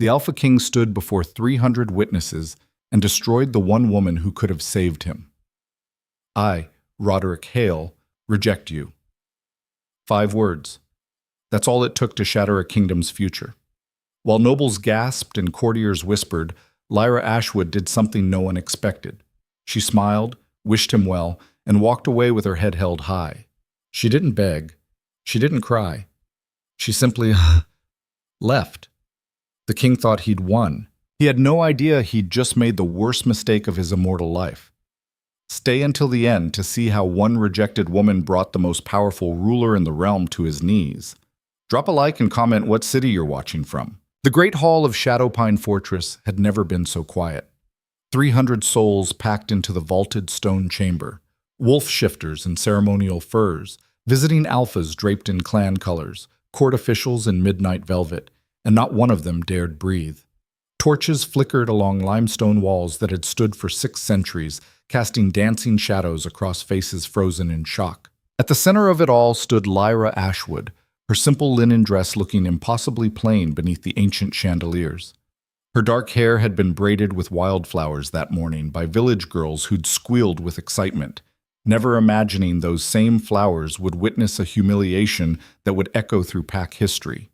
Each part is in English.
The Alpha King stood before 300 witnesses and destroyed the one woman who could have saved him. I, Roderick Hale, reject you. 5 words. That's all it took to shatter a kingdom's future. While nobles gasped and courtiers whispered, Lyra Ashwood did something no one expected. She smiled, wished him well, and walked away with her head held high. She didn't beg. She didn't cry. She simply left. The king thought he'd won. He had no idea he'd just made the worst mistake of his immortal life. Stay until the end to see how one rejected woman brought the most powerful ruler in the realm to his knees. Drop a like and comment what city you're watching from. The Great Hall of Shadowpine Fortress had never been so quiet. 300 souls packed into the vaulted stone chamber. Wolf shifters in ceremonial furs, visiting alphas draped in clan colors, court officials in midnight velvet, and not one of them dared breathe. Torches flickered along limestone walls that had stood for 6 centuries, casting dancing shadows across faces frozen in shock. At the center of it all stood Lyra Ashwood, her simple linen dress looking impossibly plain beneath the ancient chandeliers. Her dark hair had been braided with wildflowers that morning by village girls who'd squealed with excitement, never imagining those same flowers would witness a humiliation that would echo through pack history.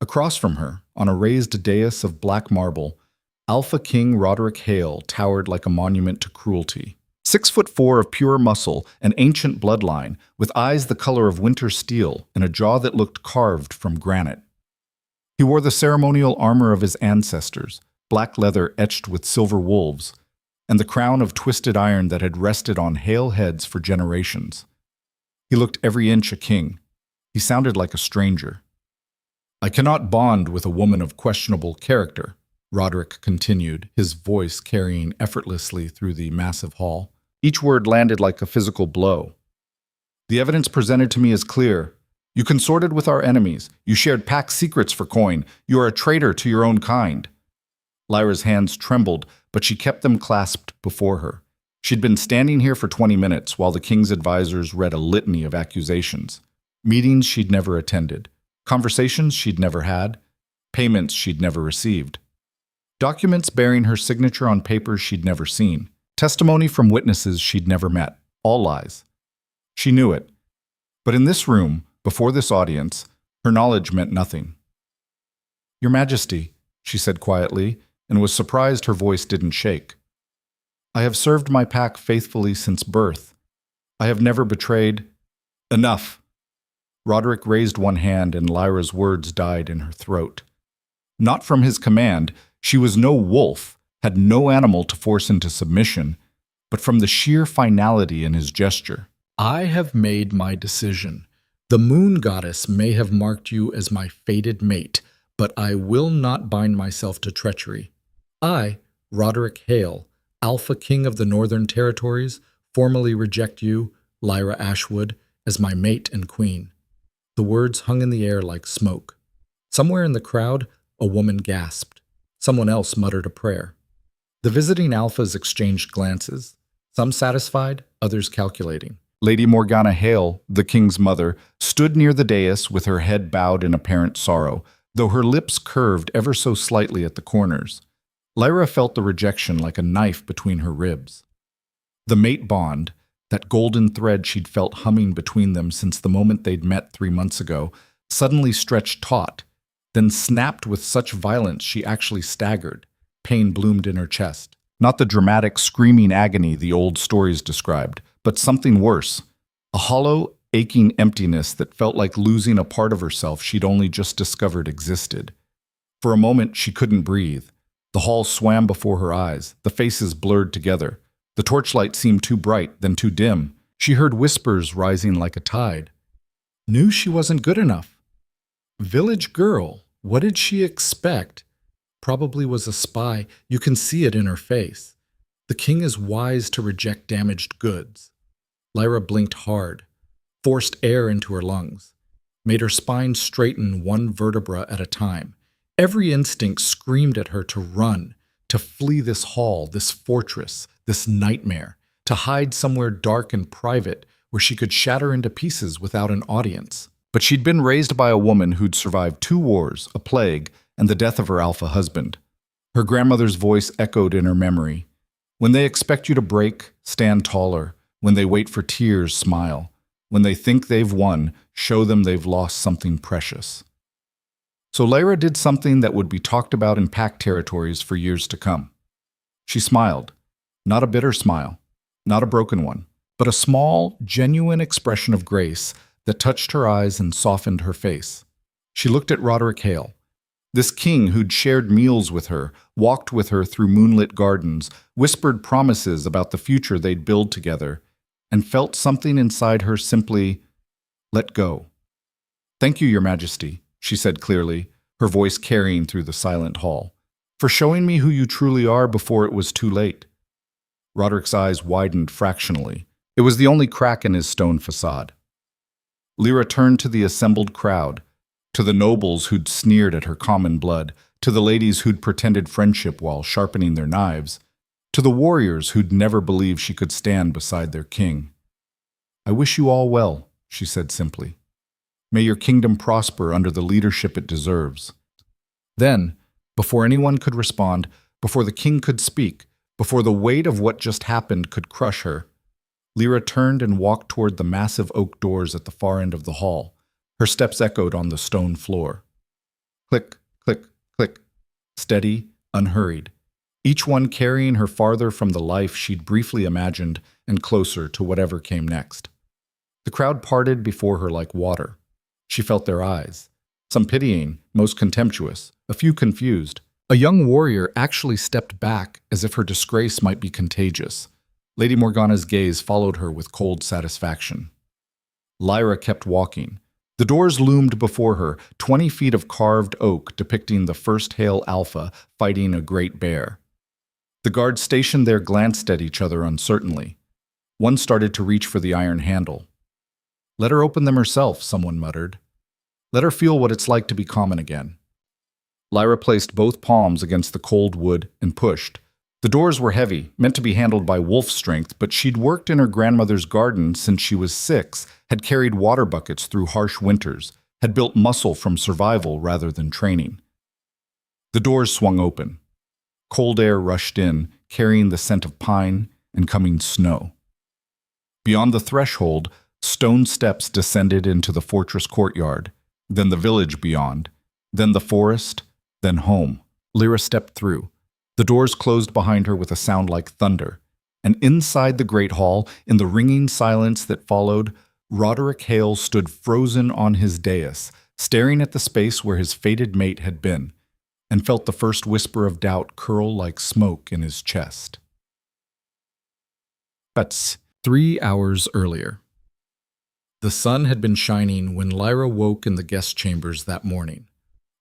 Across from her, on a raised dais of black marble, Alpha King Roderick Hale towered like a monument to cruelty. 6'4" of pure muscle, an ancient bloodline, with eyes the color of winter steel and a jaw that looked carved from granite. He wore the ceremonial armor of his ancestors, black leather etched with silver wolves, and the crown of twisted iron that had rested on Hale heads for generations. He looked every inch a king. He sounded like a stranger. "I cannot bond with a woman of questionable character," Roderick continued, his voice carrying effortlessly through the massive hall. Each word landed like a physical blow. "The evidence presented to me is clear. You consorted with our enemies. You shared pack secrets for coin. You are a traitor to your own kind." Lyra's hands trembled, but she kept them clasped before her. She'd been standing here for 20 minutes while the king's advisors read a litany of accusations. Meetings she'd never attended. Conversations she'd never had. Payments she'd never received. Documents bearing her signature on papers she'd never seen. Testimony from witnesses she'd never met. All lies. She knew it. But in this room, before this audience, her knowledge meant nothing. "Your Majesty," she said quietly, and was surprised her voice didn't shake. "I have served my pack faithfully since birth. I have never betrayed—" "Enough!" Roderick raised one hand and Lyra's words died in her throat. Not from his command, she was no wolf, had no animal to force into submission, but from the sheer finality in his gesture. "I have made my decision. The moon goddess may have marked you as my fated mate, but I will not bind myself to treachery. I, Roderick Hale, Alpha King of the Northern Territories, formally reject you, Lyra Ashwood, as my mate and queen." The words hung in the air like smoke. Somewhere in the crowd, a woman gasped. Someone else muttered a prayer. The visiting alphas exchanged glances, some satisfied, others calculating. Lady Morgana Hale, the king's mother, stood near the dais with her head bowed in apparent sorrow, though her lips curved ever so slightly at the corners. Lyra felt the rejection like a knife between her ribs. The mate bond, that golden thread she'd felt humming between them since the moment they'd met 3 months ago, suddenly stretched taut, then snapped with such violence she actually staggered. Pain bloomed in her chest. Not the dramatic, screaming agony the old stories described, but something worse. A hollow, aching emptiness that felt like losing a part of herself she'd only just discovered existed. For a moment, she couldn't breathe. The hall swam before her eyes, the faces blurred together. The torchlight seemed too bright, then too dim. She heard whispers rising like a tide. Knew she wasn't good enough. Village girl, what did she expect? Probably was a spy. You can see it in her face. The king is wise to reject damaged goods. Lyra blinked hard, forced air into her lungs, made her spine straighten one vertebra at a time. Every instinct screamed at her to run, to flee this hall, this fortress, this nightmare, to hide somewhere dark and private where she could shatter into pieces without an audience. But she'd been raised by a woman who'd survived 2 wars, a plague, and the death of her alpha husband. Her grandmother's voice echoed in her memory. When they expect you to break, stand taller. When they wait for tears, smile. When they think they've won, show them they've lost something precious. So Lyra did something that would be talked about in pack territories for years to come. She smiled. Not a bitter smile, not a broken one, but a small, genuine expression of grace that touched her eyes and softened her face. She looked at Roderick Hale, this king who'd shared meals with her, walked with her through moonlit gardens, whispered promises about the future they'd build together, and felt something inside her simply let go. "Thank you, Your Majesty," she said clearly, her voice carrying through the silent hall, "for showing me who you truly are before it was too late." Roderick's eyes widened fractionally. It was the only crack in his stone facade. Lyra turned to the assembled crowd, to the nobles who'd sneered at her common blood, to the ladies who'd pretended friendship while sharpening their knives, to the warriors who'd never believed she could stand beside their king. "I wish you all well," she said simply. "May your kingdom prosper under the leadership it deserves." Then, before anyone could respond, before the king could speak, before the weight of what just happened could crush her, Lyra turned and walked toward the massive oak doors at the far end of the hall. Her steps echoed on the stone floor. Click, click, click. Steady, unhurried. Each one carrying her farther from the life she'd briefly imagined and closer to whatever came next. The crowd parted before her like water. She felt their eyes. Some pitying, most contemptuous, a few confused. A young warrior actually stepped back as if her disgrace might be contagious. Lady Morgana's gaze followed her with cold satisfaction. Lyra kept walking. The doors loomed before her, 20 feet of carved oak depicting the first Hale Alpha fighting a great bear. The guards stationed there glanced at each other uncertainly. One started to reach for the iron handle. "Let her open them herself," someone muttered. "Let her feel what it's like to be common again." Lyra placed both palms against the cold wood and pushed. The doors were heavy, meant to be handled by wolf strength, but she'd worked in her grandmother's garden since she was 6, had carried water buckets through harsh winters, had built muscle from survival rather than training. The doors swung open. Cold air rushed in, carrying the scent of pine and coming snow. Beyond the threshold, stone steps descended into the fortress courtyard, then the village beyond, then the forest, then home. Lyra stepped through. The doors closed behind her with a sound like thunder, and inside the great hall, in the ringing silence that followed, Roderick Hale stood frozen on his dais, staring at the space where his fated mate had been, and felt the first whisper of doubt curl like smoke in his chest. That's 3 hours earlier. The sun had been shining when Lyra woke in the guest chambers that morning.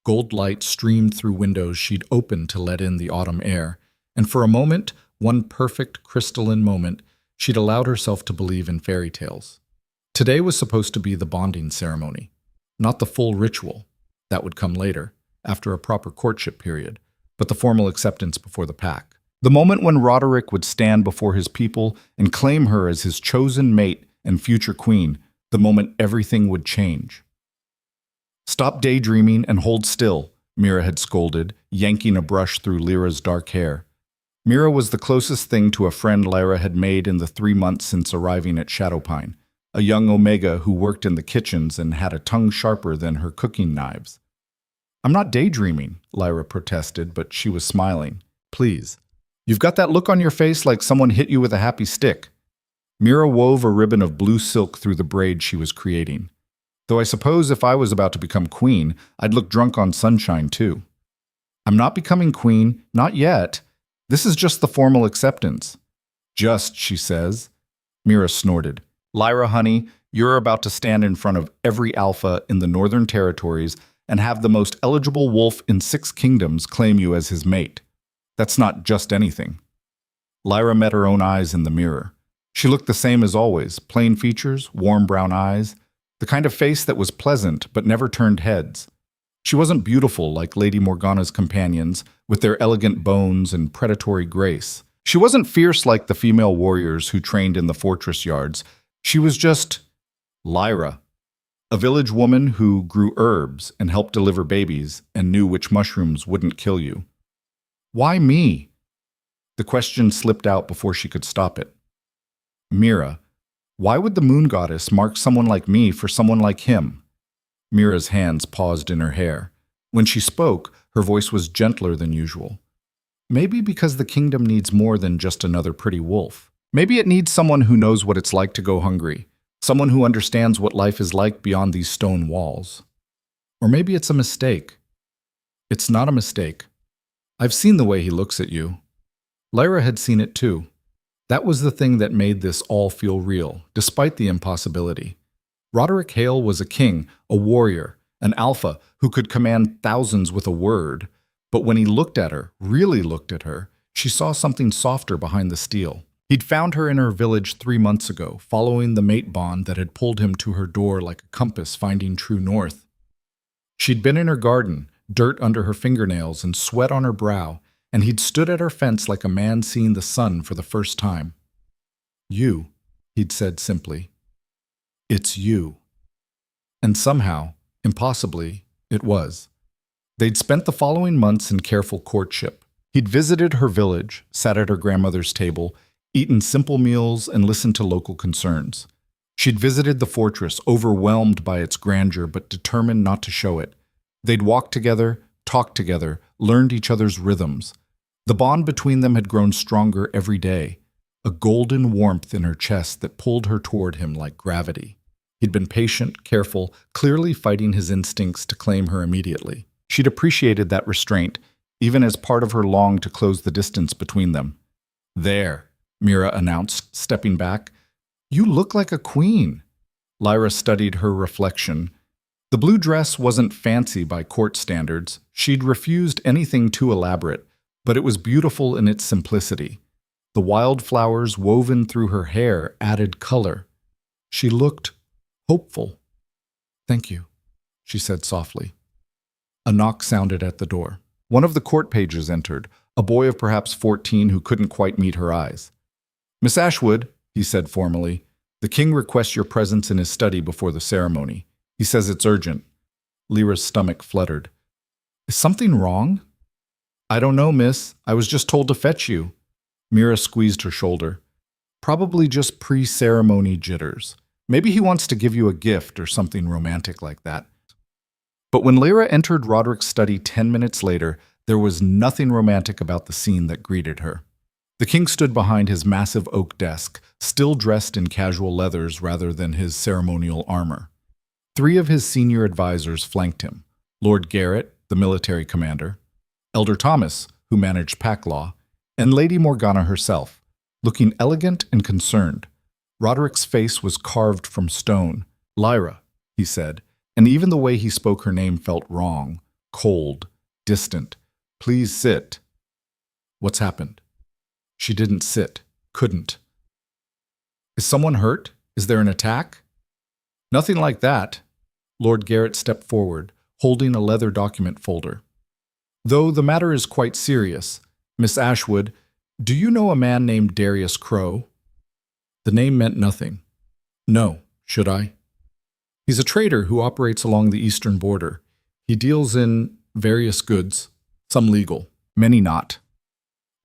Gold light streamed through windows she'd opened to let in the autumn air, and for a moment, one perfect crystalline moment, she'd allowed herself to believe in fairy tales. Today was supposed to be the bonding ceremony, not the full ritual. That would come later, after a proper courtship period, but the formal acceptance before the pack. The moment when Roderick would stand before his people and claim her as his chosen mate and future queen, the moment everything would change. "Stop daydreaming and hold still," Mira had scolded, yanking a brush through Lyra's dark hair. Mira was the closest thing to a friend Lyra had made in the 3 months since arriving at Shadowpine, a young Omega who worked in the kitchens and had a tongue sharper than her cooking knives. "I'm not daydreaming," Lyra protested, but she was smiling. "Please. You've got that look on your face like someone hit you with a happy stick." Mira wove a ribbon of blue silk through the braid she was creating. "Though I suppose if I was about to become queen, I'd look drunk on sunshine too." "I'm not becoming queen, not yet. This is just the formal acceptance." "Just," she says. Mira snorted. "Lyra, honey, you're about to stand in front of every alpha in the Northern Territories and have the most eligible wolf in 6 kingdoms claim you as his mate. That's not just anything." Lyra met her own eyes in the mirror. She looked the same as always, plain features, warm brown eyes, the kind of face that was pleasant but never turned heads. She wasn't beautiful like Lady Morgana's companions, with their elegant bones and predatory grace. She wasn't fierce like the female warriors who trained in the fortress yards. She was just Lyra. A village woman who grew herbs and helped deliver babies and knew which mushrooms wouldn't kill you. Why me? The question slipped out before she could stop it. Mira, why would the moon goddess mark someone like me for someone like him? Mira's hands paused in her hair. When she spoke, her voice was gentler than usual. Maybe because the kingdom needs more than just another pretty wolf. Maybe it needs someone who knows what it's like to go hungry, someone who understands what life is like beyond these stone walls. Or maybe it's a mistake. It's not a mistake. I've seen the way he looks at you. Lyra had seen it too. That was the thing that made this all feel real, despite the impossibility. Roderick Hale was a king, a warrior, an alpha who could command thousands with a word. But when he looked at her, really looked at her, she saw something softer behind the steel. He'd found her in her village 3 months ago, following the mate bond that had pulled him to her door like a compass finding true north. She'd been in her garden, dirt under her fingernails and sweat on her brow, and he'd stood at her fence like a man seeing the sun for the first time. You, he'd said simply. It's you. And somehow, impossibly, it was. They'd spent the following months in careful courtship. He'd visited her village, sat at her grandmother's table, eaten simple meals, and listened to local concerns. She'd visited the fortress, overwhelmed by its grandeur but determined not to show it. They'd walked together, talked together, learned each other's rhythms. The bond between them had grown stronger every day, a golden warmth in her chest that pulled her toward him like gravity. He'd been patient, careful, clearly fighting his instincts to claim her immediately. She'd appreciated that restraint, even as part of her longed to close the distance between them. There, Mira announced, stepping back. You look like a queen. Lyra studied her reflection. The blue dress wasn't fancy by court standards. She'd refused anything too elaborate, but it was beautiful in its simplicity. The wildflowers woven through her hair added color. She looked hopeful. Thank you, she said softly. A knock sounded at the door. One of the court pages entered, a boy of perhaps 14 who couldn't quite meet her eyes. Miss Ashwood, he said formally, the king requests your presence in his study before the ceremony. He says it's urgent. Lyra's stomach fluttered. Is something wrong? I don't know, miss. I was just told to fetch you. Mira squeezed her shoulder. Probably just pre-ceremony jitters. Maybe he wants to give you a gift or something romantic like that. But when Lyra entered Roderick's study 10 minutes later, there was nothing romantic about the scene that greeted her. The king stood behind his massive oak desk, still dressed in casual leathers rather than his ceremonial armor. 3 of his senior advisors flanked him: Lord Garrett, the military commander, Elder Thomas, who managed pack law, and Lady Morgana herself, looking elegant and concerned. Roderick's face was carved from stone. Lyra, he said, and even the way he spoke her name felt wrong, cold, distant. Please sit. What's happened? She didn't sit, couldn't. Is someone hurt? Is there an attack? Nothing like that. Lord Garrett stepped forward, holding a leather document folder. Though the matter is quite serious, Miss Ashwood, do you know a man named Darius Crow? The name meant nothing. No, should I? He's a trader who operates along the eastern border. He deals in various goods, some legal, many not.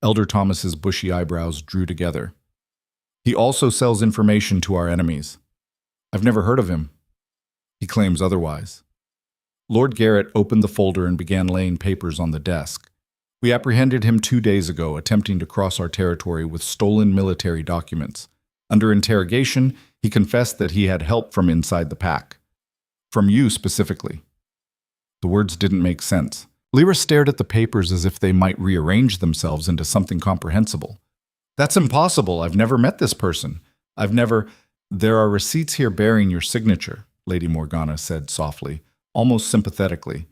Elder Thomas's bushy eyebrows drew together. He also sells information to our enemies. I've never heard of him. He claims otherwise. Lord Garrett opened the folder and began laying papers on the desk. We apprehended him 2 days ago, attempting to cross our territory with stolen military documents. Under interrogation, he confessed that he had help from inside the pack. From you specifically. The words didn't make sense. Lyra stared at the papers as if they might rearrange themselves into something comprehensible. That's impossible. I've never met this person. There are receipts here bearing your signature, Lady Morgana said softly, almost sympathetically.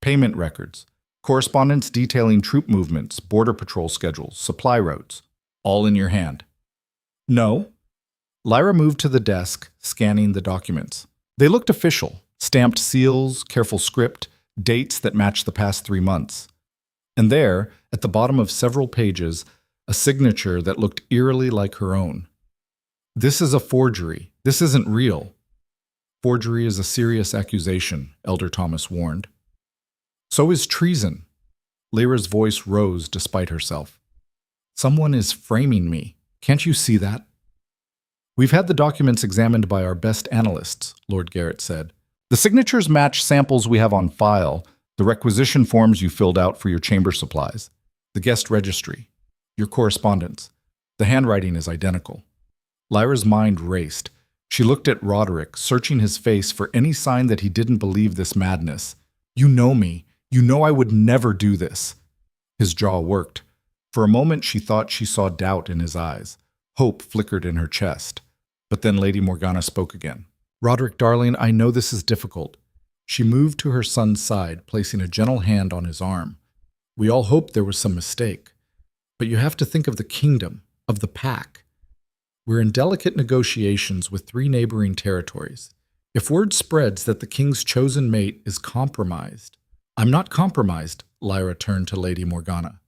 Payment records, correspondence detailing troop movements, border patrol schedules, supply routes, all in your hand. No. Lyra moved to the desk, scanning the documents. They looked official, stamped seals, careful script, dates that matched the past 3 months. And there, at the bottom of several pages, a signature that looked eerily like her own. This is a forgery. This isn't real. Forgery is a serious accusation, Elder Thomas warned. So is treason. Lyra's voice rose despite herself. Someone is framing me. Can't you see that? We've had the documents examined by our best analysts, Lord Garrett said. The signatures match samples we have on file, the requisition forms you filled out for your chamber supplies, the guest registry, your correspondence. The handwriting is identical. Lyra's mind raced. She looked at Roderick, searching his face for any sign that he didn't believe this madness. You know me. You know I would never do this. His jaw worked. For a moment she thought she saw doubt in his eyes. Hope flickered in her chest. But then Lady Morgana spoke again. Roderick, darling, I know this is difficult. She moved to her son's side, placing a gentle hand on his arm. We all hoped there was some mistake. But you have to think of the kingdom, of the pack. We're in delicate negotiations with 3 neighboring territories. If word spreads that the king's chosen mate is compromised— I'm not compromised, Lyra turned to Lady Morgana.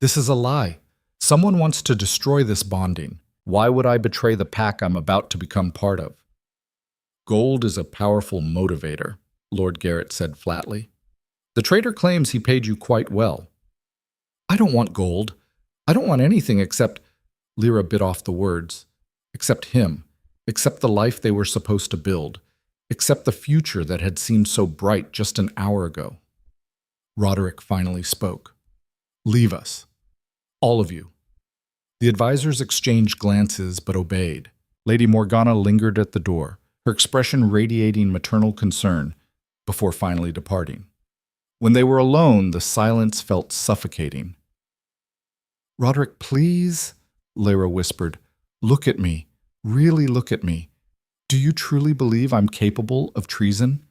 This is a lie. Someone wants to destroy this bonding. Why would I betray the pack I'm about to become part of? Gold is a powerful motivator, Lord Garrett said flatly. The traitor claims he paid you quite well. I don't want gold. I don't want anything except— Lyra bit off the words. Except him. Except the life they were supposed to build. Except the future that had seemed so bright just an hour ago. Roderick finally spoke. Leave us. All of you. The advisors exchanged glances but obeyed. Lady Morgana lingered at the door, her expression radiating maternal concern, before finally departing. When they were alone, the silence felt suffocating. Roderick, please, Lyra whispered. Look at me. Really look at me. Do you truly believe I'm capable of treason?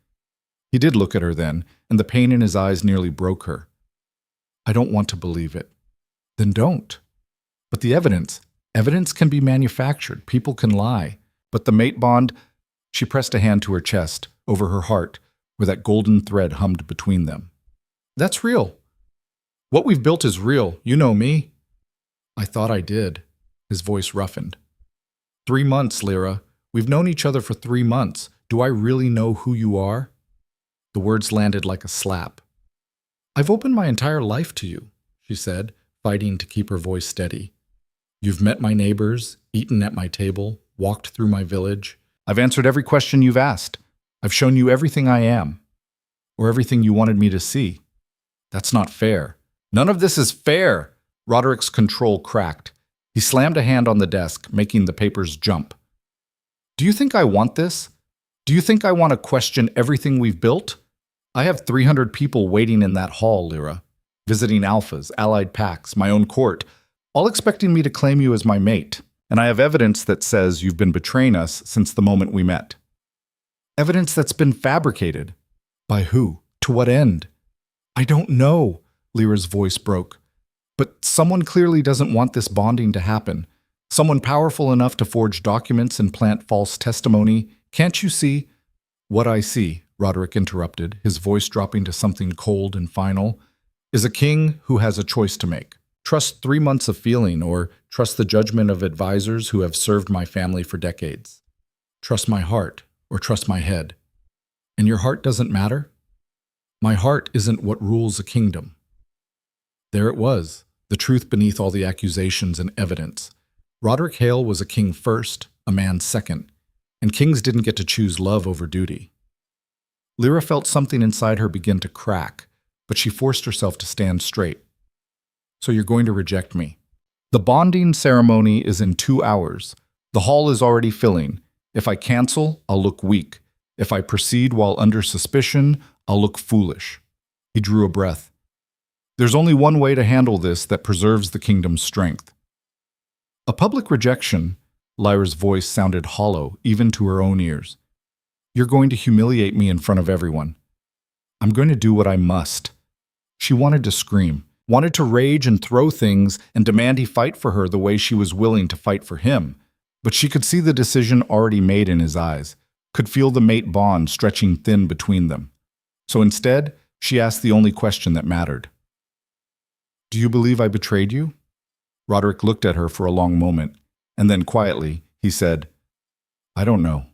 He did look at her then, and the pain in his eyes nearly broke her. I don't want to believe it. Then don't. But the evidence can be manufactured. People can lie. But the mate bond— She pressed a hand to her chest, over her heart, where that golden thread hummed between them. That's real. What we've built is real. You know me. I thought I did. His voice roughened. 3 months, Lyra. We've known each other for 3 months. Do I really know who you are? The words landed like a slap. I've opened my entire life to you, she said, fighting to keep her voice steady. You've met my neighbors, eaten at my table, walked through my village. I've answered every question you've asked. I've shown you everything I am, or everything you wanted me to see. That's not fair. None of this is fair. Roderick's control cracked. He slammed a hand on the desk, making the papers jump. Do you think I want this? Do you think I want to question everything we've built? I have 300 people waiting in that hall, Lyra, visiting alphas, allied packs, my own court, all expecting me to claim you as my mate. And I have evidence that says you've been betraying us since the moment we met. Evidence that's been fabricated. By who? To what end? I don't know, Lyra's voice broke. But someone clearly doesn't want this bonding to happen. Someone powerful enough to forge documents and plant false testimony. Can't you see? What I see, Roderick interrupted, his voice dropping to something cold and final, is a king who has a choice to make. Trust 3 months of feeling, or trust the judgment of advisors who have served my family for decades. Trust my heart, or trust my head. And your heart doesn't matter? My heart isn't what rules a kingdom. There it was, the truth beneath all the accusations and evidence. Roderick Hale was a king first, a man second, and kings didn't get to choose love over duty. Lyra felt something inside her begin to crack, but she forced herself to stand straight. So you're going to reject me. The bonding ceremony is in 2 hours. The hall is already filling. If I cancel, I'll look weak. If I proceed while under suspicion, I'll look foolish. He drew a breath. There's only one way to handle this that preserves the kingdom's strength. A public rejection, Lyra's voice sounded hollow, even to her own ears. You're going to humiliate me in front of everyone. I'm going to do what I must. She wanted to scream, wanted to rage and throw things and demand he fight for her the way she was willing to fight for him. But she could see the decision already made in his eyes, could feel the mate bond stretching thin between them. So instead, she asked the only question that mattered. Do you believe I betrayed you? Roderick looked at her for a long moment, and then quietly, he said, I don't know.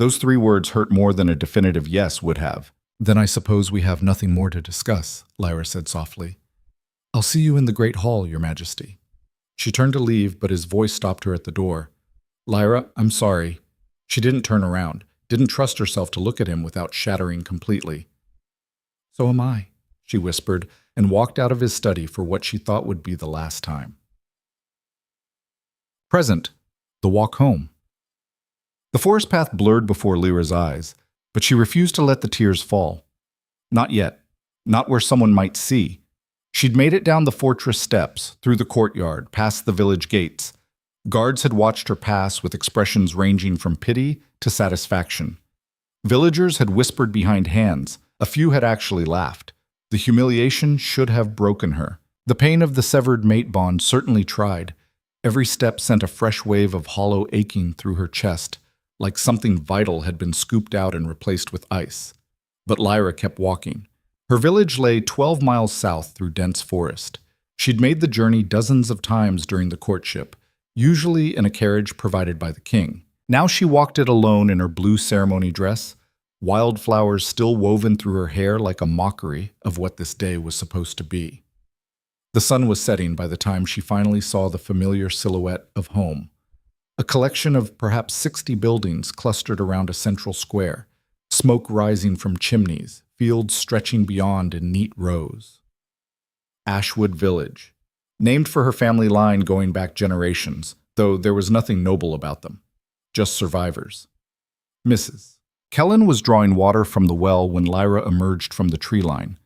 Those 3 words hurt more than a definitive yes would have. Then I suppose we have nothing more to discuss, Lyra said softly. I'll see you in the Great Hall, Your Majesty. She turned to leave, but his voice stopped her at the door. Lyra, I'm sorry. She didn't turn around, didn't trust herself to look at him without shattering completely. So am I, she whispered, and walked out of his study for what she thought would be the last time. Present, the walk home. The forest path blurred before Lyra's eyes, but she refused to let the tears fall. Not yet. Not where someone might see. She'd made it down the fortress steps, through the courtyard, past the village gates. Guards had watched her pass with expressions ranging from pity to satisfaction. Villagers had whispered behind hands. A few had actually laughed. The humiliation should have broken her. The pain of the severed mate bond certainly tried. Every step sent a fresh wave of hollow aching through her chest, like something vital had been scooped out and replaced with ice. But Lyra kept walking. Her village lay 12 miles south through dense forest. She'd made the journey dozens of times during the courtship, usually in a carriage provided by the king. Now she walked it alone in her blue ceremony dress, wildflowers still woven through her hair like a mockery of what this day was supposed to be. The sun was setting by the time she finally saw the familiar silhouette of home. A collection of perhaps 60 buildings clustered around a central square, smoke rising from chimneys, fields stretching beyond in neat rows. Ashwood Village, named for her family line going back generations, though there was nothing noble about them, just survivors. Mrs. Kellen was drawing water from the well when Lyra emerged from the tree line.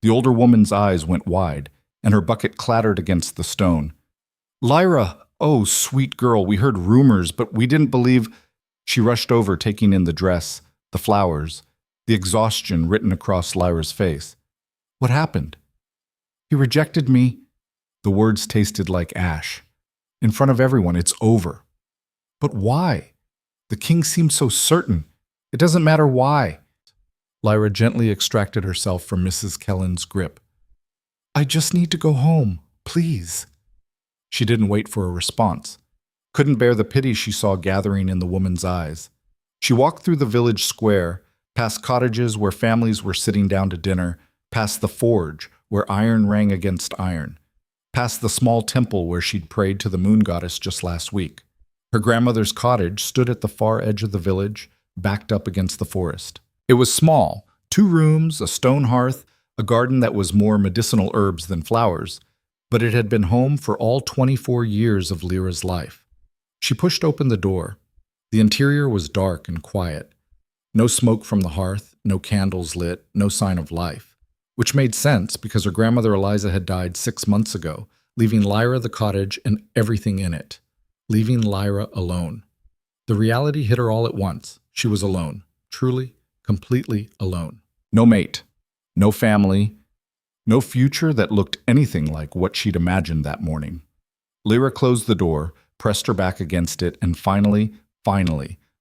The older woman's eyes went wide, and her bucket clattered against the stone. Lyra! Oh, sweet girl, we heard rumors, but we didn't believe— She rushed over, taking in the dress, the flowers, the exhaustion written across Lyra's face. What happened? He rejected me. The words tasted like ash. In front of everyone, it's over. But why? The king seemed so certain. It doesn't matter why. Lyra gently extracted herself from Mrs. Kellen's grip. I just need to go home, please. She didn't wait for a response. Couldn't bear the pity she saw gathering in the woman's eyes. She walked through the village square, past cottages where families were sitting down to dinner, past the forge where iron rang against iron, past the small temple where she'd prayed to the moon goddess just last week. Her grandmother's cottage stood at the far edge of the village, backed up against the forest. It was small, 2 rooms, a stone hearth, a garden that was more medicinal herbs than flowers, but it had been home for all 24 years of Lyra's life. She pushed open the door. The interior was dark and quiet. No smoke from the hearth, no candles lit, no sign of life. Which made sense because her grandmother Eliza had died 6 months ago, leaving Lyra the cottage and everything in it. Leaving Lyra alone. The reality hit her all at once. She was alone. Truly, completely alone. No mate. No family. No future that looked anything like what she'd imagined that morning. Lyra closed the door, pressed her back against it, and finally,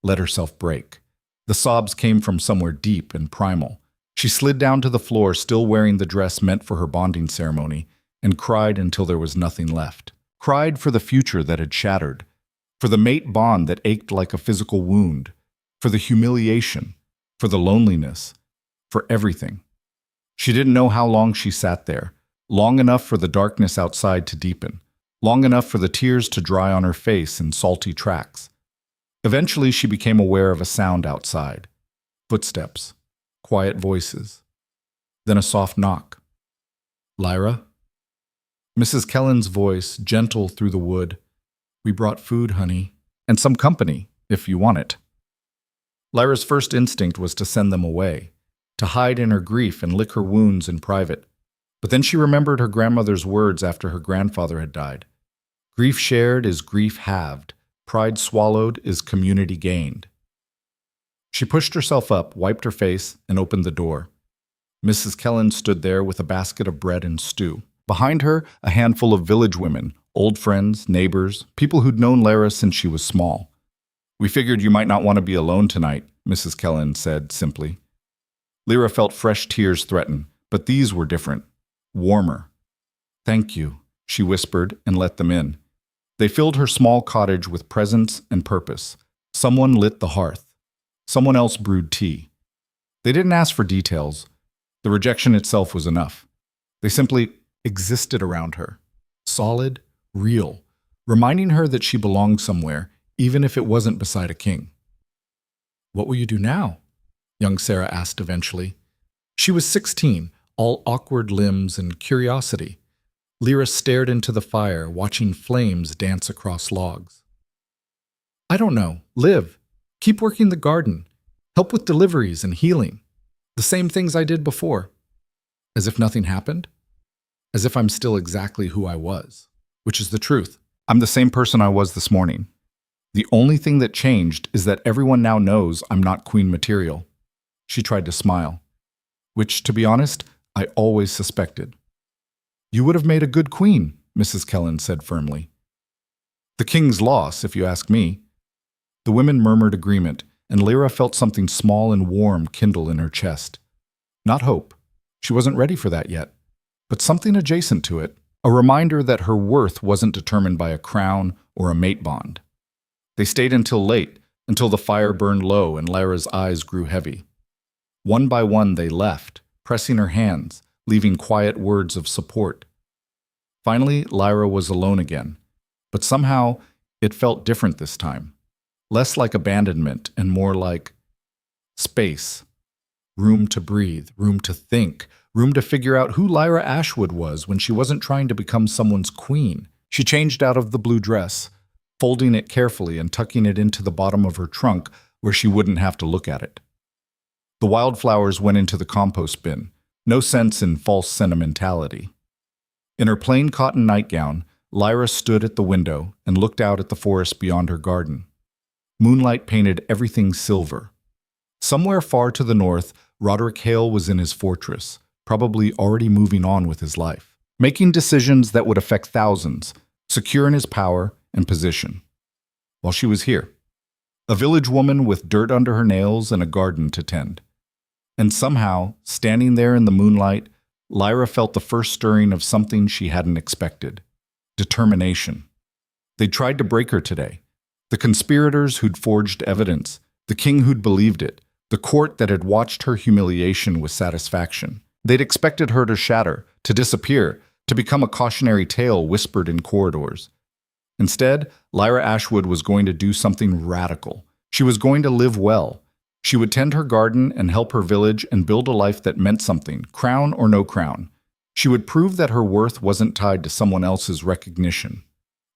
let herself break. The sobs came from somewhere deep and primal. She slid down to the floor, still wearing the dress meant for her bonding ceremony, and cried until there was nothing left. Cried for the future that had shattered, for the mate bond that ached like a physical wound, for the humiliation, for the loneliness, for everything. She didn't know how long she sat there, long enough for the darkness outside to deepen, long enough for the tears to dry on her face in salty tracks. Eventually, she became aware of a sound outside. Footsteps, quiet voices, then a soft knock. Lyra? Mrs. Kellen's voice, gentle through the wood. We brought food, honey, and some company, if you want it. Lyra's first instinct was to send them away, to hide in her grief and lick her wounds in private. But then she remembered her grandmother's words after her grandfather had died. Grief shared is grief halved. Pride swallowed is community gained. She pushed herself up, wiped her face, and opened the door. Mrs. Kellen stood there with a basket of bread and stew. Behind her, a handful of village women, old friends, neighbors, people who'd known Lyra since she was small. We figured you might not want to be alone tonight, Mrs. Kellen said simply. Lyra felt fresh tears threaten, but these were different, warmer. Thank you, she whispered and let them in. They filled her small cottage with presence and purpose. Someone lit the hearth. Someone else brewed tea. They didn't ask for details. The rejection itself was enough. They simply existed around her, solid, real, reminding her that she belonged somewhere, even if it wasn't beside a king. "What will you do now?" young Sarah asked eventually. She was 16, all awkward limbs and curiosity. Lyra stared into the fire, watching flames dance across logs. "I don't know. Live. Keep working the garden. Help with deliveries and healing. The same things I did before." As if nothing happened? As if I'm still exactly who I was. Which is the truth. I'm the same person I was this morning. The only thing that changed is that everyone now knows I'm not queen material. She tried to smile. Which, to be honest, I always suspected. "You would have made a good queen," Mrs. Kellen said firmly. "The king's loss, if you ask me." The women murmured agreement, and Lyra felt something small and warm kindle in her chest. Not hope. She wasn't ready for that yet. But something adjacent to it, a reminder that her worth wasn't determined by a crown or a mate bond. They stayed until late, until the fire burned low and Lyra's eyes grew heavy. One by one they left, pressing her hands, leaving quiet words of support. Finally, Lyra was alone again, but somehow it felt different this time. Less like abandonment and more like space. Room to breathe, room to think, room to figure out who Lyra Ashwood was when she wasn't trying to become someone's queen. She changed out of the blue dress, folding it carefully and tucking it into the bottom of her trunk where she wouldn't have to look at it. The wildflowers went into the compost bin, no sense in false sentimentality. In her plain cotton nightgown, Lyra stood at the window and looked out at the forest beyond her garden. Moonlight painted everything silver. Somewhere far to the north, Roderick Hale was in his fortress, probably already moving on with his life, making decisions that would affect thousands, secure in his power and position. While she was here, a village woman with dirt under her nails and a garden to tend. And somehow, standing there in the moonlight, Lyra felt the first stirring of something she hadn't expected. Determination. They tried to break her today. The conspirators who'd forged evidence, the king who'd believed it, the court that had watched her humiliation with satisfaction. They'd expected her to shatter, to disappear, to become a cautionary tale whispered in corridors. Instead, Lyra Ashwood was going to do something radical. She was going to live well. She would tend her garden and help her village and build a life that meant something, crown or no crown. She would prove that her worth wasn't tied to someone else's recognition.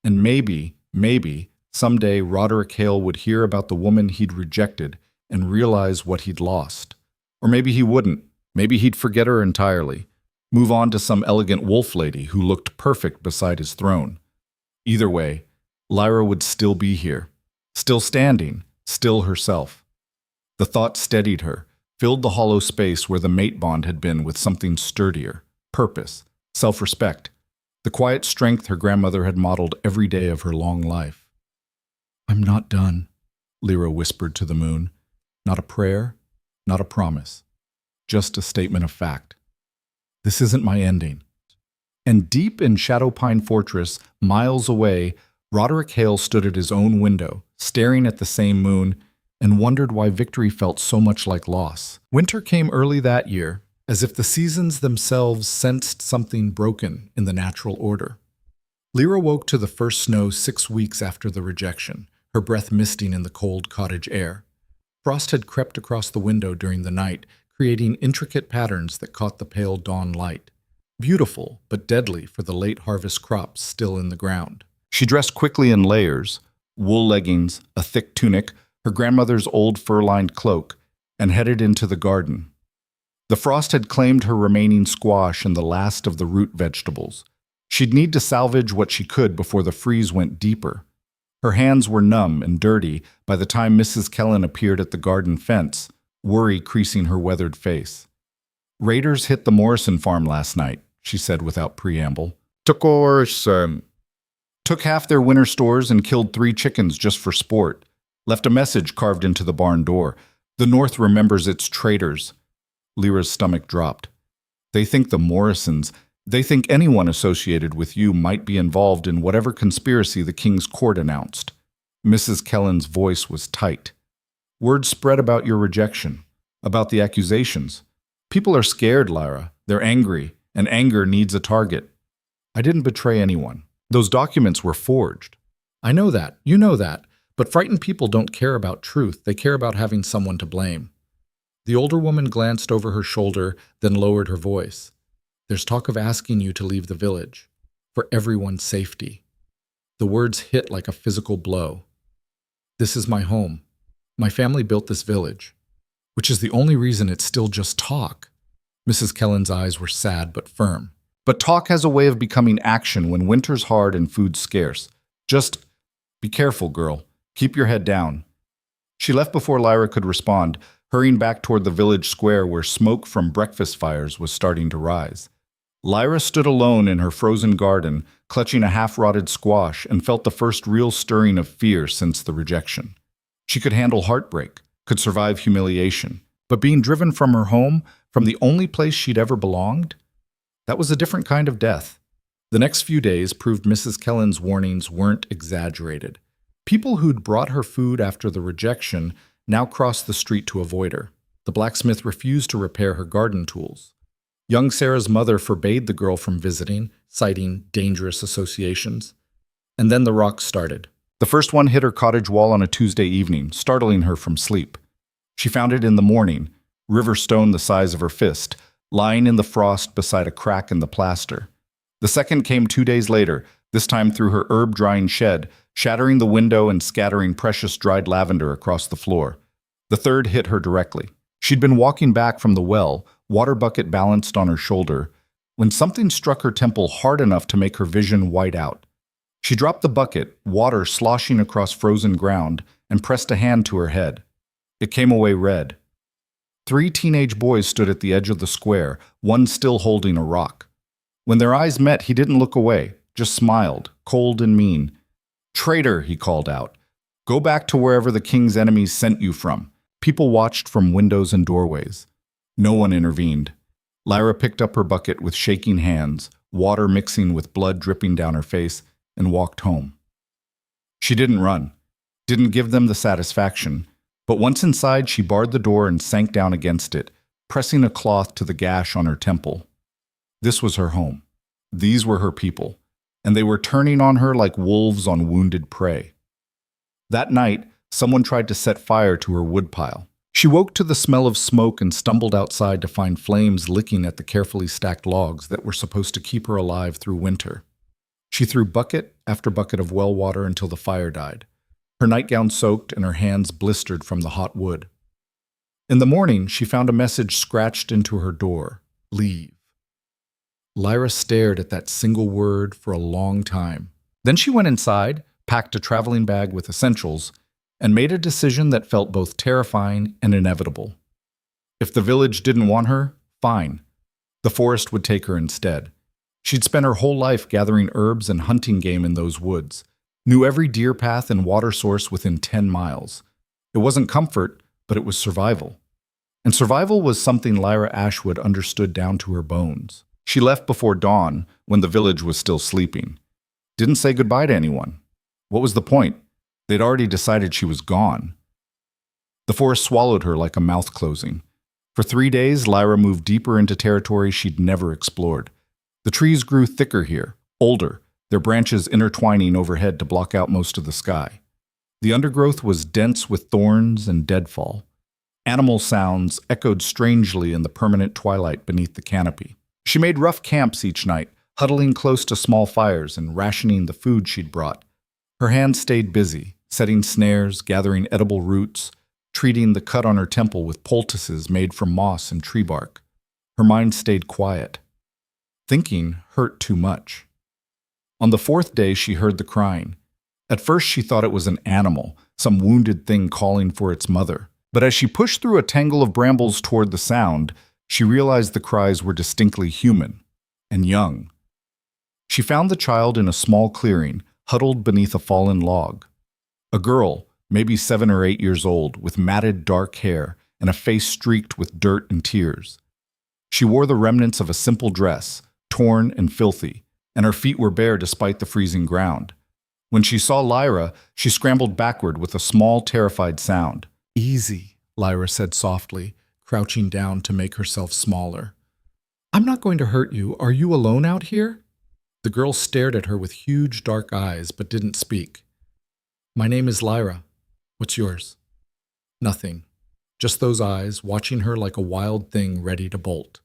And maybe, someday Roderick Hale would hear about the woman he'd rejected and realize what he'd lost. Or maybe he wouldn't. Maybe he'd forget her entirely, move on to some elegant wolf lady who looked perfect beside his throne. Either way, Lyra would still be here, still standing, still herself. The thought steadied her, filled the hollow space where the mate bond had been with something sturdier, purpose, self-respect, the quiet strength her grandmother had modeled every day of her long life. "I'm not done," Lyra whispered to the moon. Not a prayer, not a promise, just a statement of fact. This isn't my ending. And deep in Shadowpine Fortress, miles away, Roderick Hale stood at his own window, staring at the same moon, and wondered why victory felt so much like loss. Winter came early that year, as if the seasons themselves sensed something broken in the natural order. Lyra woke to the first snow 6 weeks after the rejection, her breath misting in the cold cottage air. Frost had crept across the window during the night, creating intricate patterns that caught the pale dawn light. Beautiful, but deadly for the late harvest crops still in the ground. She dressed quickly in layers, wool leggings, a thick tunic, her grandmother's old fur-lined cloak, and headed into the garden. The frost had claimed her remaining squash and the last of the root vegetables. She'd need to salvage what she could before the freeze went deeper. Her hands were numb and dirty by the time Mrs. Kellen appeared at the garden fence, worry creasing her weathered face. "Raiders hit the Morrison farm last night," she said without preamble. Took half their winter stores and killed 3 chickens just for sport. Left a message carved into the barn door. The North remembers its traitors. Lyra's stomach dropped. They think the Morrisons, they think anyone associated with you might be involved in whatever conspiracy the king's court announced. Mrs. Kellen's voice was tight. Word spread about your rejection, about the accusations. People are scared, Lyra. They're angry, and anger needs a target. I didn't betray anyone. Those documents were forged. I know that. You know that. But frightened people don't care about truth. They care about having someone to blame. The older woman glanced over her shoulder, then lowered her voice. There's talk of asking you to leave the village. For everyone's safety. The words hit like a physical blow. This is my home. My family built this village, which is the only reason it's still just talk. Mrs. Kellen's eyes were sad but firm. But talk has a way of becoming action when winter's hard and food's scarce. Just be careful, girl. Keep your head down. She left before Lyra could respond, hurrying back toward the village square where smoke from breakfast fires was starting to rise. Lyra stood alone in her frozen garden, clutching a half-rotted squash, and felt the first real stirring of fear since the rejection. She could handle heartbreak, could survive humiliation, but being driven from her home, from the only place she'd ever belonged, that was a different kind of death. The next few days proved Mrs. Kellen's warnings weren't exaggerated. People who'd brought her food after the rejection now crossed the street to avoid her. The blacksmith refused to repair her garden tools. Young Sarah's mother forbade the girl from visiting, citing dangerous associations. And then the rocks started. The first one hit her cottage wall on a Tuesday evening, startling her from sleep. She found it in the morning, river stone the size of her fist, lying in the frost beside a crack in the plaster. The second came 2 days later, this time through her herb-drying shed, shattering the window and scattering precious dried lavender across the floor. The third hit her directly. She'd been walking back from the well, water bucket balanced on her shoulder, when something struck her temple hard enough to make her vision white out. She dropped the bucket, water sloshing across frozen ground, and pressed a hand to her head. It came away red. 3 teenage boys stood at the edge of the square, one still holding a rock. When their eyes met, he didn't look away, just smiled, cold and mean. "Traitor," he called out. "Go back to wherever the king's enemies sent you from." People watched from windows and doorways. No one intervened. Lyra picked up her bucket with shaking hands, water mixing with blood dripping down her face, and walked home. She didn't run, didn't give them the satisfaction, but once inside she barred the door and sank down against it, pressing a cloth to the gash on her temple. This was her home. These were her people, and they were turning on her like wolves on wounded prey. That night, someone tried to set fire to her woodpile. She woke to the smell of smoke and stumbled outside to find flames licking at the carefully stacked logs that were supposed to keep her alive through winter. She threw bucket after bucket of well water until the fire died. Her nightgown soaked and her hands blistered from the hot wood. In the morning, she found a message scratched into her door: "Leave." Lyra stared at that single word for a long time. Then she went inside, packed a traveling bag with essentials, and made a decision that felt both terrifying and inevitable. If the village didn't want her, fine. The forest would take her instead. She'd spent her whole life gathering herbs and hunting game in those woods, knew every deer path and water source within 10 miles. It wasn't comfort, but it was survival. And survival was something Lyra Ashwood understood down to her bones. She left before dawn, when the village was still sleeping. Didn't say goodbye to anyone. What was the point? They'd already decided she was gone. The forest swallowed her like a mouth closing. For 3 days, Lyra moved deeper into territory she'd never explored. The trees grew thicker here, older, their branches intertwining overhead to block out most of the sky. The undergrowth was dense with thorns and deadfall. Animal sounds echoed strangely in the permanent twilight beneath the canopy. She made rough camps each night, huddling close to small fires and rationing the food she'd brought. Her hands stayed busy, setting snares, gathering edible roots, treating the cut on her temple with poultices made from moss and tree bark. Her mind stayed quiet. Thinking hurt too much. On the 4th day, she heard the crying. At first, she thought it was an animal, some wounded thing calling for its mother. But as she pushed through a tangle of brambles toward the sound, she realized the cries were distinctly human and young. She found the child in a small clearing, huddled beneath a fallen log. A girl, maybe 7 or 8 years old, with matted dark hair and a face streaked with dirt and tears. She wore the remnants of a simple dress, torn and filthy, and her feet were bare despite the freezing ground. When she saw Lyra, she scrambled backward with a small, terrified sound. Easy, Lyra said softly, crouching down to make herself smaller. I'm not going to hurt you. Are you alone out here? The girl stared at her with huge dark eyes, but didn't speak. My name is Lyra. What's yours? Nothing. Just those eyes, watching her like a wild thing ready to bolt.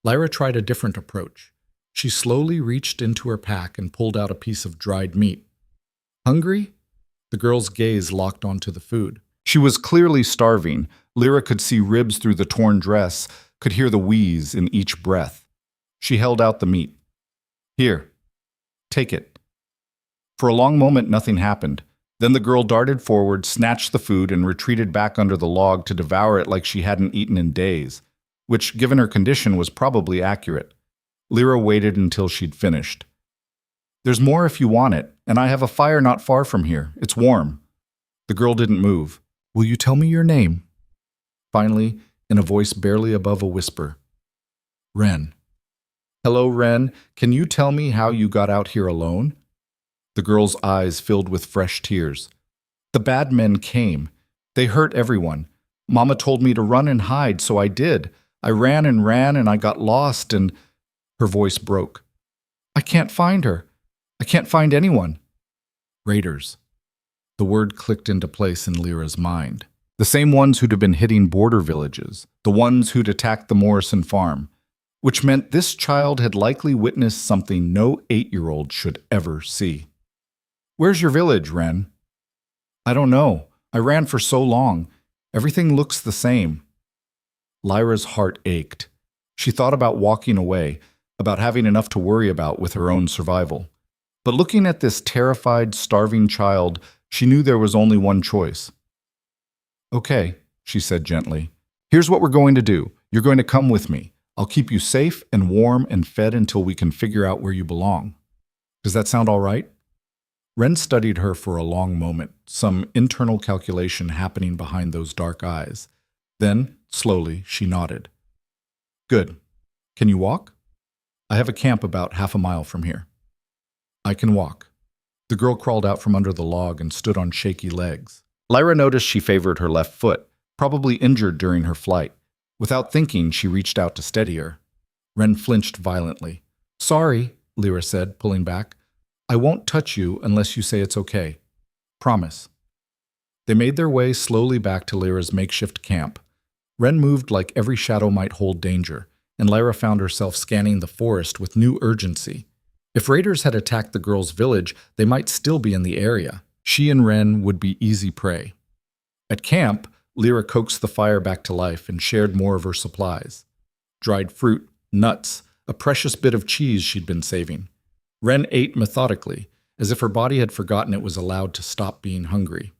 Lyra tried a different approach. She slowly reached into her pack and pulled out a piece of dried meat. Hungry? The girl's gaze locked onto the food. She was clearly starving. Lyra could see ribs through the torn dress, could hear the wheeze in each breath. She held out the meat. Here, take it. For a long moment, nothing happened. Then the girl darted forward, snatched the food, and retreated back under the log to devour it like she hadn't eaten in days, which, given her condition, was probably accurate. Lyra waited until she'd finished. There's more if you want it, and I have a fire not far from here. It's warm. The girl didn't move. Will you tell me your name? Finally, in a voice barely above a whisper. Wren. Hello, Wren. Can you tell me how you got out here alone? The girl's eyes filled with fresh tears. The bad men came. They hurt everyone. Mama told me to run and hide, so I did. I ran and I got lost and... Her voice broke. I can't find her. I can't find anyone. Raiders. The word clicked into place in Lyra's mind. The same ones who'd have been hitting border villages, the ones who'd attacked the Morrison farm, which meant this child had likely witnessed something no 8-year-old should ever see. Where's your village, Wren? I don't know. I ran for so long. Everything looks the same. Lyra's heart ached. She thought about walking away, about having enough to worry about with her own survival. But looking at this terrified, starving child, she knew there was only one choice. Okay, she said gently. Here's what we're going to do. You're going to come with me. I'll keep you safe and warm and fed until we can figure out where you belong. Does that sound all right? Wren studied her for a long moment, some internal calculation happening behind those dark eyes. Then, slowly, she nodded. Good. Can you walk? I have a camp about half a mile from here. I can walk. The girl crawled out from under the log and stood on shaky legs. Lyra noticed she favored her left foot, probably injured during her flight. Without thinking, she reached out to steady her. Wren flinched violently. Sorry, Lyra said, pulling back. I won't touch you unless you say it's okay. Promise. They made their way slowly back to Lyra's makeshift camp. Wren moved like every shadow might hold danger, and Lyra found herself scanning the forest with new urgency. If raiders had attacked the girl's village, they might still be in the area. She and Wren would be easy prey. At camp, Lyra coaxed the fire back to life and shared more of her supplies. Dried fruit, nuts, a precious bit of cheese she'd been saving. Wren ate methodically, as if her body had forgotten it was allowed to stop being hungry.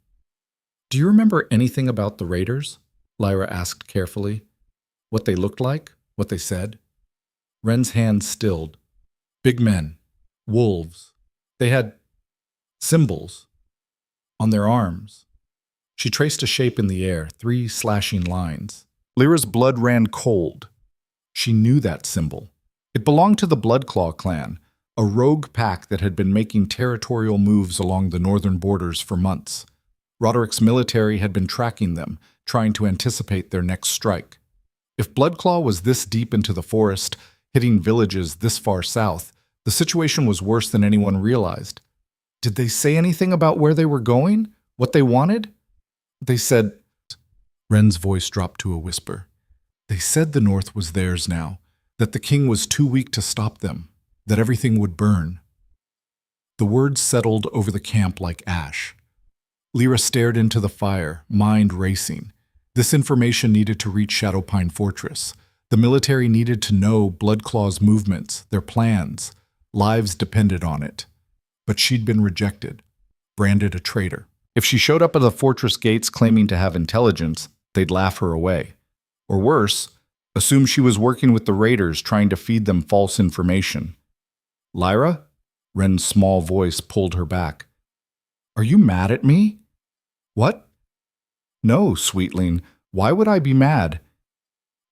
Do you remember anything about the raiders? Lyra asked carefully. What they looked like? What they said? Wren's hands stilled. Big men. Wolves. They had symbols on their arms. She traced a shape in the air, 3 slashing lines. Lyra's blood ran cold. She knew that symbol. It belonged to the Bloodclaw clan, a rogue pack that had been making territorial moves along the northern borders for months. Roderick's military had been tracking them, trying to anticipate their next strike. If Bloodclaw was this deep into the forest, hitting villages this far south, the situation was worse than anyone realized. Did they say anything about where they were going? What they wanted? They said... Wren's voice dropped to a whisper. They said the north was theirs now, that the king was too weak to stop them, that everything would burn. The words settled over the camp like ash. Lyra stared into the fire, mind racing. This information needed to reach Shadowpine Fortress. The military needed to know Bloodclaw's movements, their plans. Lives depended on it. But she'd been rejected, branded a traitor. If she showed up at the fortress gates claiming to have intelligence, they'd laugh her away. Or worse, assume she was working with the raiders trying to feed them false information. Lyra? Wren's small voice pulled her back. Are you mad at me? What? No, sweetling. Why would I be mad?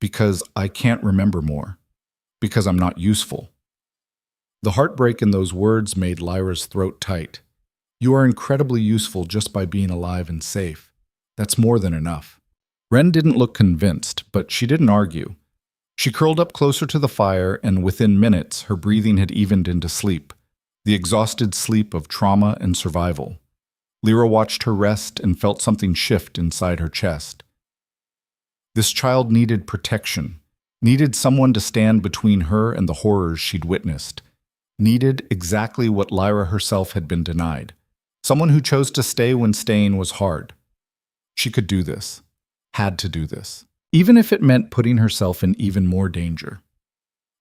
Because I can't remember more. Because I'm not useful. The heartbreak in those words made Lyra's throat tight. You are incredibly useful just by being alive and safe. That's more than enough. Wren didn't look convinced, but she didn't argue. She curled up closer to the fire, and within minutes, her breathing had evened into sleep, the exhausted sleep of trauma and survival. Lyra watched her rest and felt something shift inside her chest. This child needed protection, needed someone to stand between her and the horrors she'd witnessed, needed exactly what Lyra herself had been denied, someone who chose to stay when staying was hard. She could do this, had to do this, even if it meant putting herself in even more danger.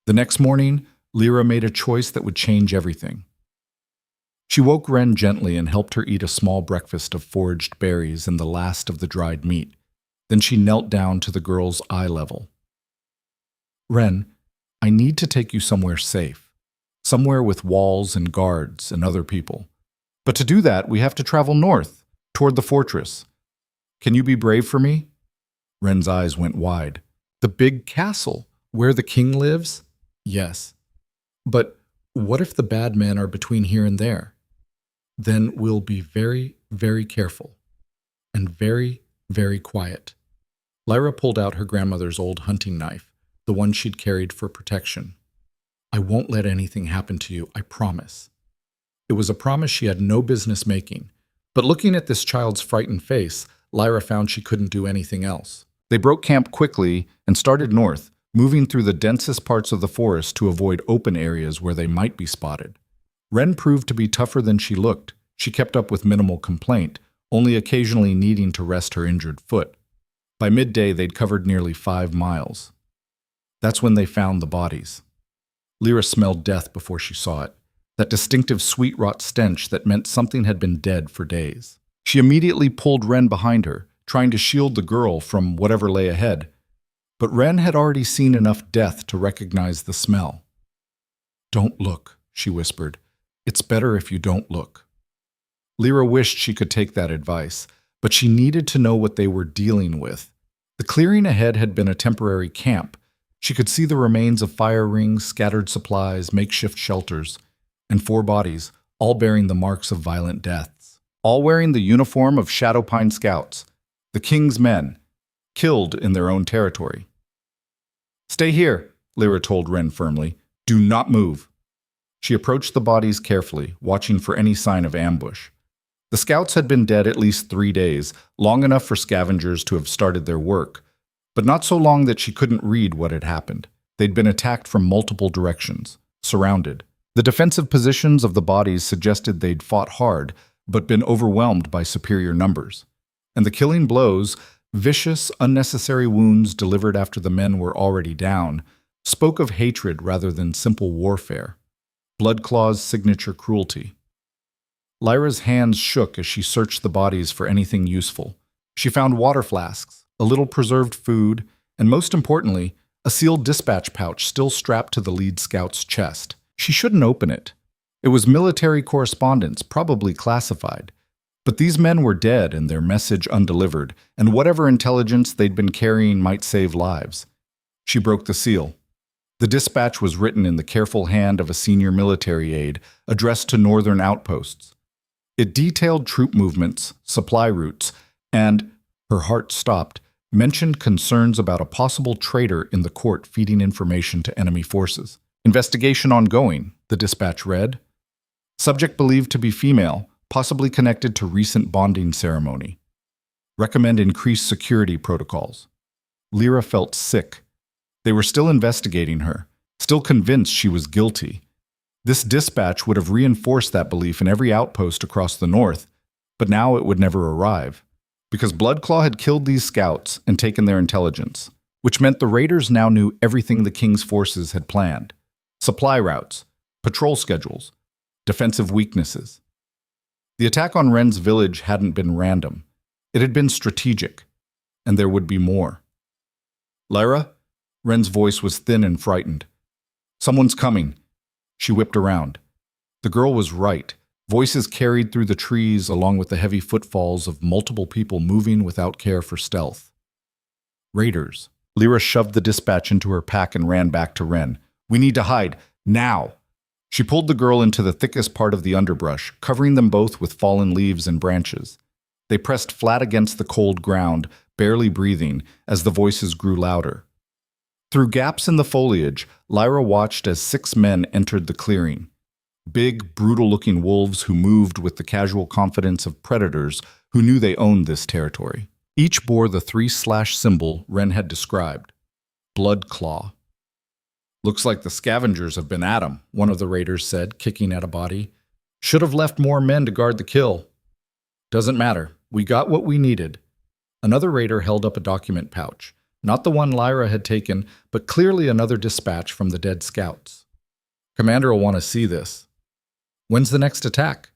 The next morning, Lyra made a choice that would change everything. She woke Wren gently and helped her eat a small breakfast of foraged berries and the last of the dried meat. Then she knelt down to the girl's eye level. Wren, I need to take you somewhere safe, somewhere with walls and guards and other people. But to do that, we have to travel north, toward the fortress. Can you be brave for me? Wren's eyes went wide. The big castle, where the king lives? Yes. But what if the bad men are between here and there? Then we'll be very, very careful. And very, very quiet. Lyra pulled out her grandmother's old hunting knife, the one she'd carried for protection. I won't let anything happen to you, I promise. It was a promise she had no business making, but looking at this child's frightened face, Lyra found she couldn't do anything else. They broke camp quickly and started north, moving through the densest parts of the forest to avoid open areas where they might be spotted. Wren proved to be tougher than she looked. She kept up with minimal complaint, only occasionally needing to rest her injured foot. By midday, they'd covered nearly 5 miles. That's when they found the bodies. Lyra smelled death before she saw it, that distinctive sweet-rot stench that meant something had been dead for days. She immediately pulled Wren behind her, trying to shield the girl from whatever lay ahead. But Wren had already seen enough death to recognize the smell. Don't look, she whispered. It's better if you don't look. Lyra wished she could take that advice, but she needed to know what they were dealing with. The clearing ahead had been a temporary camp. She could see the remains of fire rings, scattered supplies, makeshift shelters, and 4 bodies, all bearing the marks of violent deaths. All wearing the uniform of Shadowpine Scouts, the king's men, killed in their own territory. Stay here, Lyra told Wren firmly. Do not move. She approached the bodies carefully, watching for any sign of ambush. The scouts had been dead at least 3 days, long enough for scavengers to have started their work, but not so long that she couldn't read what had happened. They'd been attacked from multiple directions, surrounded. The defensive positions of the bodies suggested they'd fought hard, but been overwhelmed by superior numbers. And the killing blows, vicious, unnecessary wounds delivered after the men were already down, spoke of hatred rather than simple warfare. Bloodclaw's signature cruelty. Lyra's hands shook as she searched the bodies for anything useful. She found water flasks, a little preserved food, and most importantly, a sealed dispatch pouch still strapped to the lead scout's chest. She shouldn't open it. It was military correspondence, probably classified. But these men were dead and their message undelivered, and whatever intelligence they'd been carrying might save lives. She broke the seal. The dispatch was written in the careful hand of a senior military aide, addressed to northern outposts. It detailed troop movements, supply routes, and, her heart stopped, mentioned concerns about a possible traitor in the court feeding information to enemy forces. Investigation ongoing, the dispatch read. Subject believed to be female, possibly connected to recent bonding ceremony. Recommend increased security protocols. Lyra felt sick. They were still investigating her, still convinced she was guilty. This dispatch would have reinforced that belief in every outpost across the north, but now it would never arrive, because Bloodclaw had killed these scouts and taken their intelligence, which meant the raiders now knew everything the king's forces had planned. Supply routes, patrol schedules, defensive weaknesses. The attack on Wren's village hadn't been random. It had been strategic, and there would be more. Lyra? Wren's voice was thin and frightened. Someone's coming. She whipped around. The girl was right. Voices carried through the trees along with the heavy footfalls of multiple people moving without care for stealth. Raiders. Lyra shoved the dispatch into her pack and ran back to Wren. We need to hide. Now! She pulled the girl into the thickest part of the underbrush, covering them both with fallen leaves and branches. They pressed flat against the cold ground, barely breathing, as the voices grew louder. Through gaps in the foliage, Lyra watched as 6 men entered the clearing. Big, brutal-looking wolves who moved with the casual confidence of predators who knew they owned this territory. Each bore the 3/ symbol Ren had described. Blood Claw. "Looks like the scavengers have been at 'em," one of the raiders said, kicking at a body. "Should have left more men to guard the kill." "Doesn't matter. We got what we needed." Another raider held up a document pouch. Not the one Lyra had taken, but clearly another dispatch from the dead scouts. "Commander will want to see this." "When's the next attack?"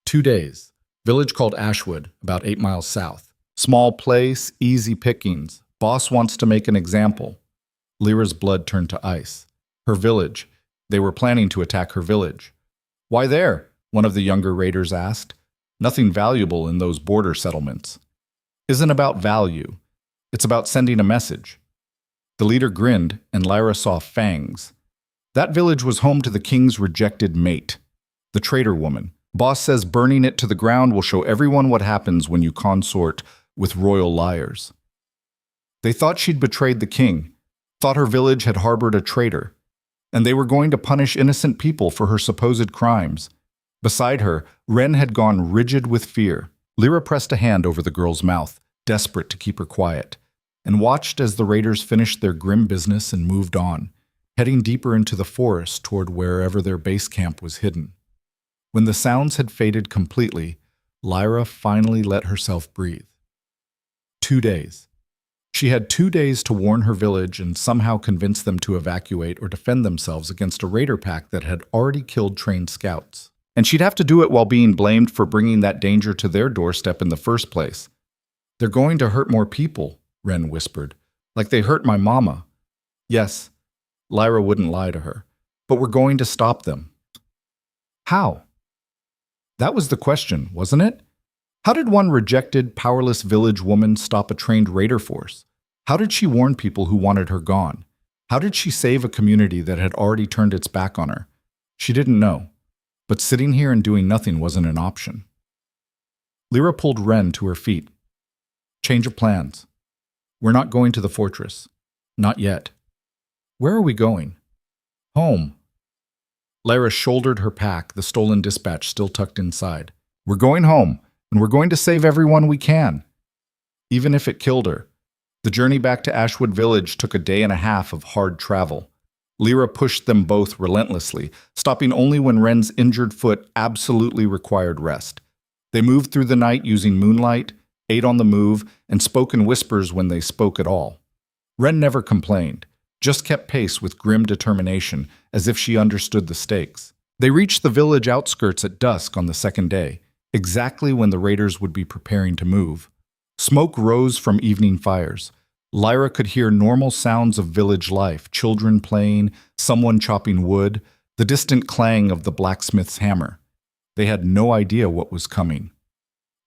2 days. Village called Ashwood, about 8 miles south. Small place, easy pickings. Boss wants to make an example. Lyra's blood turned to ice. Her village. They were planning to attack her village. "Why there?" one of the younger raiders asked. "Nothing valuable in those border settlements." "Isn't about value. It's about sending a message." The leader grinned, and Lyra saw fangs. That village was home to the king's rejected mate, the traitor woman. Boss says burning it to the ground will show everyone what happens when you consort with royal liars. They thought she'd betrayed the king, thought her village had harbored a traitor, and they were going to punish innocent people for her supposed crimes. Beside her, Ren had gone rigid with fear. Lyra pressed a hand over the girl's mouth, desperate to keep her quiet, and watched as the raiders finished their grim business and moved on, heading deeper into the forest toward wherever their base camp was hidden. When the sounds had faded completely, Lyra finally let herself breathe. 2 days. She had 2 days to warn her village and somehow convince them to evacuate or defend themselves against a raider pack that had already killed trained scouts. And she'd have to do it while being blamed for bringing that danger to their doorstep in the first place. "They're going to hurt more people," Ren whispered, "like they hurt my mama." "Yes," Lyra wouldn't lie to her, "but we're going to stop them." How? That was the question, wasn't it? How did one rejected, powerless village woman stop a trained raider force? How did she warn people who wanted her gone? How did she save a community that had already turned its back on her? She didn't know, but sitting here and doing nothing wasn't an option. Lyra pulled Ren to her feet. "Change of plans. We're not going to the fortress. Not yet." "Where are we going?" "Home." Lyra shouldered her pack, the stolen dispatch still tucked inside. "We're going home, and we're going to save everyone we can." Even if it killed her. The journey back to Ashwood Village took a day and a half of hard travel. Lyra pushed them both relentlessly, stopping only when Ren's injured foot absolutely required rest. They moved through the night using moonlight, ate on the move, and spoke in whispers when they spoke at all. Ren never complained, just kept pace with grim determination, as if she understood the stakes. They reached the village outskirts at dusk on the second day, exactly when the raiders would be preparing to move. Smoke rose from evening fires. Lyra could hear normal sounds of village life, children playing, someone chopping wood, the distant clang of the blacksmith's hammer. They had no idea what was coming.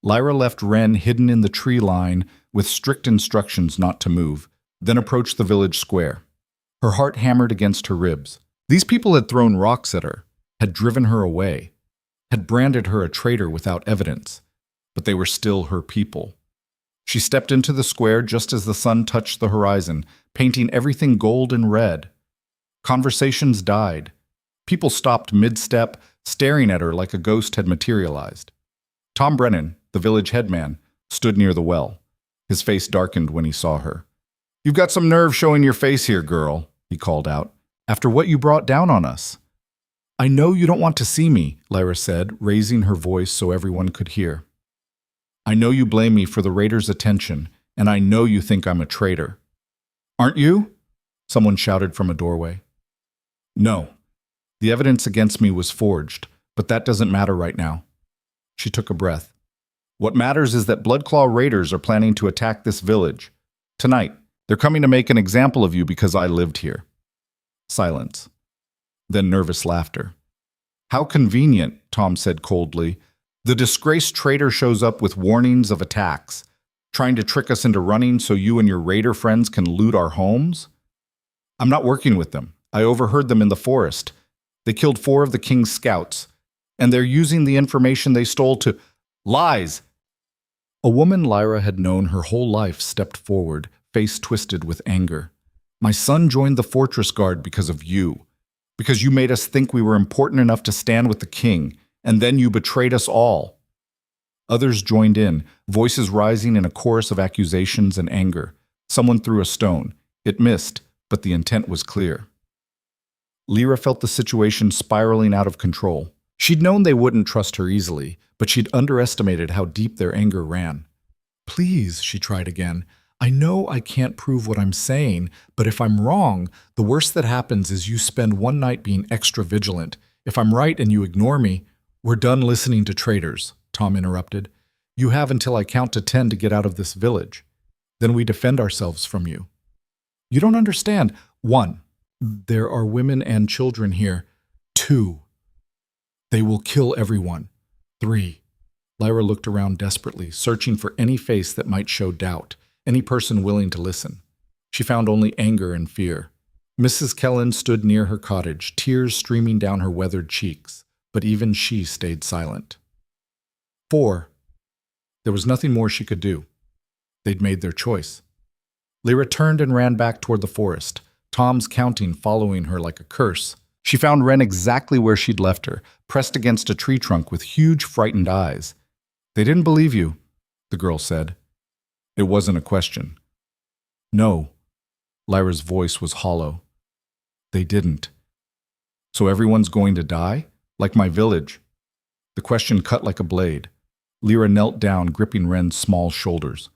Lyra left Ren hidden in the tree line with strict instructions not to move, then approached the village square. Her heart hammered against her ribs. These people had thrown rocks at her, had driven her away, had branded her a traitor without evidence, but they were still her people. She stepped into the square just as the sun touched the horizon, painting everything gold and red. Conversations died. People stopped mid-step, staring at her like a ghost had materialized. Tom Brennan, the village headman, stood near the well. His face darkened when he saw her. "You've got some nerve showing your face here, girl," he called out, "after what you brought down on us." "I know you don't want to see me," Lyra said, raising her voice so everyone could hear. "I know you blame me for the raiders' attention, and I know you think I'm a traitor." "Aren't you?" someone shouted from a doorway. "No. The evidence against me was forged, but that doesn't matter right now." She took a breath. "What matters is that Bloodclaw raiders are planning to attack this village. Tonight, they're coming to make an example of you because I lived here." Silence. Then nervous laughter. "How convenient," Tom said coldly. "The disgraced traitor shows up with warnings of attacks, trying to trick us into running so you and your raider friends can loot our homes?" "I'm not working with them. I overheard them in the forest. They killed 4 of the king's scouts, and they're using the information they stole to—" "Lies!" A woman Lyra had known her whole life stepped forward, face twisted with anger. My son joined the fortress guard because of you. Because you made us think we were important enough to stand with the king, and then you betrayed us all. Others joined in, voices rising in a chorus of accusations and anger. Someone threw a stone. It missed, but the intent was clear. Lyra felt the situation spiraling out of control. She'd known they wouldn't trust her easily, but she'd underestimated how deep their anger ran. Please, she tried again. I know I can't prove what I'm saying, but if I'm wrong, the worst that happens is you spend one night being extra vigilant. If I'm right and you ignore me, we're done listening to traitors, Tom interrupted. You have until I count to 10 to get out of this village. Then we defend ourselves from you. You don't understand. 1. There are women and children here. 2. They will kill everyone. 3. Lyra looked around desperately, searching for any face that might show doubt, any person willing to listen. She found only anger and fear. Mrs. Kellen stood near her cottage, tears streaming down her weathered cheeks, but even she stayed silent. 4. There was nothing more she could do. They'd made their choice. Lyra turned and ran back toward the forest, Tom's counting following her like a curse. She found Wren exactly where she'd left her, pressed against a tree trunk with huge, frightened eyes. They didn't believe you, the girl said. It wasn't a question. No. Lyra's voice was hollow. They didn't. So everyone's going to die? Like my village? The question cut like a blade. Lyra knelt down, gripping Wren's small shoulders.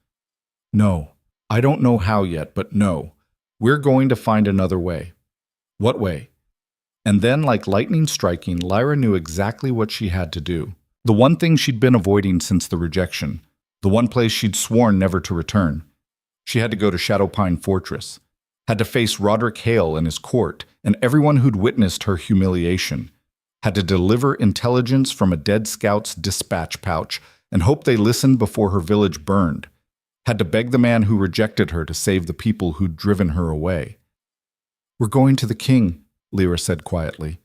No. I don't know how yet, but no. We're going to find another way. What way? And then, like lightning striking, Lyra knew exactly what she had to do. The one thing she'd been avoiding since the rejection. The one place she'd sworn never to return. She had to go to Shadowpine Fortress. Had to face Roderick Hale and his court, and everyone who'd witnessed her humiliation. Had to deliver intelligence from a dead scout's dispatch pouch and hope they listened before her village burned. Had to beg the man who rejected her to save the people who'd driven her away. We're going to the king, Lyra said quietly,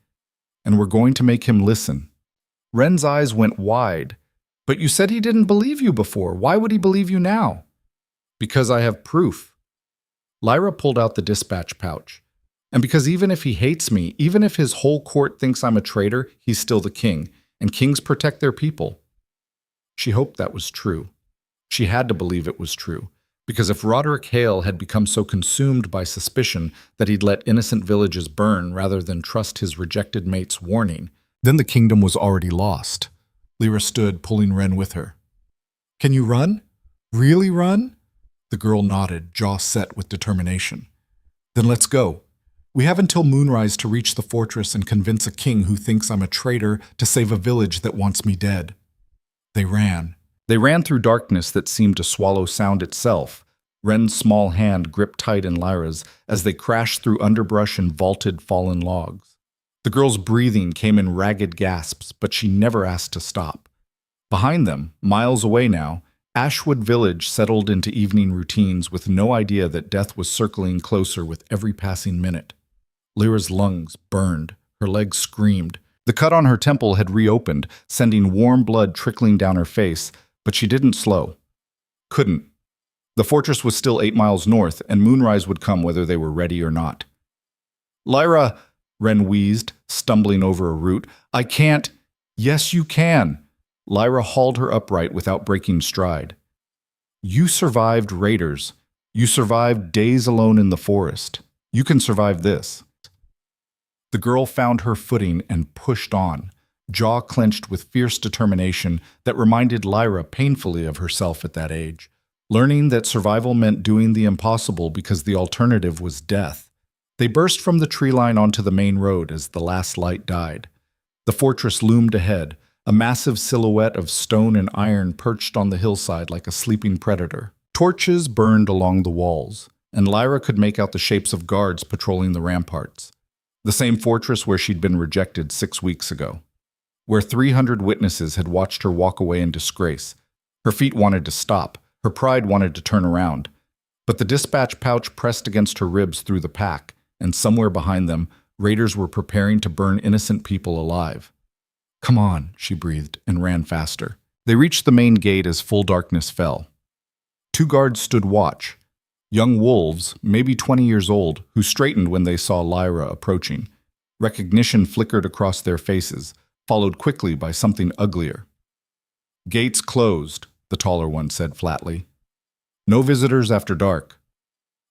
and we're going to make him listen. Wren's eyes went wide. But you said he didn't believe you before. Why would he believe you now? Because I have proof. Lyra pulled out the dispatch pouch. And because even if he hates me, even if his whole court thinks I'm a traitor, he's still the king, and kings protect their people. She hoped that was true. She had to believe it was true, because if Roderick Hale had become so consumed by suspicion that he'd let innocent villages burn rather than trust his rejected mate's warning, then the kingdom was already lost. Lyra stood, pulling Wren with her. Can you run? Really run? The girl nodded, jaw set with determination. Then let's go. We have until moonrise to reach the fortress and convince a king who thinks I'm a traitor to save a village that wants me dead. They ran. They ran through darkness that seemed to swallow sound itself. Wren's small hand gripped tight in Lyra's as they crashed through underbrush and vaulted fallen logs. The girl's breathing came in ragged gasps, but she never asked to stop. Behind them, miles away now, Ashwood Village settled into evening routines with no idea that death was circling closer with every passing minute. Lyra's lungs burned. Her legs screamed. The cut on her temple had reopened, sending warm blood trickling down her face, but she didn't slow. Couldn't. The fortress was still 8 miles north, and moonrise would come whether they were ready or not. Lyra, Wren wheezed, stumbling over a root. I can't. Yes, you can. Lyra hauled her upright without breaking stride. You survived raiders. You survived days alone in the forest. You can survive this. The girl found her footing and pushed on, jaw clenched with fierce determination that reminded Lyra painfully of herself at that age, learning that survival meant doing the impossible because the alternative was death. They burst from the tree line onto the main road as the last light died. The fortress loomed ahead, a massive silhouette of stone and iron perched on the hillside like a sleeping predator. Torches burned along the walls, and Lyra could make out the shapes of guards patrolling the ramparts. The same fortress where she'd been rejected 6 weeks ago. Where 300 witnesses had watched her walk away in disgrace. Her feet wanted to stop. Her pride wanted to turn around. But the dispatch pouch pressed against her ribs through the pack, and somewhere behind them, raiders were preparing to burn innocent people alive. Come on, she breathed, and ran faster. They reached the main gate as full darkness fell. 2 guards stood watch, young wolves, maybe 20 years old, who straightened when they saw Lyra approaching. Recognition flickered across their faces, followed quickly by something uglier. "Gates closed," the taller one said flatly. "No visitors after dark."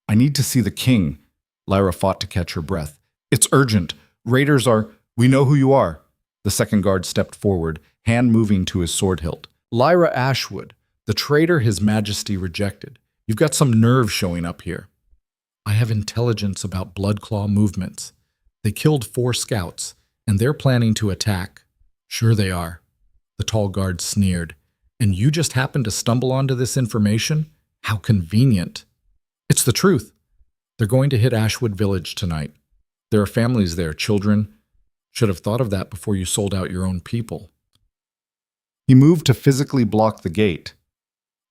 "I need to see the king," Lyra fought to catch her breath. "It's urgent. Raiders are— We know who you are." The second guard stepped forward, hand moving to his sword hilt. "Lyra Ashwood, the traitor His Majesty rejected. You've got some nerve showing up here." "I have intelligence about Bloodclaw movements. They killed 4 scouts, and they're planning to attack." "Sure they are," the tall guard sneered. "And you just happened to stumble onto this information? How convenient." "It's the truth. They're going to hit Ashwood Village tonight. There are families there, children. Should have thought of that before you sold out your own people." He moved to physically block the gate.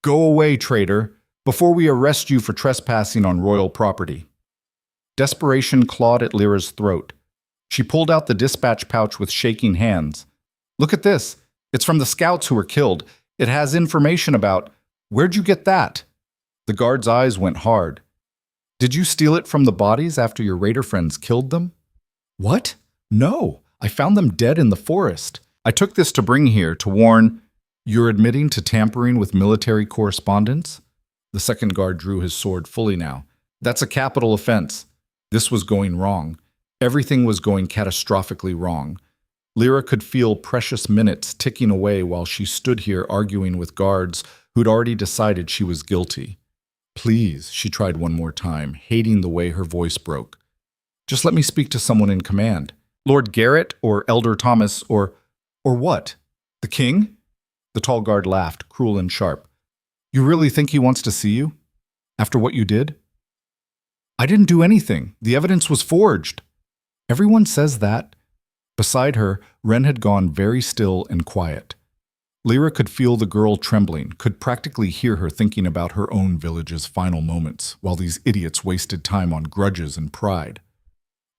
"Go away, traitor, before we arrest you for trespassing on royal property." Desperation clawed at Lyra's throat. She pulled out the dispatch pouch with shaking hands. "Look at this. It's from the scouts who were killed. It has information about— Where'd you get that?" The guard's eyes went hard. "Did you steal it from the bodies after your raider friends killed them?" "What? No, I found them dead in the forest. I took this to bring here to warn—" "You're admitting to tampering with military correspondence?" The second guard drew his sword fully now. "That's a capital offense." This was going wrong. Everything was going catastrophically wrong. Lyra could feel precious minutes ticking away while she stood here arguing with guards who'd already decided she was guilty. "Please," she tried one more time, hating the way her voice broke. "Just let me speak to someone in command. Lord Garrett or Elder Thomas or what? The king?" The tall guard laughed, cruel and sharp. "You really think he wants to see you? After what you did?" "I didn't do anything. The evidence was forged." "Everyone says that." Beside her, Wren had gone very still and quiet. Lyra could feel the girl trembling, could practically hear her thinking about her own village's final moments, while these idiots wasted time on grudges and pride.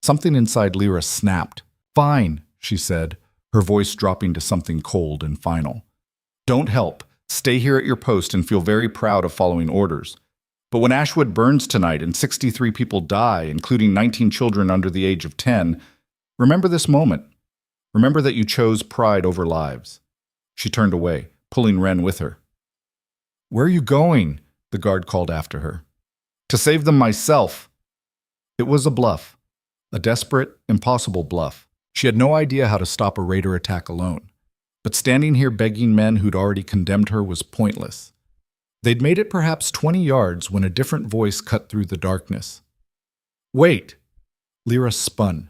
Something inside Lyra snapped. "Fine," she said, her voice dropping to something cold and final. "Don't help. Stay here at your post and feel very proud of following orders. But when Ashwood burns tonight and 63 people die, including 19 children under the age of 10, remember this moment. Remember that you chose pride over lives." She turned away, pulling Wren with her. "Where are you going?" the guard called after her. "To save them myself." It was a bluff. A desperate, impossible bluff. She had no idea how to stop a raider attack alone. But standing here begging men who'd already condemned her was pointless. They'd made it perhaps 20 yards when a different voice cut through the darkness. "Wait!" Lyra spun.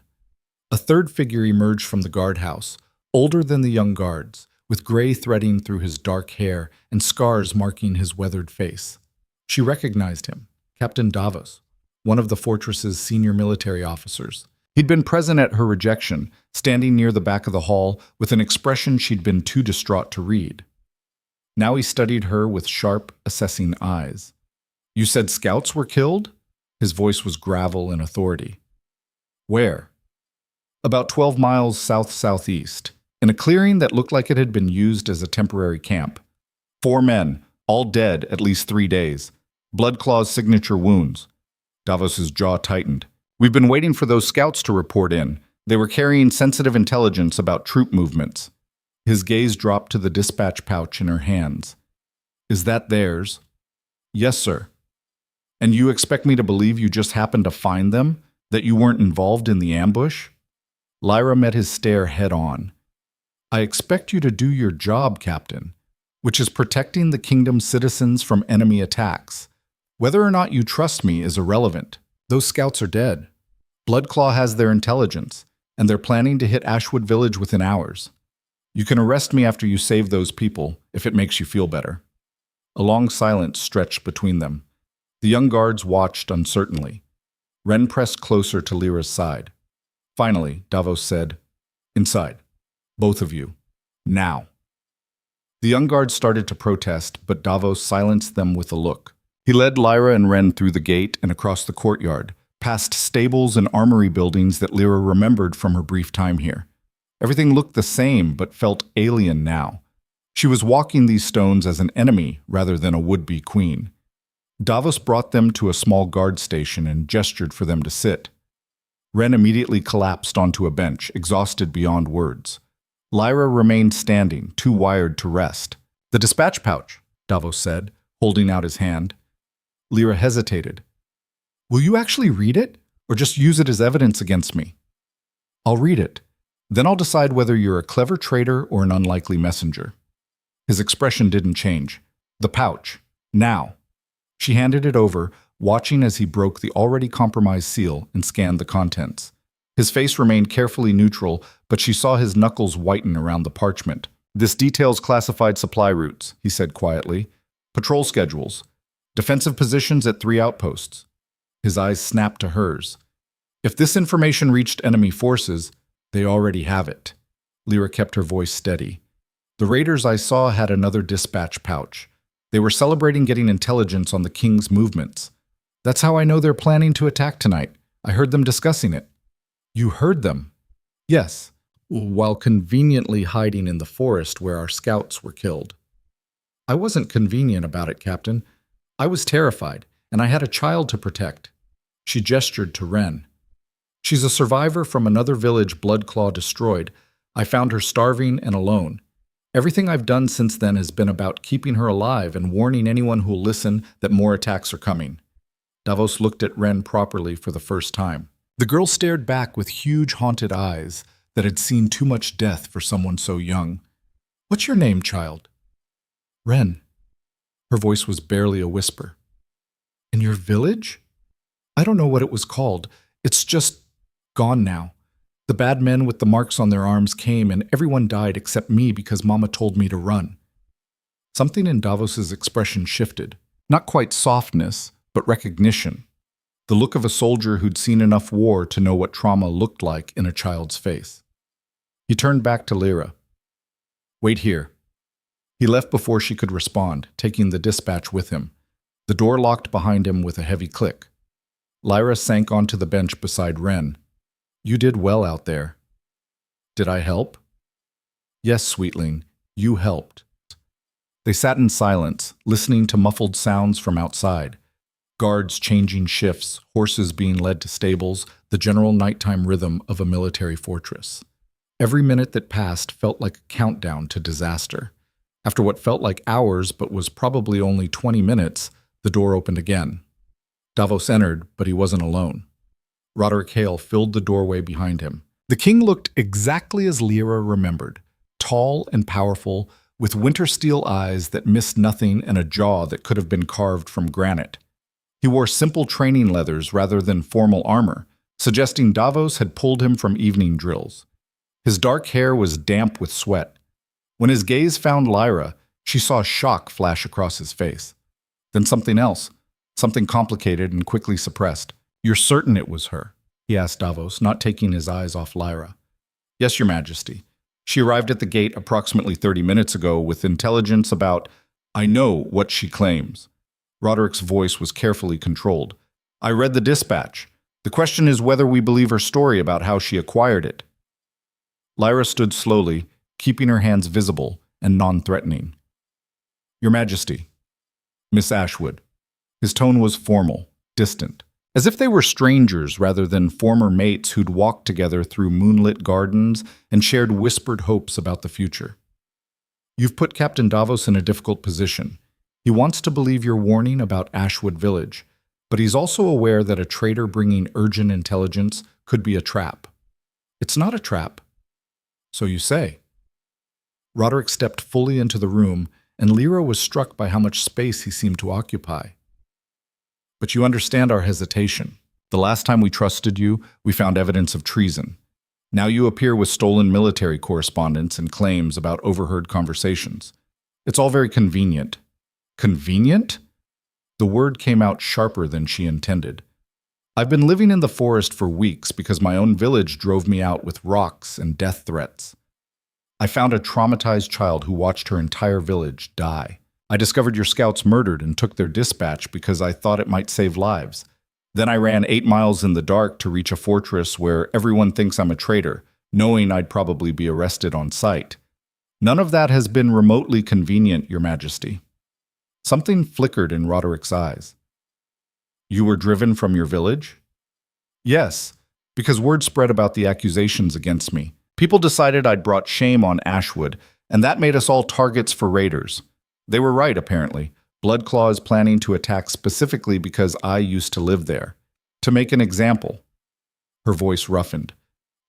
A third figure emerged from the guardhouse, older than the young guards, with gray threading through his dark hair and scars marking his weathered face. She recognized him, Captain Davos, one of the fortress's senior military officers. He'd been present at her rejection, standing near the back of the hall with an expression she'd been too distraught to read. Now he studied her with sharp, assessing eyes. "You said scouts were killed?" His voice was gravel and authority. "Where?" "About 12 miles south-southeast, in a clearing that looked like it had been used as a temporary camp. 4 men, all dead at least 3 days. Bloodclaw's signature wounds." Davos's jaw tightened. "We've been waiting for those scouts to report in. They were carrying sensitive intelligence about troop movements." His gaze dropped to the dispatch pouch in her hands. "Is that theirs?" "Yes, sir." "And you expect me to believe you just happened to find them? That you weren't involved in the ambush?" Lyra met his stare head-on. "I expect you to do your job, Captain, which is protecting the kingdom's citizens from enemy attacks. Whether or not you trust me is irrelevant. Those scouts are dead. Bloodclaw has their intelligence, and they're planning to hit Ashwood Village within hours. You can arrest me after you save those people, if it makes you feel better." A long silence stretched between them. The young guards watched uncertainly. Wren pressed closer to Lyra's side. Finally, Davos said, "Inside. Both of you. Now." The young guards started to protest, but Davos silenced them with a look. He led Lyra and Wren through the gate and across the courtyard, past stables and armory buildings that Lyra remembered from her brief time here. Everything looked the same, but felt alien now. She was walking these stones as an enemy rather than a would-be queen. Davos brought them to a small guard station and gestured for them to sit. Ren immediately collapsed onto a bench, exhausted beyond words. Lyra remained standing, too wired to rest. "The dispatch pouch," Davos said, holding out his hand. Lyra hesitated. "Will you actually read it, or just use it as evidence against me?" "I'll read it. Then I'll decide whether you're a clever traitor or an unlikely messenger." His expression didn't change. "The pouch. Now." She handed it over, watching as he broke the already compromised seal and scanned the contents. His face remained carefully neutral, but she saw his knuckles whiten around the parchment. "This details classified supply routes," he said quietly. "Patrol schedules. Defensive positions at 3 outposts." His eyes snapped to hers. "If this information reached enemy forces, they already have it." Lyra kept her voice steady. "The raiders I saw had another dispatch pouch. They were celebrating getting intelligence on the king's movements. That's how I know they're planning to attack tonight. I heard them discussing it." "You heard them?" "Yes, while conveniently hiding in the forest where our scouts were killed." "I wasn't convenient about it, Captain. I was terrified, and I had a child to protect." She gestured to Ren. "She's a survivor from another village Bloodclaw destroyed. I found her starving and alone. Everything I've done since then has been about keeping her alive and warning anyone who'll listen that more attacks are coming." Davos looked at Ren properly for the first time. The girl stared back with huge haunted eyes that had seen too much death for someone so young. "What's your name, child?" "Ren." Her voice was barely a whisper. "In your village?" "I don't know what it was called. It's just gone now. The bad men with the marks on their arms came and everyone died except me because Mama told me to run." Something in Davos's expression shifted. Not quite softness, but recognition. The look of a soldier who'd seen enough war to know what trauma looked like in a child's face. He turned back to Lyra. "Wait here." He left before she could respond, taking the dispatch with him. The door locked behind him with a heavy click. Lyra sank onto the bench beside Ren. "You did well out there." "Did I help?" "Yes, sweetling, you helped." They sat in silence, listening to muffled sounds from outside. Guards changing shifts, horses being led to stables, the general nighttime rhythm of a military fortress. Every minute that passed felt like a countdown to disaster. After what felt like hours but was probably only 20 minutes, the door opened again. Davos entered, but he wasn't alone. Roderick Hale filled the doorway behind him. The king looked exactly as Lyra remembered, tall and powerful, with winter steel eyes that missed nothing and a jaw that could have been carved from granite. He wore simple training leathers rather than formal armor, suggesting Davos had pulled him from evening drills. His dark hair was damp with sweat. When his gaze found Lyra, she saw shock flash across his face. Then something else, something complicated and quickly suppressed. "You're certain it was her?" he asked Davos, not taking his eyes off Lyra. "Yes, Your Majesty. She arrived at the gate approximately 30 minutes ago with intelligence about, I know what she claims." Roderick's voice was carefully controlled. "I read the dispatch. The question is whether we believe her story about how she acquired it." Lyra stood slowly, keeping her hands visible and non-threatening. "Your Majesty." "Miss Ashwood." His tone was formal, distant, as if they were strangers rather than former mates who'd walked together through moonlit gardens and shared whispered hopes about the future. "You've put Captain Davos in a difficult position. He wants to believe your warning about Ashwood Village, but he's also aware that a traitor bringing urgent intelligence could be a trap." "It's not a trap." "So you say." Roderick stepped fully into the room, and Lyra was struck by how much space he seemed to occupy. "But you understand our hesitation. The last time we trusted you, we found evidence of treason. Now you appear with stolen military correspondence and claims about overheard conversations. It's all very convenient." "Convenient?" The word came out sharper than she intended. "I've been living in the forest for weeks because my own village drove me out with rocks and death threats. I found a traumatized child who watched her entire village die. I discovered your scouts murdered and took their dispatch because I thought it might save lives. Then I ran 8 miles in the dark to reach a fortress where everyone thinks I'm a traitor, knowing I'd probably be arrested on sight. None of that has been remotely convenient, Your Majesty. Something flickered in Roderick's eyes. You were driven from your village? Yes, because word spread about the accusations against me. People decided I'd brought shame on Ashwood, and that made us all targets for raiders. They were right, apparently. Bloodclaw is planning to attack specifically because I used to live there. To make an example. Her voice roughened.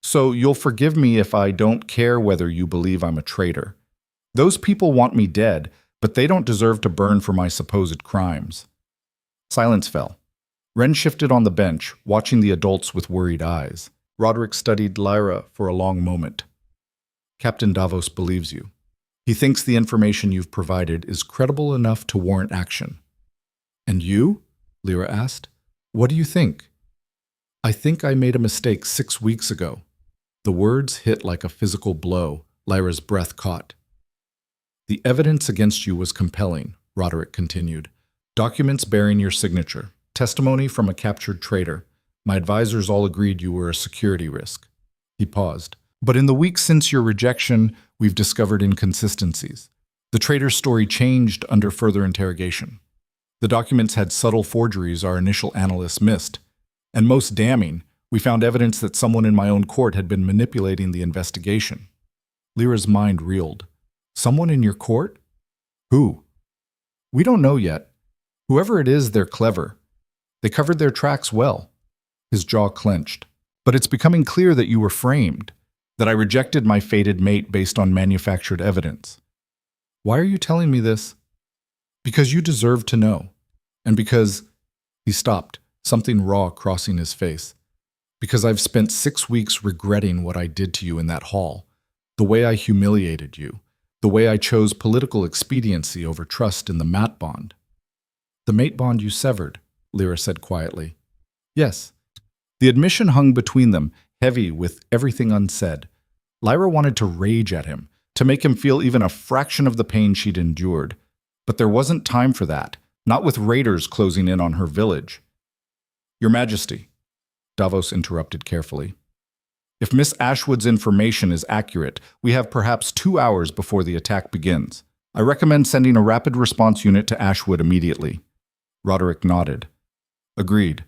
So you'll forgive me if I don't care whether you believe I'm a traitor. Those people want me dead, but they don't deserve to burn for my supposed crimes. Silence fell. Wren shifted on the bench, watching the adults with worried eyes. Roderick studied Lyra for a long moment. Captain Davos believes you. He thinks the information you've provided is credible enough to warrant action. And you? Lyra asked. What do you think? I think I made a mistake 6 weeks ago. The words hit like a physical blow. Lyra's breath caught. The evidence against you was compelling, Roderick continued. Documents bearing your signature. Testimony from a captured traitor. My advisors all agreed you were a security risk. He paused. But in the weeks since your rejection, we've discovered inconsistencies. The traitor's story changed under further interrogation. The documents had subtle forgeries our initial analysts missed. And most damning, we found evidence that someone in my own court had been manipulating the investigation. Lyra's mind reeled. Someone in your court? Who? We don't know yet. Whoever it is, they're clever. They covered their tracks well. His jaw clenched. But it's becoming clear that you were framed, that I rejected my fated mate based on manufactured evidence. Why are you telling me this? Because you deserve to know. And because... He stopped, something raw crossing his face. Because I've spent 6 weeks regretting what I did to you in that hall, the way I humiliated you, the way I chose political expediency over trust in the mate bond. The mate bond you severed, Lyra said quietly. Yes. The admission hung between them, heavy with everything unsaid. Lyra wanted to rage at him, to make him feel even a fraction of the pain she'd endured. But there wasn't time for that, not with raiders closing in on her village. Your Majesty, Davos interrupted carefully. If Miss Ashwood's information is accurate, we have perhaps 2 hours before the attack begins. I recommend sending a rapid response unit to Ashwood immediately. Roderick nodded. Agreed.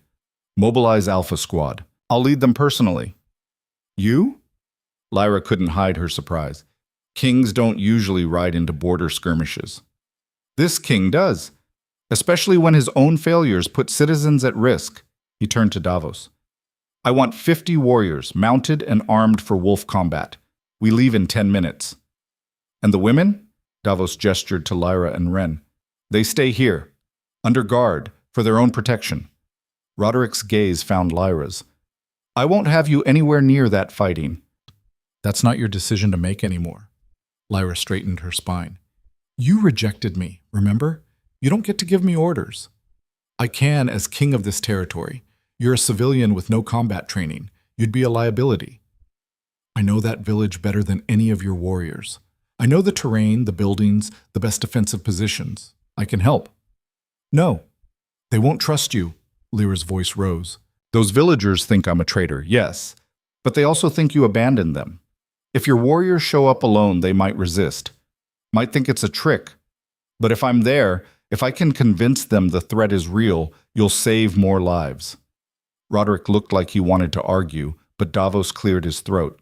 Mobilize Alpha Squad. I'll lead them personally. You? Lyra couldn't hide her surprise. Kings don't usually ride into border skirmishes. This king does, especially when his own failures put citizens at risk. He turned to Davos. I want 50 warriors, mounted and armed for wolf combat. We leave in 10 minutes. And the women? Davos gestured to Lyra and Wren. They stay here, under guard, for their own protection. Roderick's gaze found Lyra's. I won't have you anywhere near that fighting. That's not your decision to make anymore. Lyra straightened her spine. You rejected me, remember? You don't get to give me orders. I can as king of this territory. You're a civilian with no combat training. You'd be a liability. I know that village better than any of your warriors. I know the terrain, the buildings, the best defensive positions. I can help. No, they won't trust you. Lyra's voice rose. Those villagers think I'm a traitor, yes, but they also think you abandoned them. If your warriors show up alone, they might resist, might think it's a trick. But if I'm there, if I can convince them the threat is real, you'll save more lives. Roderick looked like he wanted to argue, but Davos cleared his throat.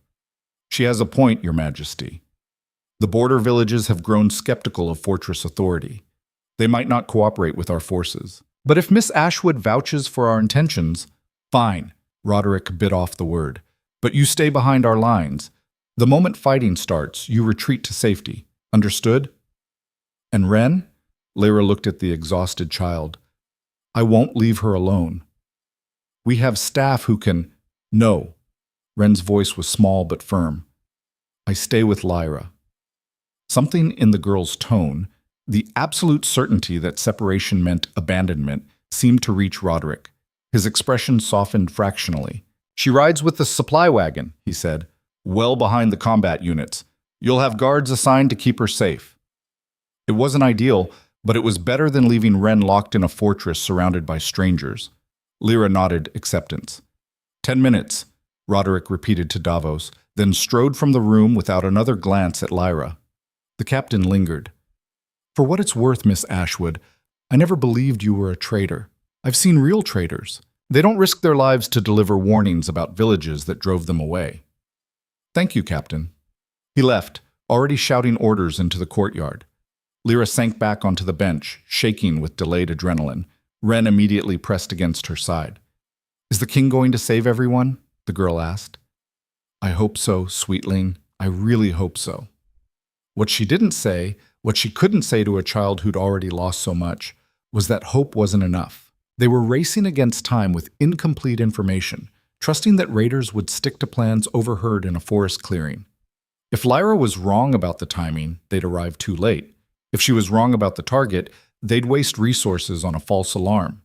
She has a point, Your Majesty. The border villages have grown skeptical of fortress authority. They might not cooperate with our forces. But if Miss Ashwood vouches for our intentions, fine, Roderick bit off the word. But you stay behind our lines. The moment fighting starts, you retreat to safety. Understood? And Wren? Lyra looked at the exhausted child. I won't leave her alone. We have staff who can... No. Wren's voice was small but firm. I stay with Lyra. Something in the girl's tone, the absolute certainty that separation meant abandonment, seemed to reach Roderick. His expression softened fractionally. She rides with the supply wagon, he said, well behind the combat units. You'll have guards assigned to keep her safe. It wasn't ideal, but it was better than leaving Wren locked in a fortress surrounded by strangers. Lyra nodded acceptance. 10 minutes, Roderick repeated to Davos, then strode from the room without another glance at Lyra. The captain lingered. For what it's worth, Miss Ashwood, I never believed you were a traitor. I've seen real traitors. They don't risk their lives to deliver warnings about villages that drove them away. Thank you, Captain. He left, already shouting orders into the courtyard. Lyra sank back onto the bench, shaking with delayed adrenaline. Wren immediately pressed against her side. Is the king going to save everyone? The girl asked. I hope so, sweetling. I really hope so. What she didn't say, what she couldn't say to a child who'd already lost so much, was that hope wasn't enough. They were racing against time with incomplete information, trusting that raiders would stick to plans overheard in a forest clearing. If Lyra was wrong about the timing, they'd arrive too late. If she was wrong about the target, they'd waste resources on a false alarm.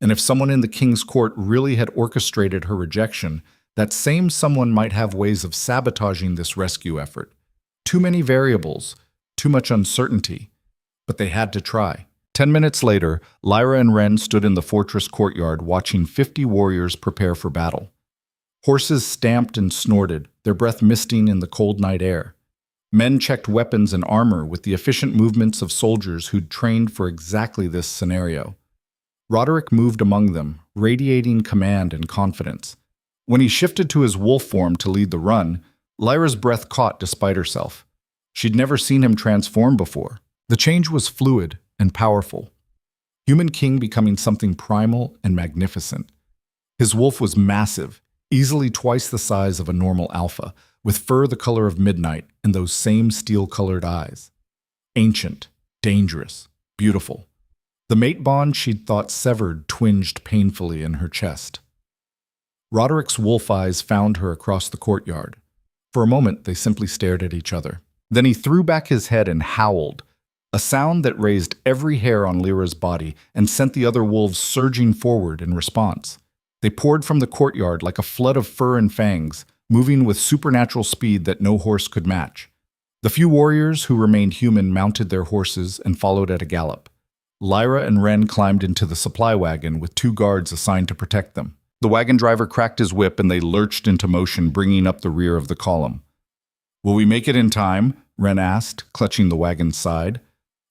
And if someone in the king's court really had orchestrated her rejection, that same someone might have ways of sabotaging this rescue effort. Too many variables, too much uncertainty. But they had to try. 10 minutes later, Lyra and Wren stood in the fortress courtyard watching 50 warriors prepare for battle. Horses stamped and snorted, their breath misting in the cold night air. Men checked weapons and armor with the efficient movements of soldiers who'd trained for exactly this scenario. Roderick moved among them, radiating command and confidence. When he shifted to his wolf form to lead the run, Lyra's breath caught despite herself. She'd never seen him transform before. The change was fluid and powerful. Human King becoming something primal and magnificent. His wolf was massive, easily twice the size of a normal alpha, with fur the color of midnight and those same steel-colored eyes. Ancient, dangerous, beautiful. The mate bond she'd thought severed twinged painfully in her chest. Roderick's wolf eyes found her across the courtyard. For a moment, they simply stared at each other. Then he threw back his head and howled, a sound that raised every hair on Lyra's body and sent the other wolves surging forward in response. They poured from the courtyard like a flood of fur and fangs, moving with supernatural speed that no horse could match. The few warriors who remained human mounted their horses and followed at a gallop. Lyra and Wren climbed into the supply wagon with 2 guards assigned to protect them. The wagon driver cracked his whip and they lurched into motion, bringing up the rear of the column. Will we make it in time? Wren asked, clutching the wagon's side.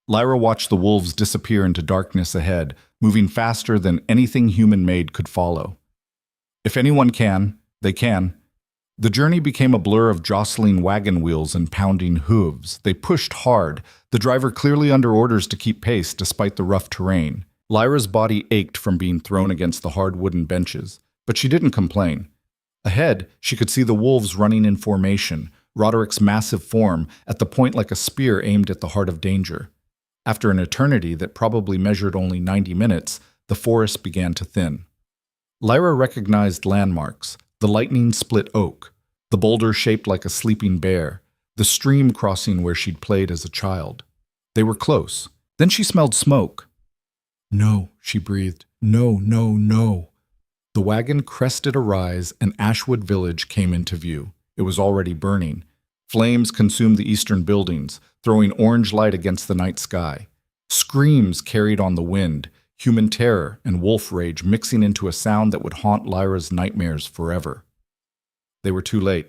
Lyra watched the wolves disappear into darkness ahead, moving faster than anything human-made could follow. If anyone can, they can. The journey became a blur of jostling wagon wheels and pounding hooves. They pushed hard, the driver clearly under orders to keep pace despite the rough terrain. Lyra's body ached from being thrown against the hard wooden benches, but she didn't complain. Ahead, she could see the wolves running in formation, Roderick's massive form at the point like a spear aimed at the heart of danger. After an eternity that probably measured only 90 minutes, the forest began to thin. Lyra recognized landmarks, the lightning-split oak, the boulder shaped like a sleeping bear, the stream crossing where she'd played as a child. They were close. Then she smelled smoke. No, she breathed. No, no, no. The wagon crested a rise and Ashwood Village came into view. It was already burning. Flames consumed the eastern buildings, throwing orange light against the night sky. Screams carried on the wind, human terror and wolf rage mixing into a sound that would haunt Lyra's nightmares forever. They were too late.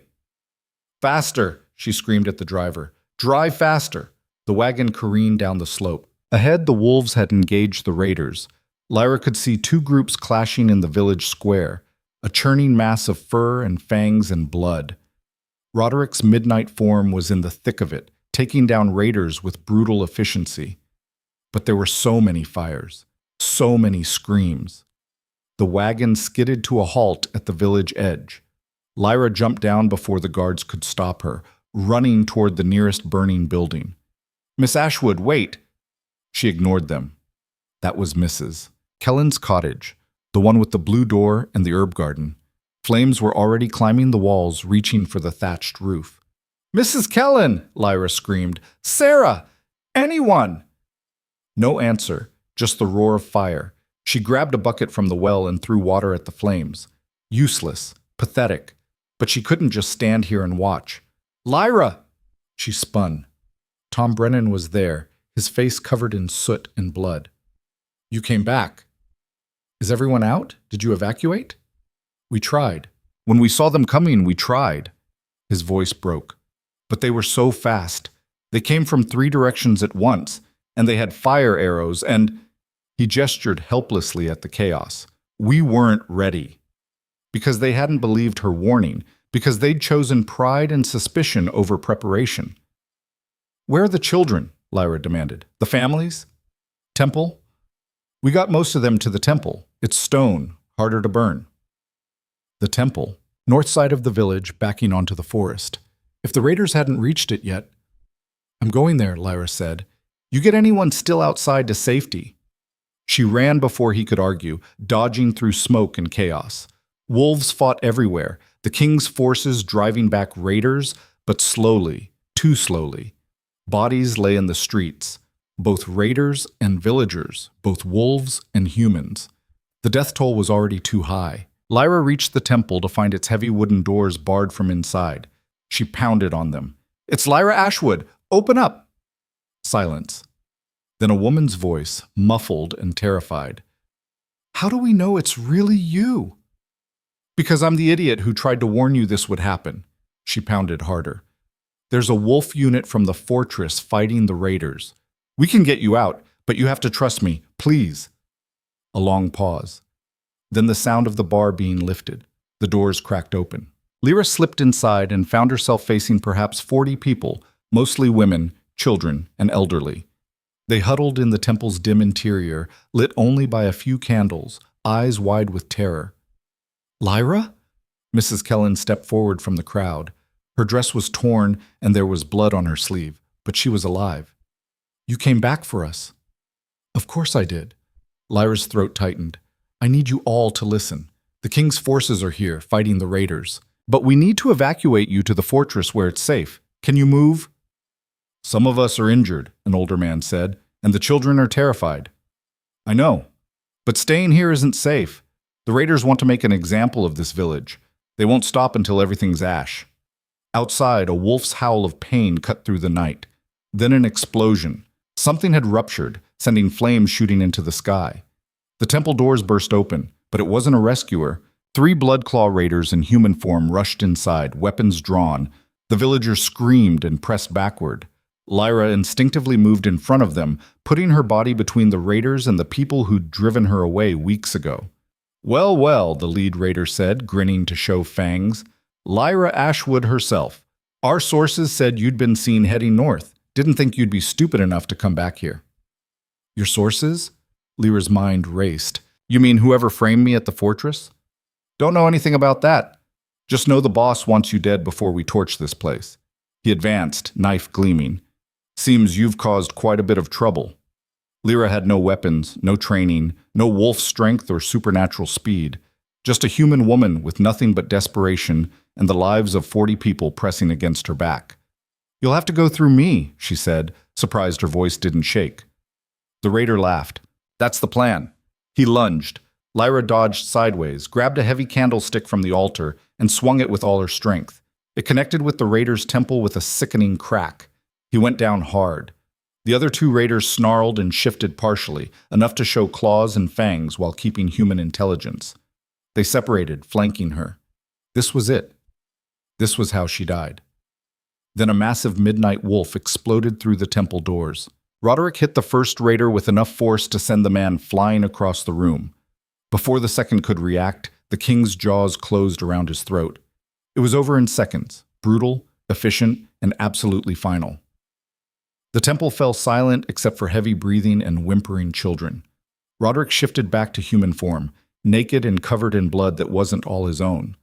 Faster, she screamed at the driver. Drive faster. The wagon careened down the slope. Ahead, the wolves had engaged the raiders. Lyra could see 2 groups clashing in the village square, a churning mass of fur and fangs and blood. Roderick's midnight form was in the thick of it, taking down raiders with brutal efficiency. But there were so many fires, so many screams. The wagon skidded to a halt at the village edge. Lyra jumped down before the guards could stop her, running toward the nearest burning building. Miss Ashwood, wait! She ignored them. That was Mrs. Kellen's cottage, the one with the blue door and the herb garden. Flames were already climbing the walls, reaching for the thatched roof. Mrs. Kellen! Lyra screamed. Sarah! Anyone! No answer, just the roar of fire. She grabbed a bucket from the well and threw water at the flames. Useless, pathetic. But she couldn't just stand here and watch. Lyra! She spun. Tom Brennan was there, his face covered in soot and blood. You came back. Is everyone out? Did you evacuate? We tried. When we saw them coming, we tried. His voice broke. But they were so fast. They came from 3 directions at once, and they had fire arrows, and he gestured helplessly at the chaos. We weren't ready. Because they hadn't believed her warning, because they'd chosen pride and suspicion over preparation. Where are the children? Lyra demanded. The families? Temple? We got most of them to the temple. It's stone, harder to burn. The temple, north side of the village, backing onto the forest. If the raiders hadn't reached it yet. I'm going there, Lyra said. You get anyone still outside to safety. She ran before he could argue, dodging through smoke and chaos. Wolves fought everywhere, the king's forces driving back raiders, but slowly, too slowly. Bodies lay in the streets, both raiders and villagers, both wolves and humans. The death toll was already too high. Lyra reached the temple to find its heavy wooden doors barred from inside. She pounded on them. It's Lyra Ashwood! Open up! Silence. Then a woman's voice, muffled and terrified. How do we know it's really you? Because I'm the idiot who tried to warn you this would happen. She pounded harder. There's a wolf unit from the fortress fighting the raiders. We can get you out, but you have to trust me, please. A long pause. Then the sound of the bar being lifted. The doors cracked open. Lyra slipped inside and found herself facing perhaps 40 people, mostly women, children, and elderly. They huddled in the temple's dim interior, lit only by a few candles, eyes wide with terror. Lyra? Mrs. Kellen stepped forward from the crowd. Her dress was torn and there was blood on her sleeve, but she was alive. You came back for us. Of course I did. Lyra's throat tightened. I need you all to listen. The king's forces are here, fighting the raiders. But we need to evacuate you to the fortress where it's safe. Can you move? Some of us are injured, an older man said, and the children are terrified. I know, but staying here isn't safe. The raiders want to make an example of this village. They won't stop until everything's ash. Outside, a wolf's howl of pain cut through the night. Then an explosion. Something had ruptured, sending flames shooting into the sky. The temple doors burst open, but it wasn't a rescuer. 3 Bloodclaw raiders in human form rushed inside, weapons drawn. The villagers screamed and pressed backward. Lyra instinctively moved in front of them, putting her body between the raiders and the people who'd driven her away weeks ago. Well, well, the lead raider said, grinning to show fangs. Lyra Ashwood herself. Our sources said you'd been seen heading north. Didn't think you'd be stupid enough to come back here. Your sources? Lyra's mind raced. You mean whoever framed me at the fortress? Don't know anything about that. Just know the boss wants you dead before we torch this place. He advanced, knife gleaming. Seems you've caused quite a bit of trouble. Lyra had no weapons, no training, no wolf strength or supernatural speed. Just a human woman with nothing but desperation and the lives of 40 people pressing against her back. You'll have to go through me, she said, surprised her voice didn't shake. The raider laughed. That's the plan. He lunged. Lyra dodged sideways, grabbed a heavy candlestick from the altar, and swung it with all her strength. It connected with the raider's temple with a sickening crack. He went down hard. The other 2 raiders snarled and shifted partially, enough to show claws and fangs while keeping human intelligence. They separated, flanking her. This was it. This was how she died. Then a massive midnight wolf exploded through the temple doors. Roderick hit the first raider with enough force to send the man flying across the room. Before the second could react, the king's jaws closed around his throat. It was over in seconds, brutal, efficient, and absolutely final. The temple fell silent except for heavy breathing and whimpering children. Roderick shifted back to human form, naked and covered in blood that wasn't all his own.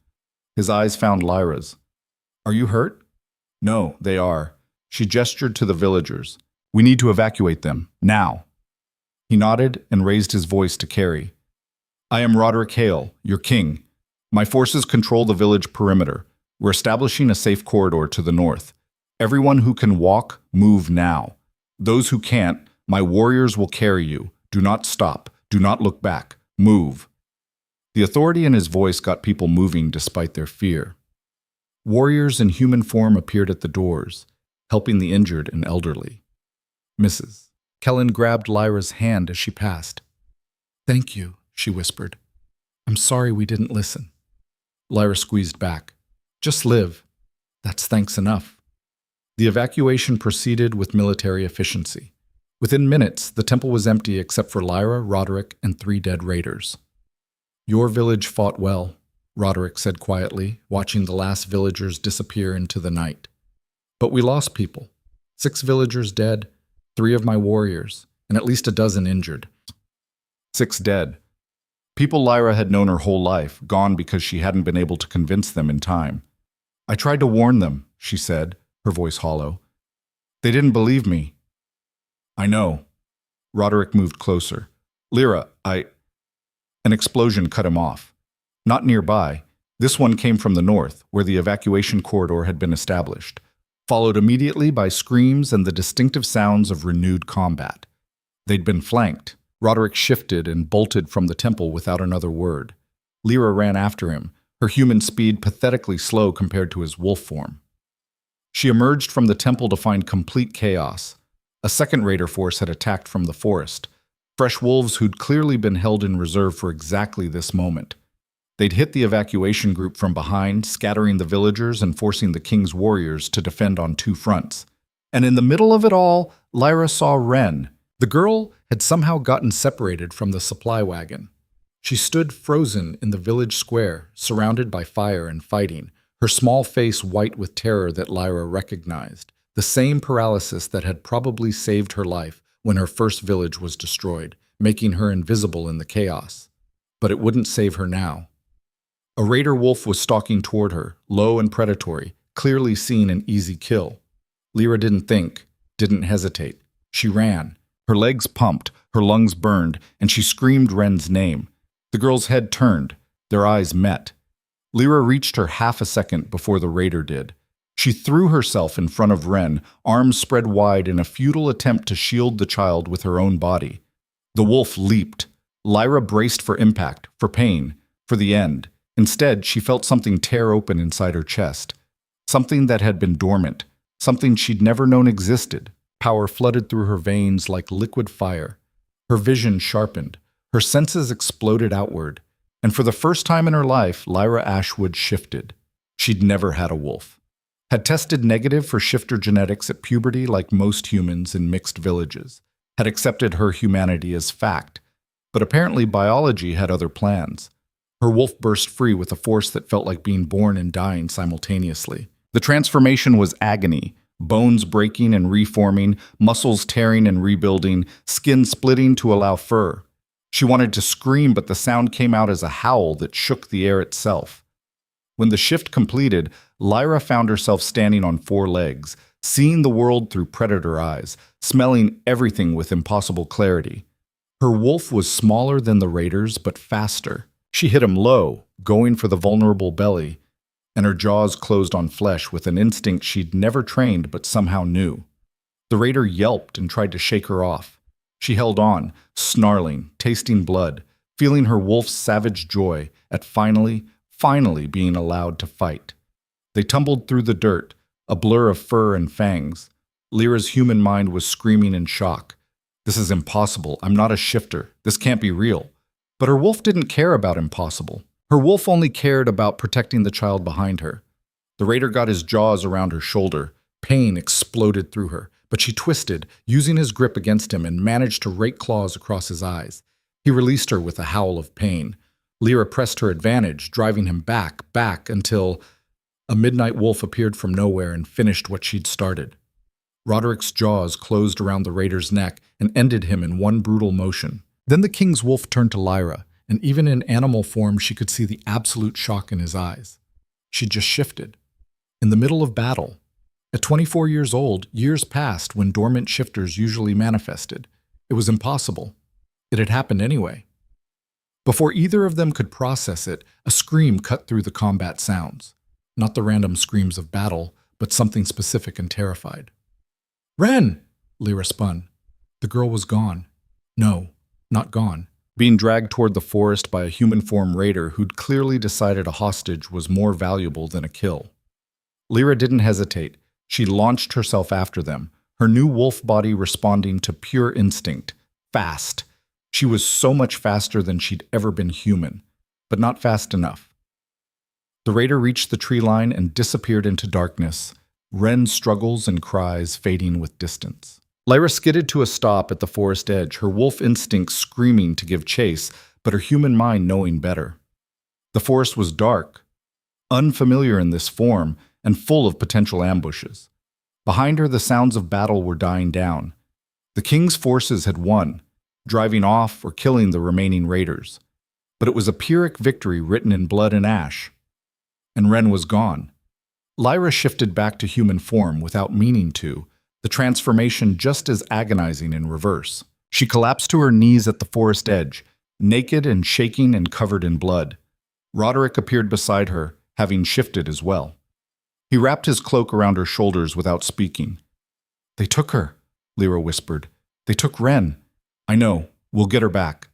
His eyes found Lyra's. Are you hurt? No, they are. She gestured to the villagers. We need to evacuate them, now. He nodded and raised his voice to Carrie. I am Roderick Hale, your king. My forces control the village perimeter. We're establishing a safe corridor to the north. Everyone who can walk, move now. Those who can't, my warriors will carry you. Do not stop. Do not look back. Move. The authority in his voice got people moving despite their fear. Warriors in human form appeared at the doors, helping the injured and elderly. Mrs. Kellen grabbed Lyra's hand as she passed. Thank you, she whispered. I'm sorry we didn't listen. Lyra squeezed back. Just live. That's thanks enough. The evacuation proceeded with military efficiency. Within minutes, the temple was empty except for Lyra, Roderick, and 3 dead raiders. "Your village fought well," Roderick said quietly, watching the last villagers disappear into the night. "But we lost people. 6 villagers dead, 3 of my warriors, and at least a dozen injured." 6 dead. People Lyra had known her whole life, gone because she hadn't been able to convince them in time. "I tried to warn them," she said, her voice hollow. "They didn't believe me." "I know." Roderick moved closer. "Lyra, An explosion cut him off. Not nearby. This one came from the north, where the evacuation corridor had been established, followed immediately by screams and the distinctive sounds of renewed combat. They'd been flanked. Roderick shifted and bolted from the temple without another word. Lyra ran after him, her human speed pathetically slow compared to his wolf form. She emerged from the temple to find complete chaos. A second raider force had attacked from the forest, fresh wolves who'd clearly been held in reserve for exactly this moment. They'd hit the evacuation group from behind, scattering the villagers and forcing the king's warriors to defend on 2 fronts. And in the middle of it all, Lyra saw Wren. The girl had somehow gotten separated from the supply wagon. She stood frozen in the village square, surrounded by fire and fighting, her small face white with terror that Lyra recognized, the same paralysis that had probably saved her life when her first village was destroyed, making her invisible in the chaos. But it wouldn't save her now. A raider wolf was stalking toward her, low and predatory, clearly seeing an easy kill. Lyra didn't think, didn't hesitate. She ran. Her legs pumped, her lungs burned, and she screamed Wren's name. The girl's head turned. Their eyes met. Lyra reached her half a second before the raider did. She threw herself in front of Wren, arms spread wide in a futile attempt to shield the child with her own body. The wolf leaped. Lyra braced for impact, for pain, for the end. Instead, she felt something tear open inside her chest. Something that had been dormant, something she'd never known existed. Power flooded through her veins like liquid fire. Her vision sharpened. Her senses exploded outward. And for the first time in her life, Lyra Ashwood shifted. She'd never had a wolf. Had tested negative for shifter genetics at puberty like most humans in mixed villages. Had accepted her humanity as fact. But apparently biology had other plans. Her wolf burst free with a force that felt like being born and dying simultaneously. The transformation was agony. Bones breaking and reforming, muscles tearing and rebuilding, skin splitting to allow fur. She wanted to scream, but the sound came out as a howl that shook the air itself. When the shift completed, Lyra found herself standing on 4 legs, seeing the world through predator eyes, smelling everything with impossible clarity. Her wolf was smaller than the raiders, but faster. She hit him low, going for the vulnerable belly, and her jaws closed on flesh with an instinct she'd never trained but somehow knew. The raider yelped and tried to shake her off. She held on, snarling, tasting blood, feeling her wolf's savage joy at finally being allowed to fight. They tumbled through the dirt, a blur of fur and fangs. Lyra's human mind was screaming in shock. "This is impossible. I'm not a shifter. This can't be real." But her wolf didn't care about impossible. Her wolf only cared about protecting the child behind her. The raider got his jaws around her shoulder. Pain exploded through her, but she twisted, using his grip against him, and managed to rake claws across his eyes. He released her with a howl of pain. Lyra pressed her advantage, driving him back, until a midnight wolf appeared from nowhere and finished what she'd started. Roderick's jaws closed around the raider's neck and ended him in one brutal motion. Then the king's wolf turned to Lyra, and even in animal form she could see the absolute shock in his eyes. She'd just shifted. In the middle of battle. At 24 years old, years passed when dormant shifters usually manifested. It was impossible. It had happened anyway. Before either of them could process it, a scream cut through the combat sounds. Not the random screams of battle, but something specific and terrified. "Wren!" Lyra spun. The girl was gone. No, not gone. Being dragged toward the forest by a human-form raider who'd clearly decided a hostage was more valuable than a kill. Lyra didn't hesitate. She launched herself after them, her new wolf body responding to pure instinct. Fast. She was so much faster than she'd ever been human, but not fast enough. The raider reached the tree line and disappeared into darkness. Wren's struggles and cries fading with distance. Lyra skidded to a stop at the forest edge, her wolf instincts screaming to give chase, but her human mind knowing better. The forest was dark, unfamiliar in this form, and full of potential ambushes. Behind her, the sounds of battle were dying down. The king's forces had won, driving off or killing the remaining raiders. But it was a Pyrrhic victory written in blood and ash. And Wren was gone. Lyra shifted back to human form without meaning to, the transformation just as agonizing in reverse. She collapsed to her knees at the forest edge, naked and shaking and covered in blood. Roderick appeared beside her, having shifted as well. He wrapped his cloak around her shoulders without speaking. "They took her," Lyra whispered. "They took Wren. I know. We'll get her back."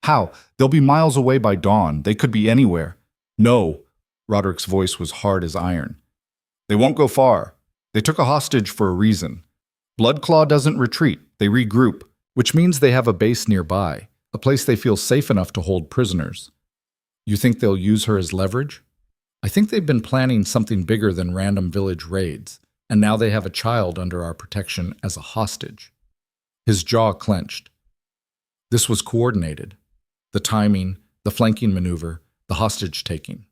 "How? They'll be miles away by dawn. They could be anywhere." "No." Roderick's voice was hard as iron. "They won't go far. They took a hostage for a reason. Bloodclaw doesn't retreat. They regroup, which means they have a base nearby, a place they feel safe enough to hold prisoners." "You think they'll use her as leverage?" "I think they've been planning something bigger than random village raids, and now they have a child under our protection as a hostage." His jaw clenched. This was coordinated. The timing, the flanking maneuver, the hostage-taking.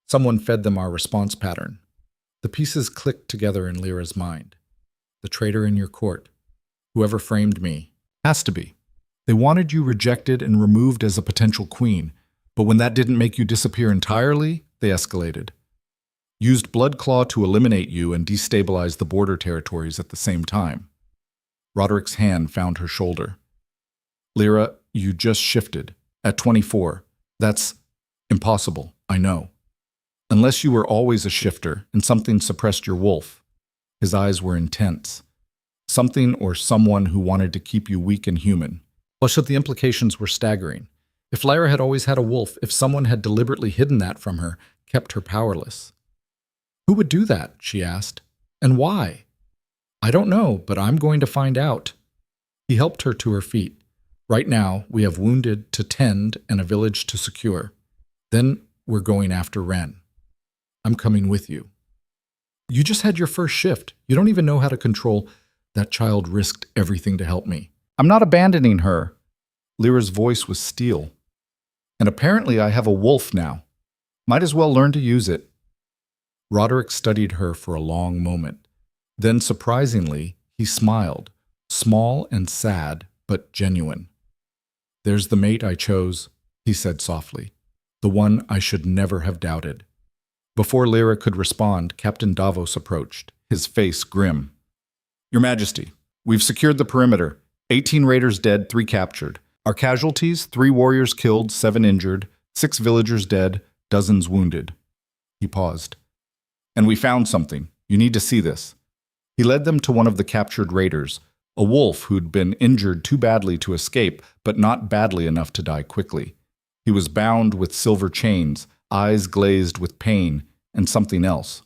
Someone fed them our response pattern. The pieces clicked together in Lyra's mind. The traitor in your court. Whoever framed me. Has to be. They wanted you rejected and removed as a potential queen, but when that didn't make you disappear entirely, they escalated. Used Bloodclaw to eliminate you and destabilize the border territories at the same time. Roderick's hand found her shoulder. "Lyra, you just shifted. At 24. That's impossible, I know. Unless you were always a shifter and something suppressed your wolf." His eyes were intense. Something or someone who wanted to keep you weak and human. Plus, the implications were staggering. If Lyra had always had a wolf, if someone had deliberately hidden that from her, kept her powerless. "Who would do that?" she asked. "And why?" "I don't know, but I'm going to find out." He helped her to her feet. "Right now, we have wounded to tend and a village to secure. Then we're going after Wren. I'm coming with you." "You just had your first shift. You don't even know how to control." "That child risked everything to help me." "I'm not abandoning her." Lyra's voice was steel. "And apparently I have a wolf now. Might as well learn to use it." Roderick studied her for a long moment. Then, surprisingly, he smiled, small and sad, but genuine. "There's the mate I chose," he said softly. "The one I should never have doubted." Before Lyra could respond, Captain Davos approached, his face grim. "Your Majesty, we've secured the perimeter. 18 raiders dead, 3 captured. Our casualties, 3 warriors killed, 7 injured, 6 villagers dead, dozens wounded." He paused. "And we found something. You need to see this." He led them to one of the captured raiders, a wolf who'd been injured too badly to escape, but not badly enough to die quickly. He was bound with silver chains, eyes glazed with pain, and something else.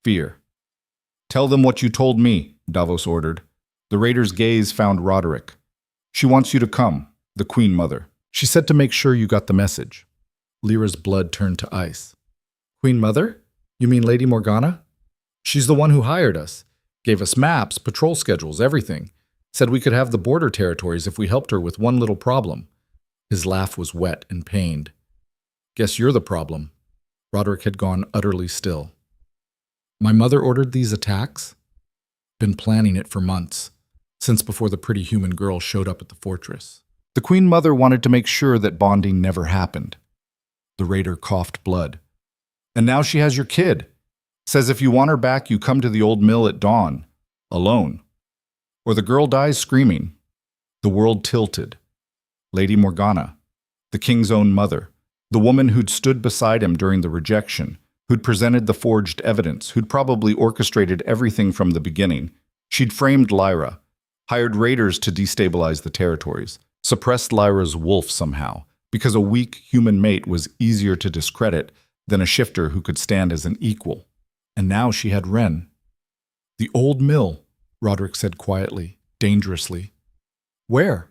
Fear. "Tell them what you told me," Davos ordered. The raider's gaze found Roderick. "She wants you to come, the Queen Mother. She said to make sure you got the message." Lyra's blood turned to ice. "Queen Mother? You mean Lady Morgana? She's the one who hired us. Gave us maps, patrol schedules, everything. Said we could have the border territories if we helped her with one little problem." His laugh was wet and pained. "Guess you're the problem." Roderick had gone utterly still. "My mother ordered these attacks?" "Been planning it for months, since before the pretty human girl showed up at the fortress. The Queen Mother wanted to make sure that bonding never happened." The raider coughed blood. "And now she has your kid. Says if you want her back, you come to the old mill at dawn. Alone. Or the girl dies screaming." The world tilted. Lady Morgana, the king's own mother, the woman who'd stood beside him during the rejection, who'd presented the forged evidence, who'd probably orchestrated everything from the beginning. She'd framed Lyra, hired raiders to destabilize the territories, suppressed Lyra's wolf somehow, because a weak human mate was easier to discredit than a shifter who could stand as an equal. And now she had Wren. "The old mill," Roderick said quietly, dangerously. "Where?"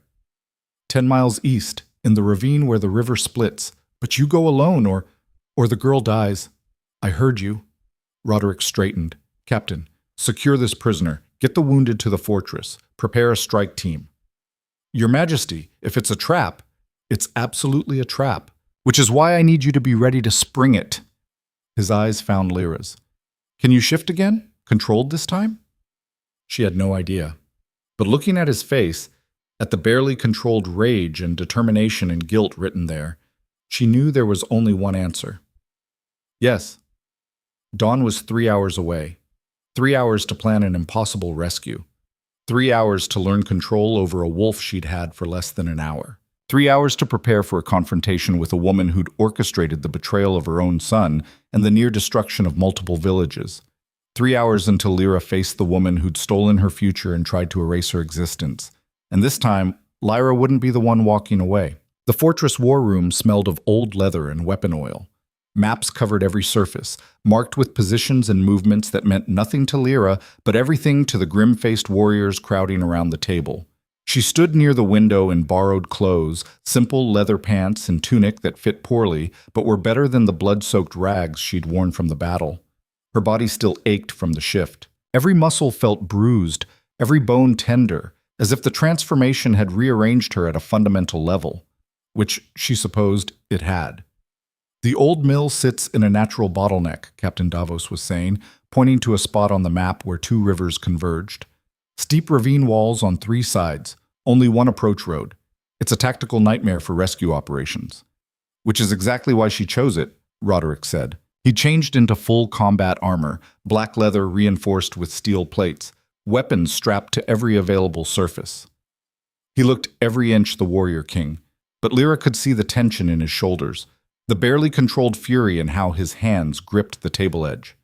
10 miles east, in the ravine where the river splits. But you go alone, or the girl dies." "I heard you." Roderick straightened. "Captain, Secure this prisoner. Get the wounded to the fortress. Prepare a strike team. Your Majesty, if it's a trap, it's absolutely a trap, which is why I need you to be ready to spring it. His eyes found Lyra's. Can you shift again? Controlled this time? She had no idea. But looking at his face, at the barely controlled rage and determination and guilt written there, she knew there was only one answer. Yes. Dawn was 3 hours away. 3 hours to plan an impossible rescue. 3 hours to learn control over a wolf she'd had for less than an hour. 3 hours to prepare for a confrontation with a woman who'd orchestrated the betrayal of her own son and the near destruction of multiple villages. 3 hours until Lyra faced the woman who'd stolen her future and tried to erase her existence. And this time, Lyra wouldn't be the one walking away. The fortress war room smelled of old leather and weapon oil. Maps covered every surface, marked with positions and movements that meant nothing to Lyra, but everything to the grim-faced warriors crowding around the table. She stood near the window in borrowed clothes, simple leather pants and tunic that fit poorly, but were better than the blood-soaked rags she'd worn from the battle. Her body still ached from the shift. Every muscle felt bruised, every bone tender, as if the transformation had rearranged her at a fundamental level, which she supposed it had. The old mill sits in a natural bottleneck, Captain Davos was saying, pointing to a spot on the map where 2 rivers converged. Steep ravine walls on 3 sides, only one approach road. It's a tactical nightmare for rescue operations. Which is exactly why she chose it, Roderick said. He changed into full combat armor, black leather reinforced with steel plates, weapons strapped to every available surface. He looked every inch the warrior king, but Lyra could see the tension in his shoulders, the barely controlled fury in how his hands gripped the table edge.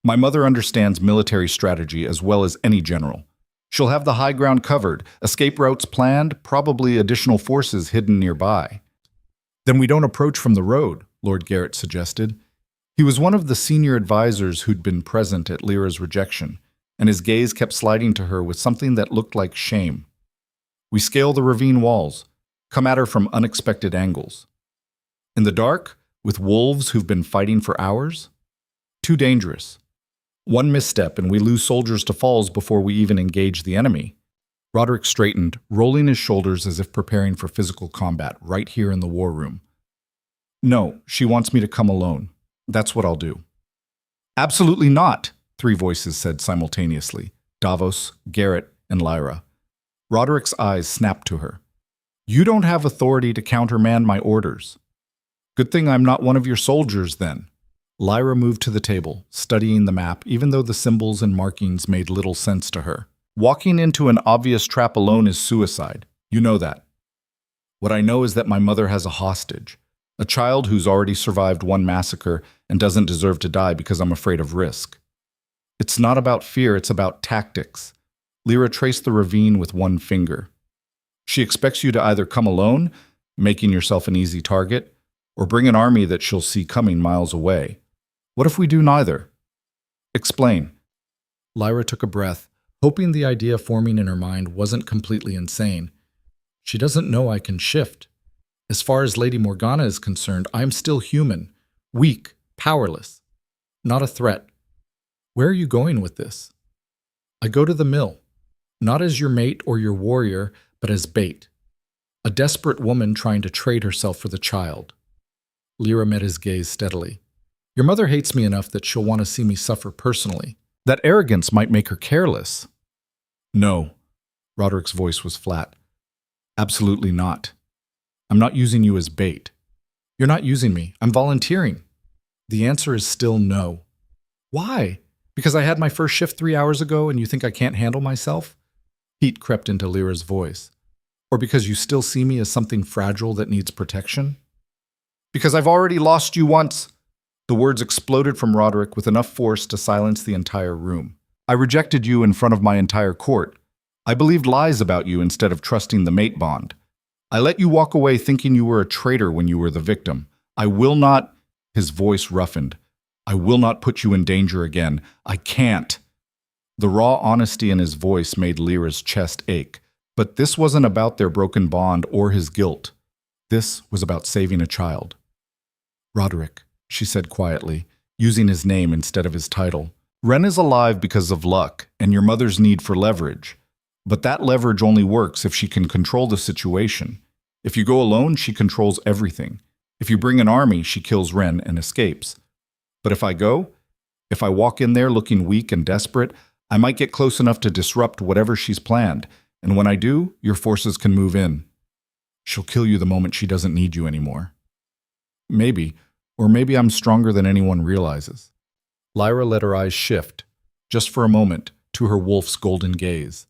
My mother understands military strategy as well as any general. She'll have the high ground covered, escape routes planned, probably additional forces hidden nearby. Then we don't approach from the road, Lord Garrett suggested. He was one of the senior advisors who'd been present at Lyra's rejection, and his gaze kept sliding to her with something that looked like shame. We scale the ravine walls, come at her from unexpected angles. In the dark, with wolves who've been fighting for hours? Too dangerous. One misstep and we lose soldiers to falls before we even engage the enemy. Roderick straightened, rolling his shoulders as if preparing for physical combat right here in the war room. No, she wants me to come alone. That's what I'll do. Absolutely not, 3 voices said simultaneously, Davos, Garrett, and Lyra. Roderick's eyes snapped to her. You don't have authority to countermand my orders. Good thing I'm not one of your soldiers, then. Lyra moved to the table, studying the map, even though the symbols and markings made little sense to her. Walking into an obvious trap alone is suicide. You know that. What I know is that my mother has a hostage, a child who's already survived one massacre and doesn't deserve to die because I'm afraid of risk. It's not about fear, it's about tactics. Lyra traced the ravine with one finger. She expects you to either come alone, making yourself an easy target, or bring an army that she'll see coming miles away. What if we do neither? Explain. Lyra took a breath, hoping the idea forming in her mind wasn't completely insane. She doesn't know I can shift. As far as Lady Morgana is concerned, I'm still human, weak, powerless. Not a threat. Where are you going with this? I go to the mill, not as your mate or your warrior, but as bait. A desperate woman trying to trade herself for the child. Lyra met his gaze steadily. Your mother hates me enough that she'll want to see me suffer personally. That arrogance might make her careless. No. Roderick's voice was flat. Absolutely not. I'm not using you as bait. You're not using me. I'm volunteering. The answer is still no. Why? Because I had my first shift 3 hours ago and you think I can't handle myself? Heat crept into Lyra's voice. Or because you still see me as something fragile that needs protection? Because I've already lost you once. The words exploded from Roderick with enough force to silence the entire room. I rejected you in front of my entire court. I believed lies about you instead of trusting the mate bond. I let you walk away thinking you were a traitor when you were the victim. I will not, his voice roughened, I will not put you in danger again. I can't. The raw honesty in his voice made Lyra's chest ache. But this wasn't about their broken bond or his guilt. This was about saving a child. Roderick, she said quietly, using his name instead of his title. Ren is alive because of luck and your mother's need for leverage. But that leverage only works if she can control the situation. If you go alone, she controls everything. If you bring an army, she kills Ren and escapes. But if I walk in there looking weak and desperate, I might get close enough to disrupt whatever she's planned, and when I do, your forces can move in. She'll kill you the moment she doesn't need you anymore. Maybe, or maybe I'm stronger than anyone realizes. Lyra let her eyes shift, just for a moment, to her wolf's golden gaze.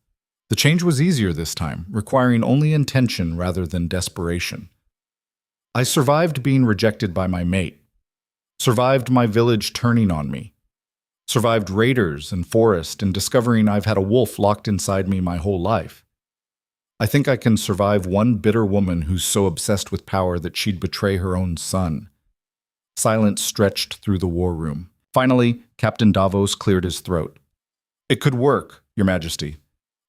The change was easier this time, requiring only intention rather than desperation. I survived being rejected by my mate, survived my village turning on me, survived raiders and forest and discovering I've had a wolf locked inside me my whole life. I think I can survive one bitter woman who's so obsessed with power that she'd betray her own son. Silence stretched through the war room. Finally, Captain Davos cleared his throat. It could work, Your Majesty.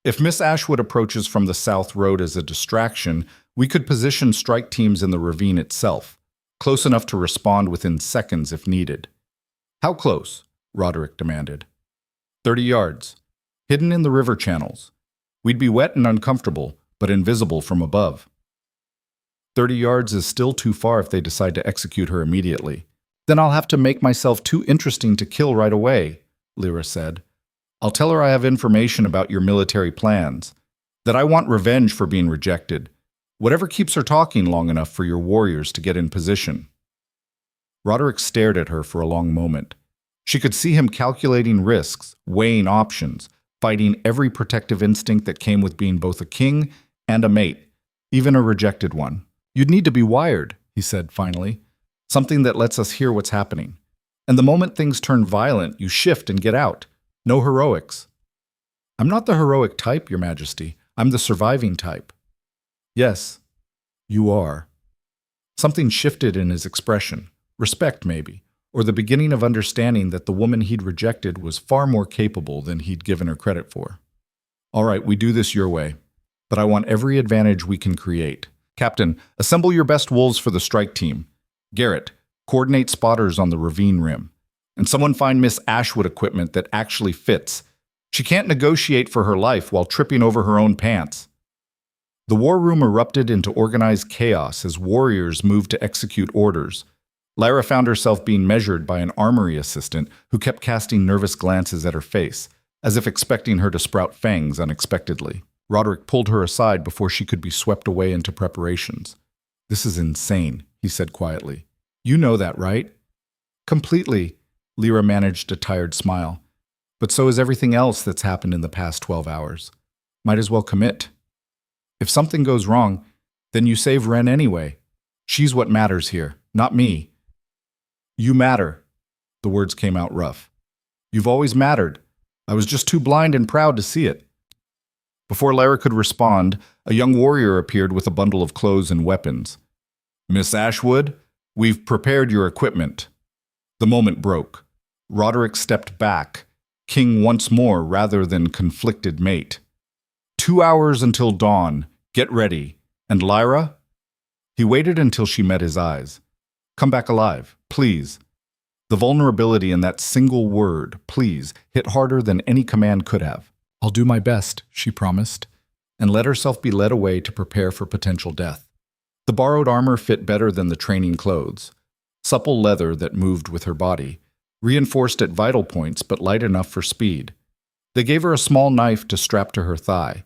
If Miss Ashwood approaches from the South Road as a distraction, we could position strike teams in the ravine itself, close enough to respond within seconds if needed. How close? Roderick demanded. 30 yards, hidden in the river channels. We'd be wet and uncomfortable, but invisible from above. 30 yards is still too far if they decide to execute her immediately. Then I'll have to make myself too interesting to kill right away, Lyra said. I'll tell her I have information about your military plans, that I want revenge for being rejected, whatever keeps her talking long enough for your warriors to get in position. Roderick stared at her for a long moment. She could see him calculating risks, weighing options, fighting every protective instinct that came with being both a king and a mate, even a rejected one. You'd need to be wired, he said finally, something that lets us hear what's happening. And the moment things turn violent, you shift and get out. No heroics. I'm not the heroic type, Your Majesty. I'm the surviving type. Yes, you are. Something shifted in his expression. Respect, maybe, or the beginning of understanding that the woman he'd rejected was far more capable than he'd given her credit for. All right, we do this your way, but I want every advantage we can create. Captain, assemble your best wolves for the strike team. Garrett, coordinate spotters on the ravine rim. And someone find Miss Ashwood equipment that actually fits. She can't negotiate for her life while tripping over her own pants. The war room erupted into organized chaos as warriors moved to execute orders. Lyra found herself being measured by an armory assistant who kept casting nervous glances at her face, as if expecting her to sprout fangs unexpectedly. Roderick pulled her aside before she could be swept away into preparations. This is insane, he said quietly. You know that, right? Completely. Lyra managed a tired smile. But so is everything else that's happened in the past 12 hours. Might as well commit. If something goes wrong, then you save Ren anyway. She's what matters here, not me. You matter. The words came out rough. You've always mattered. I was just too blind and proud to see it. Before Lyra could respond, a young warrior appeared with a bundle of clothes and weapons. Miss Ashwood, we've prepared your equipment. The moment broke. Roderick stepped back, king once more rather than conflicted mate. 2 hours until dawn. Get ready. And Lyra? He waited until she met his eyes. Come back alive, please. The vulnerability in that single word, please, hit harder than any command could have. I'll do my best, she promised, and let herself be led away to prepare for potential death. The borrowed armor fit better than the training clothes. Supple leather that moved with her body, reinforced at vital points but light enough for speed. They gave her a small knife to strap to her thigh,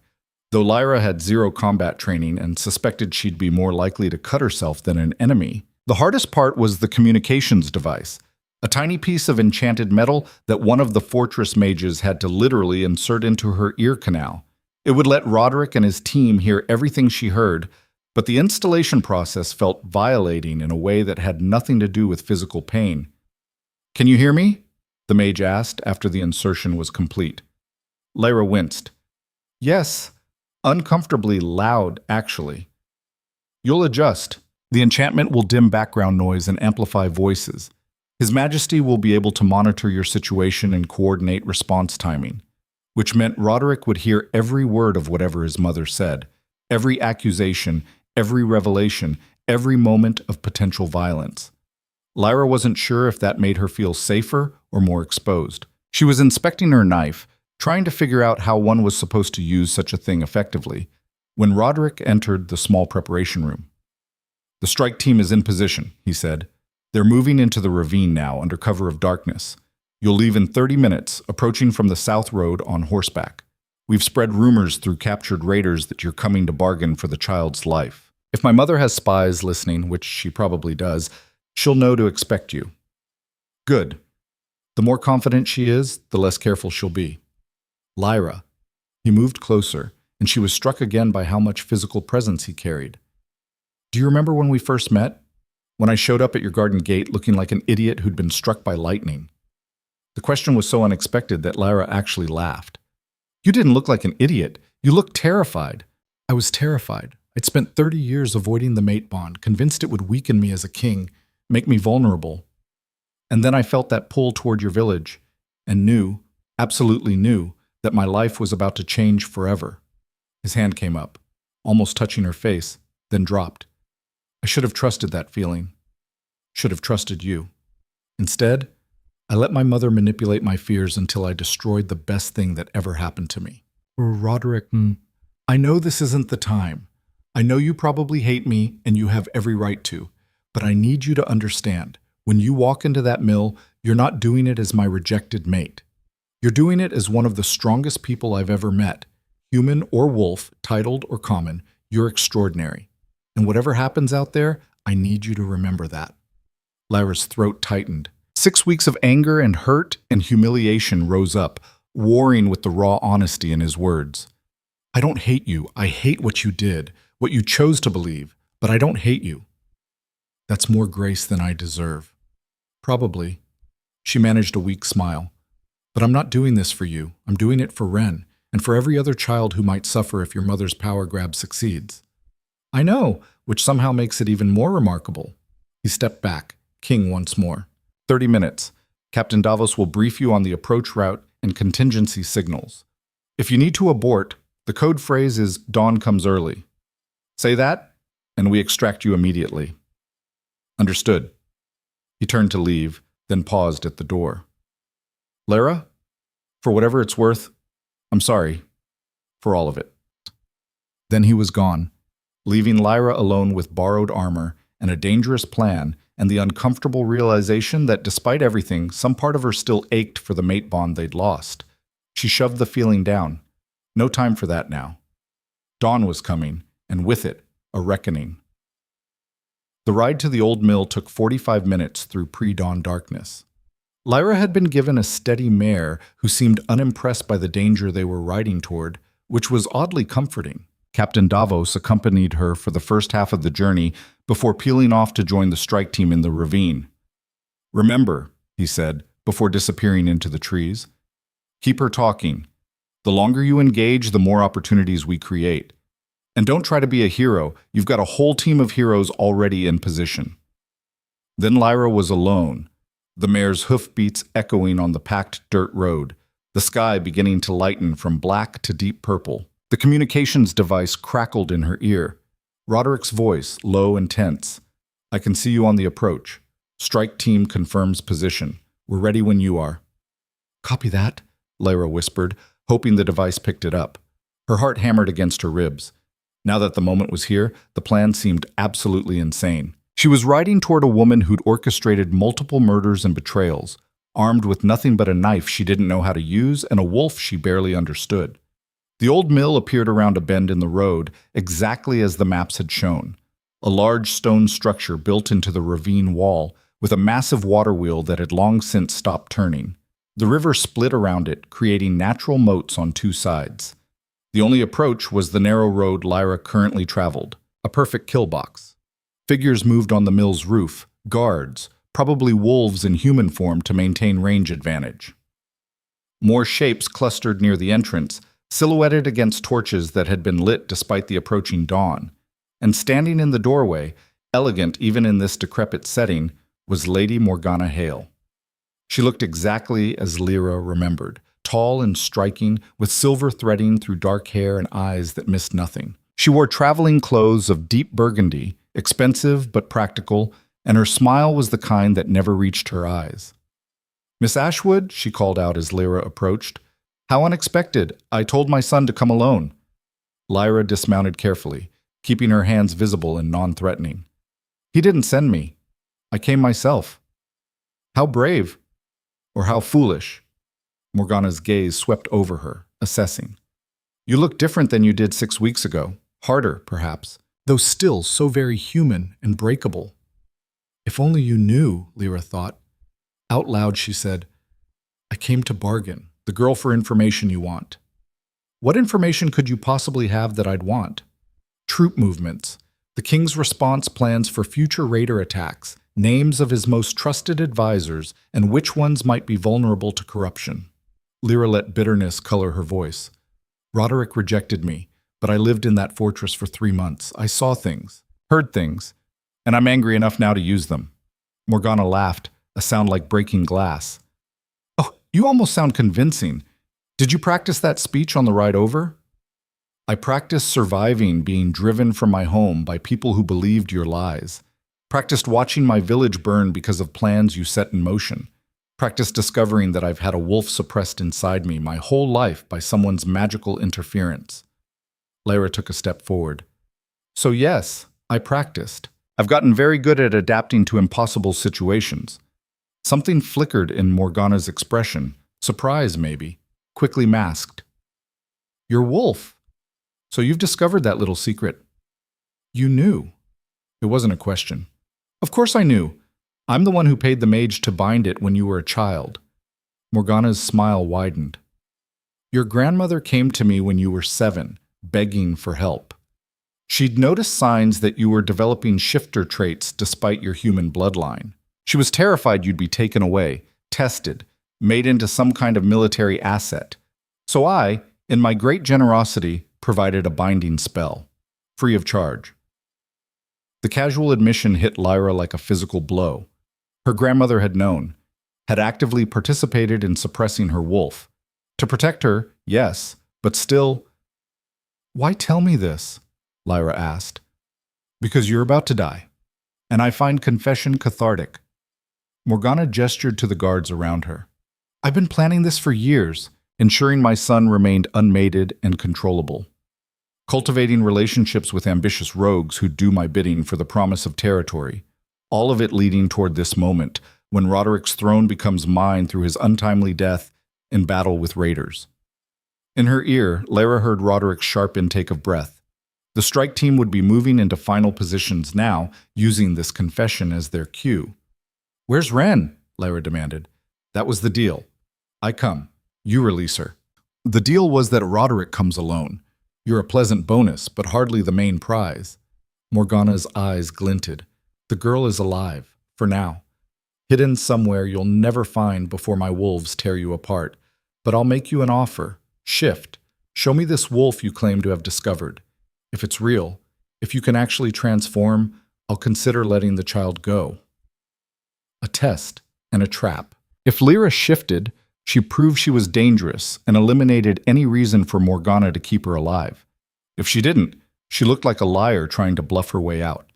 though Lyra had zero combat training and suspected she'd be more likely to cut herself than an enemy. The hardest part was the communications device, a tiny piece of enchanted metal that one of the fortress mages had to literally insert into her ear canal. It would let Roderick and his team hear everything she heard, but the installation process felt violating in a way that had nothing to do with physical pain. Can you hear me? The mage asked after the insertion was complete. Lyra winced. Yes, uncomfortably loud, actually. You'll adjust. The enchantment will dim background noise and amplify voices. His Majesty will be able to monitor your situation and coordinate response timing, which meant Roderick would hear every word of whatever his mother said, every accusation, every revelation, every moment of potential violence. Lyra wasn't sure if that made her feel safer or more exposed. She was inspecting her knife, trying to figure out how one was supposed to use such a thing effectively, when Roderick entered the small preparation room. "The strike team is in position," he said. "They're moving into the ravine now under cover of darkness. You'll leave in 30 minutes, approaching from the south road on horseback. We've spread rumors through captured raiders that you're coming to bargain for the child's life. If my mother has spies listening, which she probably does, she'll know to expect you." "Good. The more confident she is, the less careful she'll be." "Lyra." He moved closer, and she was struck again by how much physical presence he carried. "Do you remember when we first met? When I showed up at your garden gate looking like an idiot who'd been struck by lightning?" The question was so unexpected that Lyra actually laughed. "You didn't look like an idiot. You looked terrified." "I was terrified. I'd spent 30 years avoiding the mate bond, convinced it would weaken me as a king, make me vulnerable. And then I felt that pull toward your village, and knew, absolutely knew, that my life was about to change forever." His hand came up, almost touching her face, then dropped. "I should have trusted that feeling. Should have trusted you. Instead, I let my mother manipulate my fears until I destroyed the best thing that ever happened to me." "Roderick, I know this isn't the time. I know you probably hate me, and you have every right to. But I need you to understand, when you walk into that mill, you're not doing it as my rejected mate. You're doing it as one of the strongest people I've ever met. Human or wolf, titled or common, you're extraordinary. And whatever happens out there, I need you to remember that." Lyra's throat tightened. 6 weeks of anger and hurt and humiliation rose up, warring with the raw honesty in his words. "I don't hate you. I hate what you did, what you chose to believe, but I don't hate you. That's more grace than I deserve." "Probably." She managed a weak smile. "But I'm not doing this for you. I'm doing it for Ren, and for every other child who might suffer if your mother's power grab succeeds." "I know, which somehow makes it even more remarkable." He stepped back, king once more. 30 minutes. Captain Davos will brief you on the approach route and contingency signals. If you need to abort, the code phrase is "Dawn comes early." Say that, and we extract you immediately. "Understood." He turned to leave, then paused at the door. "Lyra, for whatever it's worth, I'm sorry. For all of it." Then he was gone, leaving Lyra alone with borrowed armor and a dangerous plan and the uncomfortable realization that despite everything, some part of her still ached for the mate bond they'd lost. She shoved the feeling down. No time for that now. Dawn was coming, and with it, a reckoning. The ride to the old mill took 45 minutes through pre-dawn darkness. Lyra had been given a steady mare who seemed unimpressed by the danger they were riding toward, which was oddly comforting. Captain Davos accompanied her for the first half of the journey before peeling off to join the strike team in the ravine. "Remember," he said, before disappearing into the trees, "keep her talking. The longer you engage, the more opportunities we create. And don't try to be a hero. You've got a whole team of heroes already in position." Then Lyra was alone, the mare's hoofbeats echoing on the packed dirt road, the sky beginning to lighten from black to deep purple. The communications device crackled in her ear. Roderick's voice, low and tense. "I can see you on the approach. Strike team confirms position. We're ready when you are." "Copy that," Lyra whispered, hoping the device picked it up. Her heart hammered against her ribs. Now that the moment was here, the plan seemed absolutely insane. She was riding toward a woman who'd orchestrated multiple murders and betrayals, armed with nothing but a knife she didn't know how to use and a wolf she barely understood. The old mill appeared around a bend in the road, exactly as the maps had shown. A large stone structure built into the ravine wall, with a massive water wheel that had long since stopped turning. The river split around it, creating natural moats on two sides. The only approach was the narrow road Lyra currently traveled, a perfect kill box. Figures moved on the mill's roof, guards, probably wolves in human form to maintain range advantage. More shapes clustered near the entrance, silhouetted against torches that had been lit despite the approaching dawn. And standing in the doorway, elegant even in this decrepit setting, was Lady Morgana Hale. She looked exactly as Lyra remembered, tall and striking, with silver threading through dark hair and eyes that missed nothing. She wore traveling clothes of deep burgundy, expensive but practical, and her smile was the kind that never reached her eyes. Miss Ashwood, she called out as Lyra approached. How unexpected. I told my son to come alone. Lyra dismounted carefully, keeping her hands visible and non-threatening. He didn't send me. I came myself. How brave. Or how foolish. Morgana's gaze swept over her, assessing. You look different than you did 6 weeks ago. Harder, perhaps, though still so very human and breakable. If only you knew, Lyra thought. Out loud she said, I came to bargain, the girl for information you want. What information could you possibly have that I'd want? Troop movements, the king's response plans for future raider attacks, names of his most trusted advisors, and which ones might be vulnerable to corruption. Lyra let bitterness color her voice. Roderick rejected me, but I lived in that fortress for 3 months. I saw things, heard things, and I'm angry enough now to use them. Morgana laughed, a sound like breaking glass. Oh, you almost sound convincing. Did you practice that speech on the ride over? I practiced surviving being driven from my home by people who believed your lies. Practiced watching my village burn because of plans you set in motion. Practiced discovering that I've had a wolf suppressed inside me my whole life by someone's magical interference. Lyra took a step forward. So yes, I practiced. I've gotten very good at adapting to impossible situations. Something flickered in Morgana's expression, surprise maybe, quickly masked. You're wolf. So you've discovered that little secret. You knew. It wasn't a question. Of course I knew. I'm the one who paid the mage to bind it when you were a child. Morgana's smile widened. Your grandmother came to me when you were 7, begging for help. She'd noticed signs that you were developing shifter traits despite your human bloodline. She was terrified you'd be taken away, tested, made into some kind of military asset. So I, in my great generosity, provided a binding spell, free of charge. The casual admission hit Lyra like a physical blow. Her grandmother had known, had actively participated in suppressing her wolf. To protect her, yes, but still... Why tell me this? Lyra asked. Because you're about to die, and I find confession cathartic. Morgana gestured to the guards around her. I've been planning this for years, ensuring my son remained unmated and controllable. Cultivating relationships with ambitious rogues who do my bidding for the promise of territory. All of it leading toward this moment, when Roderick's throne becomes mine through his untimely death in battle with raiders. In her ear, Lyra heard Roderick's sharp intake of breath. The strike team would be moving into final positions now, using this confession as their cue. Where's Wren? Lyra demanded. That was the deal. I come. You release her. The deal was that Roderick comes alone. You're a pleasant bonus, but hardly the main prize. Morgana's eyes glinted. The girl is alive, for now. Hidden somewhere you'll never find before my wolves tear you apart. But I'll make you an offer. Shift. Show me this wolf you claim to have discovered. If it's real, if you can actually transform, I'll consider letting the child go. A test and a trap. If Lyra shifted, she proved she was dangerous and eliminated any reason for Morgana to keep her alive. If she didn't, she looked like a liar trying to bluff her way out.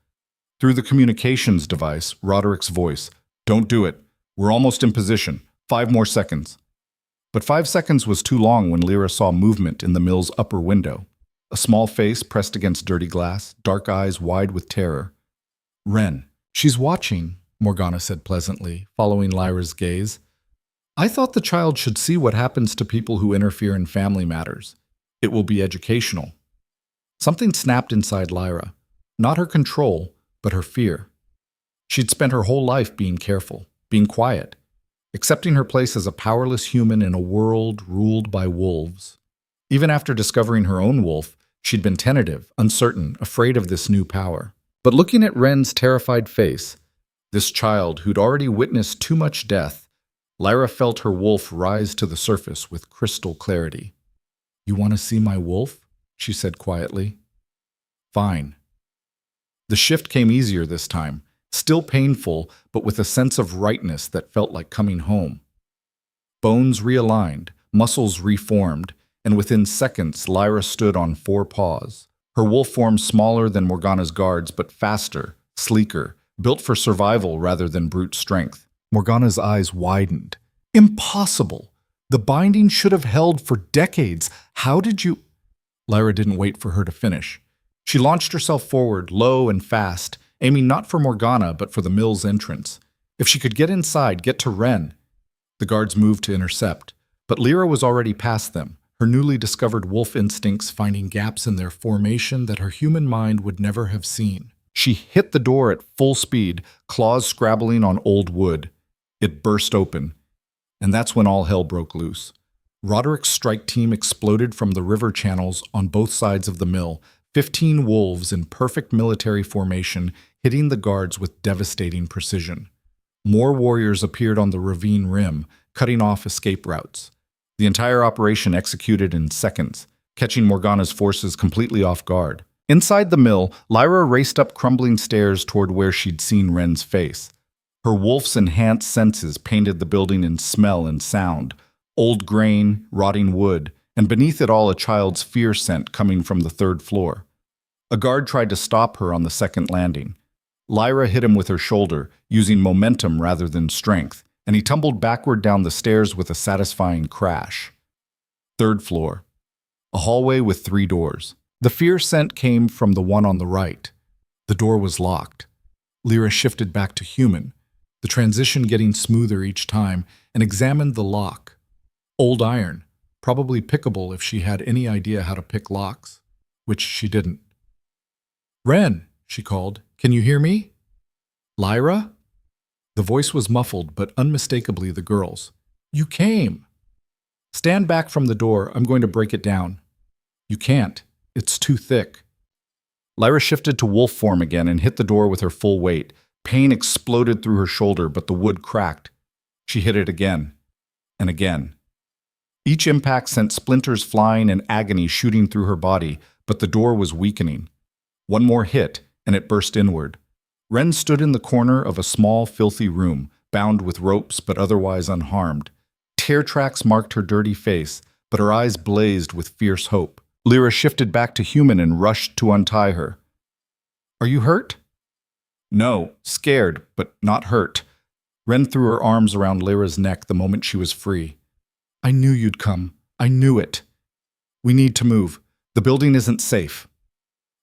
Through the communications device, Roderick's voice, Don't do it. We're almost in position. 5 more seconds. But 5 seconds was too long when Lyra saw movement in the mill's upper window. A small face pressed against dirty glass, dark eyes wide with terror. Wren. She's watching, Morgana said pleasantly, following Lyra's gaze. I thought the child should see what happens to people who interfere in family matters. It will be educational. Something snapped inside Lyra. Not her control, but her fear. She'd spent her whole life being careful, being quiet, accepting her place as a powerless human in a world ruled by wolves. Even after discovering her own wolf, she'd been tentative, uncertain, afraid of this new power. But looking at Wren's terrified face, this child who'd already witnessed too much death, Lyra felt her wolf rise to the surface with crystal clarity. You want to see my wolf? She said quietly. Fine. The shift came easier this time, still painful, but with a sense of rightness that felt like coming home. Bones realigned, muscles reformed, and within seconds Lyra stood on 4 paws. Her wolf form smaller than Morgana's guards, but faster, sleeker, built for survival rather than brute strength. Morgana's eyes widened. Impossible. The binding should have held for decades. How did you... Lyra didn't wait for her to finish. She launched herself forward, low and fast, aiming not for Morgana, but for the mill's entrance. If she could get inside, get to Ren. The guards moved to intercept, but Lyra was already past them, her newly discovered wolf instincts finding gaps in their formation that her human mind would never have seen. She hit the door at full speed, claws scrabbling on old wood. It burst open, and that's when all hell broke loose. Roderick's strike team exploded from the river channels on both sides of the mill, 15 wolves in perfect military formation, hitting the guards with devastating precision. More warriors appeared on the ravine rim, cutting off escape routes. The entire operation executed in seconds, catching Morgana's forces completely off guard. Inside the mill, Lyra raced up crumbling stairs toward where she'd seen Ren's face. Her wolf's enhanced senses painted the building in smell and sound, old grain, rotting wood, and beneath it all a child's fear scent coming from the third floor. A guard tried to stop her on the second landing. Lyra hit him with her shoulder, using momentum rather than strength, and he tumbled backward down the stairs with a satisfying crash. Third floor. A hallway with 3 doors. The fear scent came from the one on the right. The door was locked. Lyra shifted back to human, the transition getting smoother each time, and examined the lock. Old iron, probably pickable if she had any idea how to pick locks, which she didn't. "Ren," she called, "can you hear me?" "Lyra?" The voice was muffled, but unmistakably the girl's. "You came." "Stand back from the door, I'm going to break it down." "You can't. It's too thick." Lyra shifted to wolf form again and hit the door with her full weight. Pain exploded through her shoulder, but the wood cracked. She hit it again, and again. Each impact sent splinters flying and agony shooting through her body, but the door was weakening. One more hit, and it burst inward. Ren stood in the corner of a small, filthy room, bound with ropes but otherwise unharmed. Tear tracks marked her dirty face, but her eyes blazed with fierce hope. Lyra shifted back to human and rushed to untie her. "Are you hurt?" "No, scared, but not hurt." Ren threw her arms around Lyra's neck the moment she was free. "I knew you'd come. I knew it. We need to move. The building isn't safe."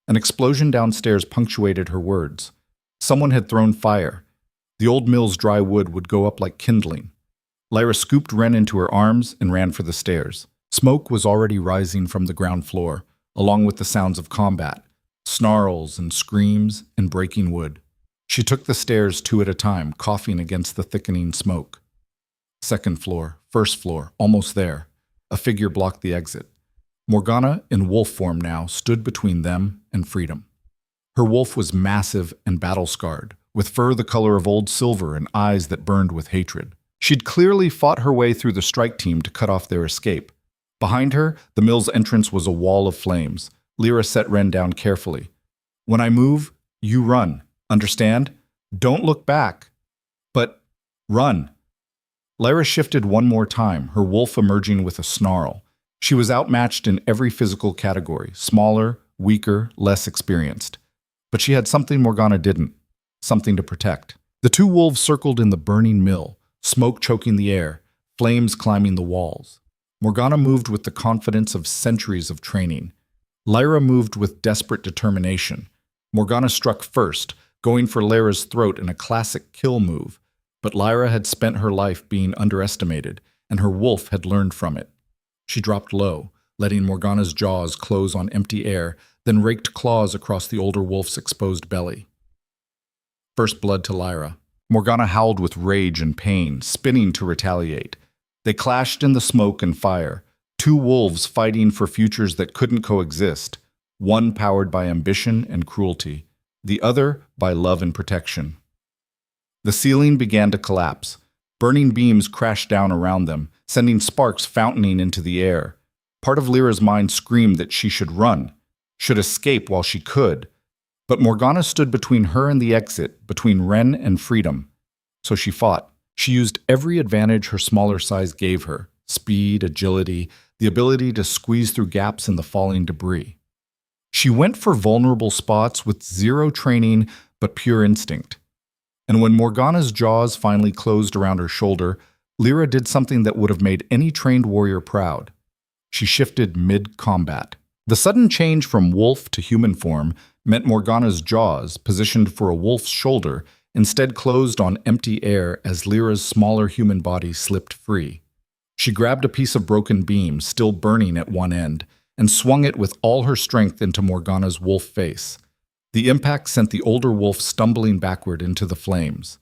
An explosion downstairs punctuated her words. Someone had thrown fire. The old mill's dry wood would go up like kindling. Lyra scooped Ren into her arms and ran for the stairs. Smoke was already rising from the ground floor, along with the sounds of combat, snarls and screams and breaking wood. She took the stairs 2 at a time, coughing against the thickening smoke. Second floor, first floor, almost there. A figure blocked the exit. Morgana, in wolf form now, stood between them and freedom. Her wolf was massive and battle-scarred, with fur the color of old silver and eyes that burned with hatred. She'd clearly fought her way through the strike team to cut off their escape. Behind her, the mill's entrance was a wall of flames. Lyra set Ren down carefully. "When I move, you run. Understand? Don't look back. But run." Lyra shifted one more time, her wolf emerging with a snarl. She was outmatched in every physical category, smaller, weaker, less experienced. But she had something Morgana didn't, something to protect. The 2 wolves circled in the burning mill, smoke choking the air, flames climbing the walls. Morgana moved with the confidence of centuries of training. Lyra moved with desperate determination. Morgana struck first, going for Lyra's throat in a classic kill move, but Lyra had spent her life being underestimated, and her wolf had learned from it. She dropped low, letting Morgana's jaws close on empty air, then raked claws across the older wolf's exposed belly. First blood to Lyra. Morgana howled with rage and pain, spinning to retaliate. They clashed in the smoke and fire, 2 wolves fighting for futures that couldn't coexist, one powered by ambition and cruelty, the other by love and protection. The ceiling began to collapse. Burning beams crashed down around them, sending sparks fountaining into the air. Part of Lyra's mind screamed that she should run, should escape while she could. But Morgana stood between her and the exit, between Ren and freedom. So she fought. She used every advantage her smaller size gave her: speed, agility, the ability to squeeze through gaps in the falling debris. She went for vulnerable spots with 0 training but pure instinct. And when Morgana's jaws finally closed around her shoulder, Lyra did something that would have made any trained warrior proud. She shifted mid-combat. The sudden change from wolf to human form meant Morgana's jaws, positioned for a wolf's shoulder, instead closed on empty air as Lyra's smaller human body slipped free. She grabbed a piece of broken beam, still burning at one end, and swung it with all her strength into Morgana's wolf face. The impact sent the older wolf stumbling backward into the flames.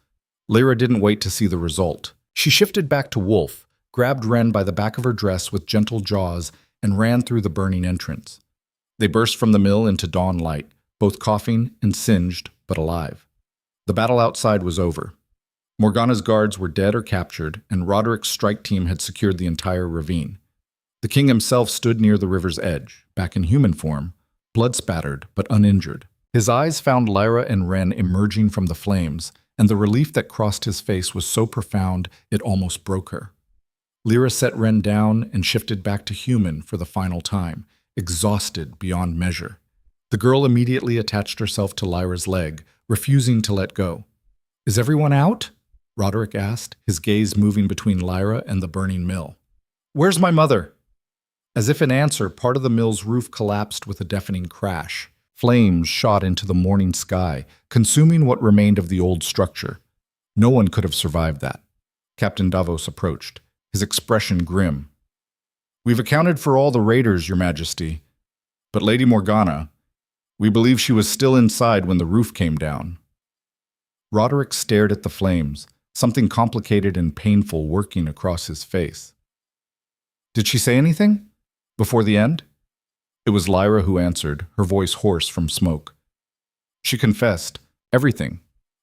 Lyra didn't wait to see the result. She shifted back to wolf, grabbed Ren by the back of her dress with gentle jaws, and ran through the burning entrance. They burst from the mill into dawn light, both coughing and singed, but alive. The battle outside was over. Morgana's guards were dead or captured, and Roderick's strike team had secured the entire ravine. The king himself stood near the river's edge, back in human form, blood-spattered but uninjured. His eyes found Lyra and Ren emerging from the flames, and the relief that crossed his face was so profound it almost broke her. Lyra set Ren down and shifted back to human for the final time, exhausted beyond measure. The girl immediately attached herself to Lyra's leg, refusing to let go. "Is everyone out?" Roderick asked, his gaze moving between Lyra and the burning mill. "Where's my mother?" As if in answer, part of the mill's roof collapsed with a deafening crash. Flames shot into the morning sky, consuming what remained of the old structure. No one could have survived that. Captain Davos approached, his expression grim. "We've accounted for all the raiders, Your Majesty. But Lady Morgana, we believe she was still inside when the roof came down." Roderick stared at the flames, something complicated and painful working across his face. "Did she say anything? Before the end?" It was Lyra who answered, her voice hoarse from smoke. "She confessed. Everything.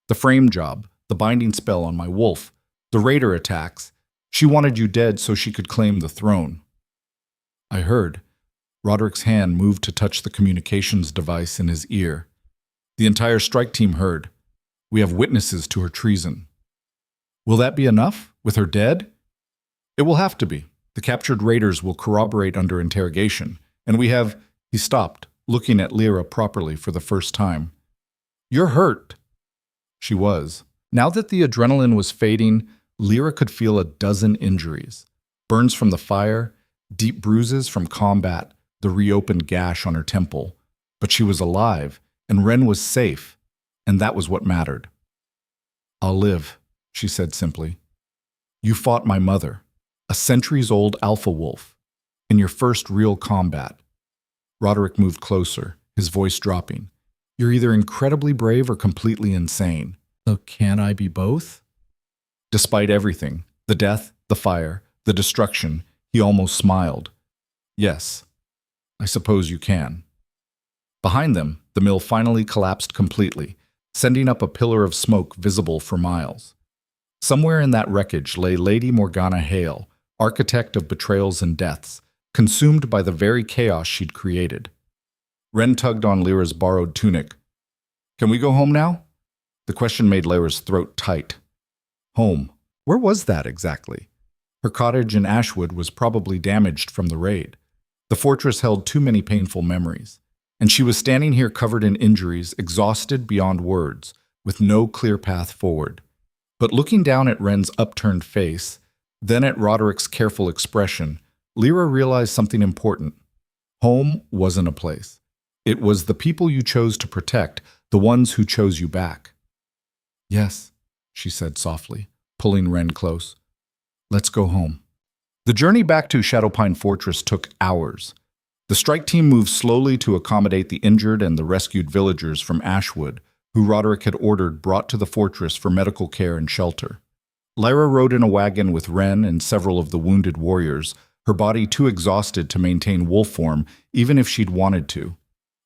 The frame job, the binding spell on my wolf, the raider attacks. She wanted you dead so she could claim the throne." I heard. Roderick's hand moved to touch the communications device in his ear. The entire strike team heard. We have witnesses to her treason. Will that be enough, with her dead? It will have to be. The captured raiders will corroborate under interrogation, and we have... He stopped, looking at Lyra properly for the first time. "You're hurt." She was. Now that the adrenaline was fading, Lyra could feel a dozen injuries. Burns from the fire, deep bruises from combat, the reopened gash on her temple. But she was alive, and Ren was safe, and that was what mattered. "I'll live," she said simply. "You fought my mother, a centuries-old alpha wolf, in your first real combat." Roderick moved closer, his voice dropping. "You're either incredibly brave or completely insane. So can I be both?" Despite everything, the death, the fire, the destruction, he almost smiled. "Yes, I suppose you can." Behind them, the mill finally collapsed completely, sending up a pillar of smoke visible for miles. Somewhere in that wreckage lay Lady Morgana Hale, architect of betrayals and deaths, consumed by the very chaos she'd created. Ren tugged on Lyra's borrowed tunic. "Can we go home now?" The question made Lyra's throat tight. Home. Where was that exactly? Her cottage in Ashwood was probably damaged from the raid. The fortress held too many painful memories, and she was standing here covered in injuries, exhausted beyond words, with no clear path forward. But looking down at Ren's upturned face, then at Roderick's careful expression, Lyra realized something important. Home wasn't a place. It was the people you chose to protect, the ones who chose you back. "Yes," she said softly, pulling Ren close. "Let's go home." The journey back to Shadowpine Fortress took hours. The strike team moved slowly to accommodate the injured and the rescued villagers from Ashwood, who Roderick had ordered brought to the fortress for medical care and shelter. Lyra rode in a wagon with Ren and several of the wounded warriors, her body too exhausted to maintain wolf form, even if she'd wanted to.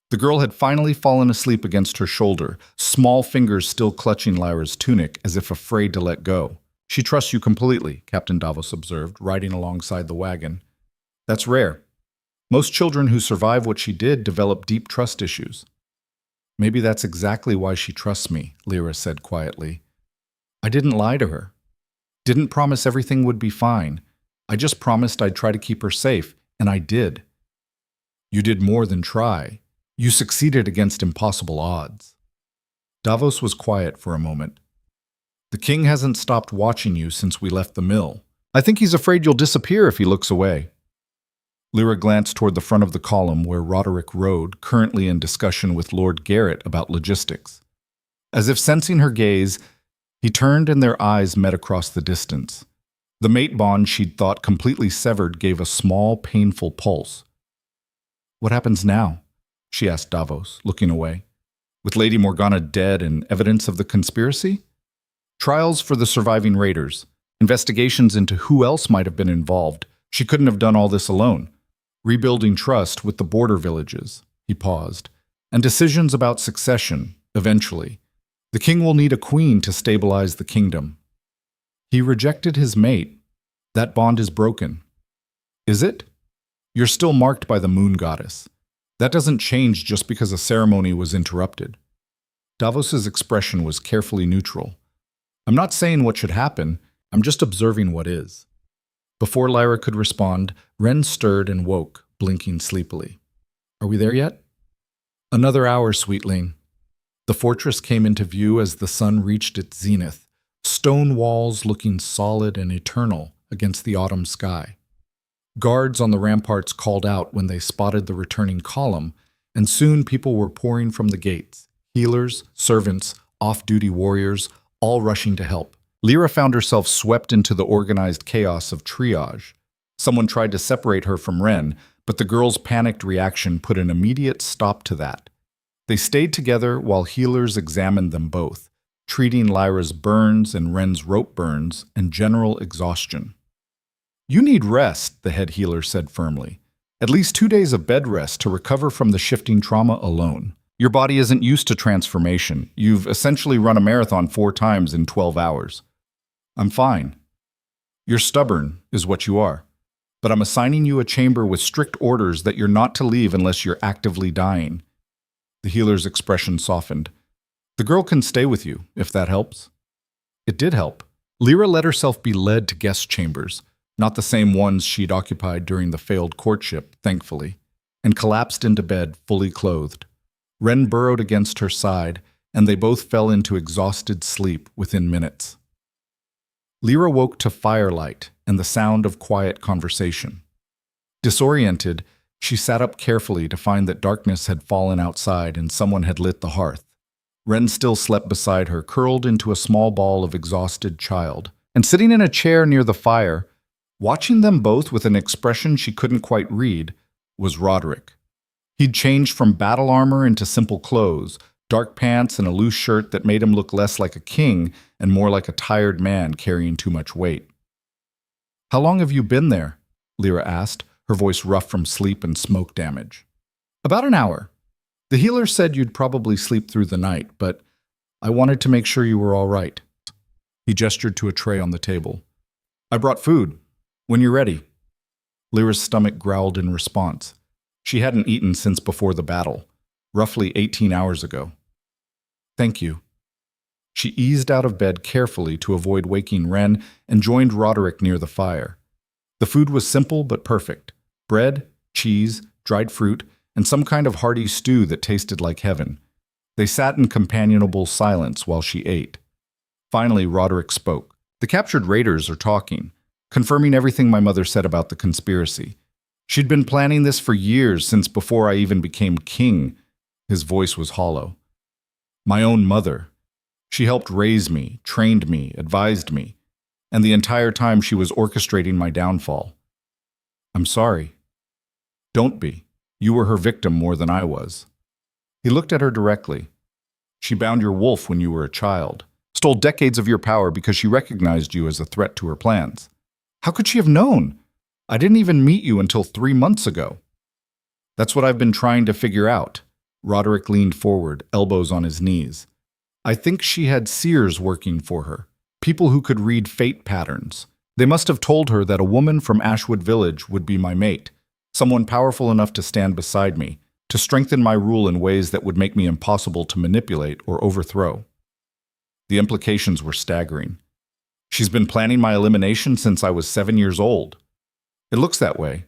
The girl had finally fallen asleep against her shoulder, small fingers still clutching Lyra's tunic as if afraid to let go. "She trusts you completely," Captain Davos observed, riding alongside the wagon. "That's rare. Most children who survive what she did develop deep trust issues." "Maybe that's exactly why she trusts me," Lyra said quietly. "I didn't lie to her. Didn't promise everything would be fine. I just promised I'd try to keep her safe, and I did." "You did more than try. You succeeded against impossible odds." Davos was quiet for a moment. "The king hasn't stopped watching you since we left the mill. I think he's afraid you'll disappear if he looks away. Lyra glanced toward the front of the column where Roderick rode, currently in discussion with Lord Garrett about logistics. As if sensing her gaze, he turned and their eyes met across the distance. The mate bond she'd thought completely severed gave a small, painful pulse. What happens now? She asked Davos, looking away. With Lady Morgana dead and evidence of the conspiracy? Trials for the surviving raiders, investigations into who else might have been involved. She couldn't have done all this alone. Rebuilding trust with the border villages. He paused. And decisions about succession, eventually. The king will need a queen to stabilize the kingdom. He rejected his mate. That bond is broken. Is it? You're still marked by the moon goddess. That doesn't change just because a ceremony was interrupted. Davos's expression was carefully neutral. I'm not saying what should happen, I'm just observing what is. Before Lyra could respond, Ren stirred and woke, blinking sleepily. Are we there yet? Another hour, sweetling. The fortress came into view as the sun reached its zenith, stone walls looking solid and eternal against the autumn sky. Guards on the ramparts called out when they spotted the returning column, and soon people were pouring from the gates. Healers, servants, off-duty warriors, all rushing to help. Lyra found herself swept into the organized chaos of triage. Someone tried to separate her from Ren, but the girl's panicked reaction put an immediate stop to that. They stayed together while healers examined them both, treating Lyra's burns and Ren's rope burns and general exhaustion. You need rest, the head healer said firmly. At least 2 days of bed rest to recover from the shifting trauma alone. Your body isn't used to transformation. You've essentially run a marathon 4 times in 12 hours. I'm fine. You're stubborn, is what you are. But I'm assigning you a chamber with strict orders that you're not to leave unless you're actively dying. The healer's expression softened. The girl can stay with you, if that helps. It did help. Lyra let herself be led to guest chambers, not the same ones she'd occupied during the failed courtship, thankfully, and collapsed into bed fully clothed. Ren burrowed against her side, and they both fell into exhausted sleep within minutes. Lyra woke to firelight and the sound of quiet conversation. Disoriented, she sat up carefully to find that darkness had fallen outside and someone had lit the hearth. Ren still slept beside her, curled into a small ball of exhausted child, and sitting in a chair near the fire, watching them both with an expression she couldn't quite read, was Roderick. He'd changed from battle armor into simple clothes, dark pants and a loose shirt that made him look less like a king and more like a tired man carrying too much weight. How long have you been there? Lyra asked, her voice rough from sleep and smoke damage. About an hour. The healer said you'd probably sleep through the night, but I wanted to make sure you were all right. He gestured to a tray on the table. I brought food. When you're ready. Lyra's stomach growled in response. She hadn't eaten since before the battle, roughly 18 hours ago. Thank you. She eased out of bed carefully to avoid waking Ren and joined Roderick near the fire. The food was simple but perfect. Bread, cheese, dried fruit, and some kind of hearty stew that tasted like heaven. They sat in companionable silence while she ate. Finally, Roderick spoke. The captured raiders are talking, confirming everything my mother said about the conspiracy. She'd been planning this for years, since before I even became king. His voice was hollow. My own mother. She helped raise me, trained me, advised me, and the entire time she was orchestrating my downfall. I'm sorry. Don't be. You were her victim more than I was. He looked at her directly. She bound your wolf when you were a child, stole decades of your power because she recognized you as a threat to her plans. How could she have known? I didn't even meet you until 3 months ago. That's what I've been trying to figure out. Roderick leaned forward, elbows on his knees. I think she had seers working for her, people who could read fate patterns. They must have told her that a woman from Ashwood Village would be my mate, someone powerful enough to stand beside me, to strengthen my rule in ways that would make me impossible to manipulate or overthrow. The implications were staggering. She's been planning my elimination since I was 7 years old. It looks that way.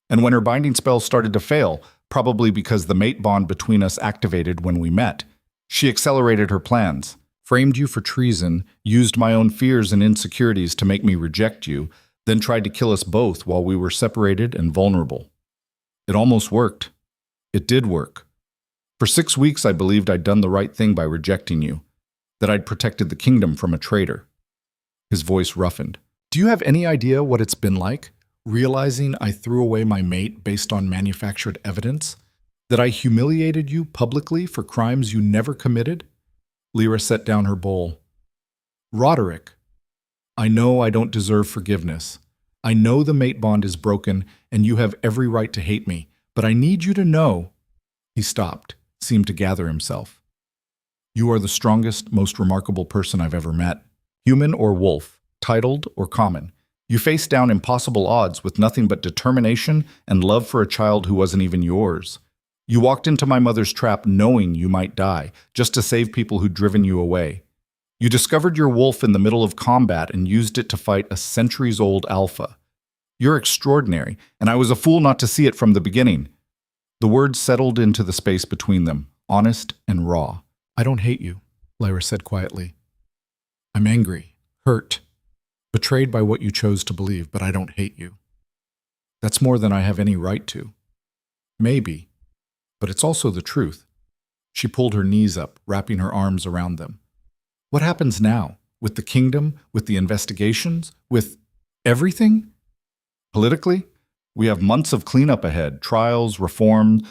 And when her binding spell started to fail, probably because the mate bond between us activated when we met, she accelerated her plans, framed you for treason, used my own fears and insecurities to make me reject you, then tried to kill us both while we were separated and vulnerable. It almost worked. It did work. For 6 weeks, I believed I'd done the right thing by rejecting you, that I'd protected the kingdom from a traitor. His voice roughened. Do you have any idea what it's been like, realizing I threw away my mate based on manufactured evidence? That I humiliated you publicly for crimes you never committed? Lyra set down her bowl. Roderick, I know I don't deserve forgiveness. I know the mate bond is broken, and you have every right to hate me, but I need you to know. He stopped, seemed to gather himself. You are the strongest, most remarkable person I've ever met. Human or wolf, titled or common. You faced down impossible odds with nothing but determination and love for a child who wasn't even yours. You walked into my mother's trap knowing you might die, just to save people who'd driven you away. You discovered your wolf in the middle of combat and used it to fight a centuries-old alpha. You're extraordinary, and I was a fool not to see it from the beginning. The words settled into the space between them, honest and raw. I don't hate you, Lyra said quietly. I'm angry, hurt, betrayed by what you chose to believe, but I don't hate you. That's more than I have any right to. Maybe, but it's also the truth. She pulled her knees up, wrapping her arms around them. What happens now? With the kingdom? With the investigations? With everything? Politically, we have months of cleanup ahead, trials, reform,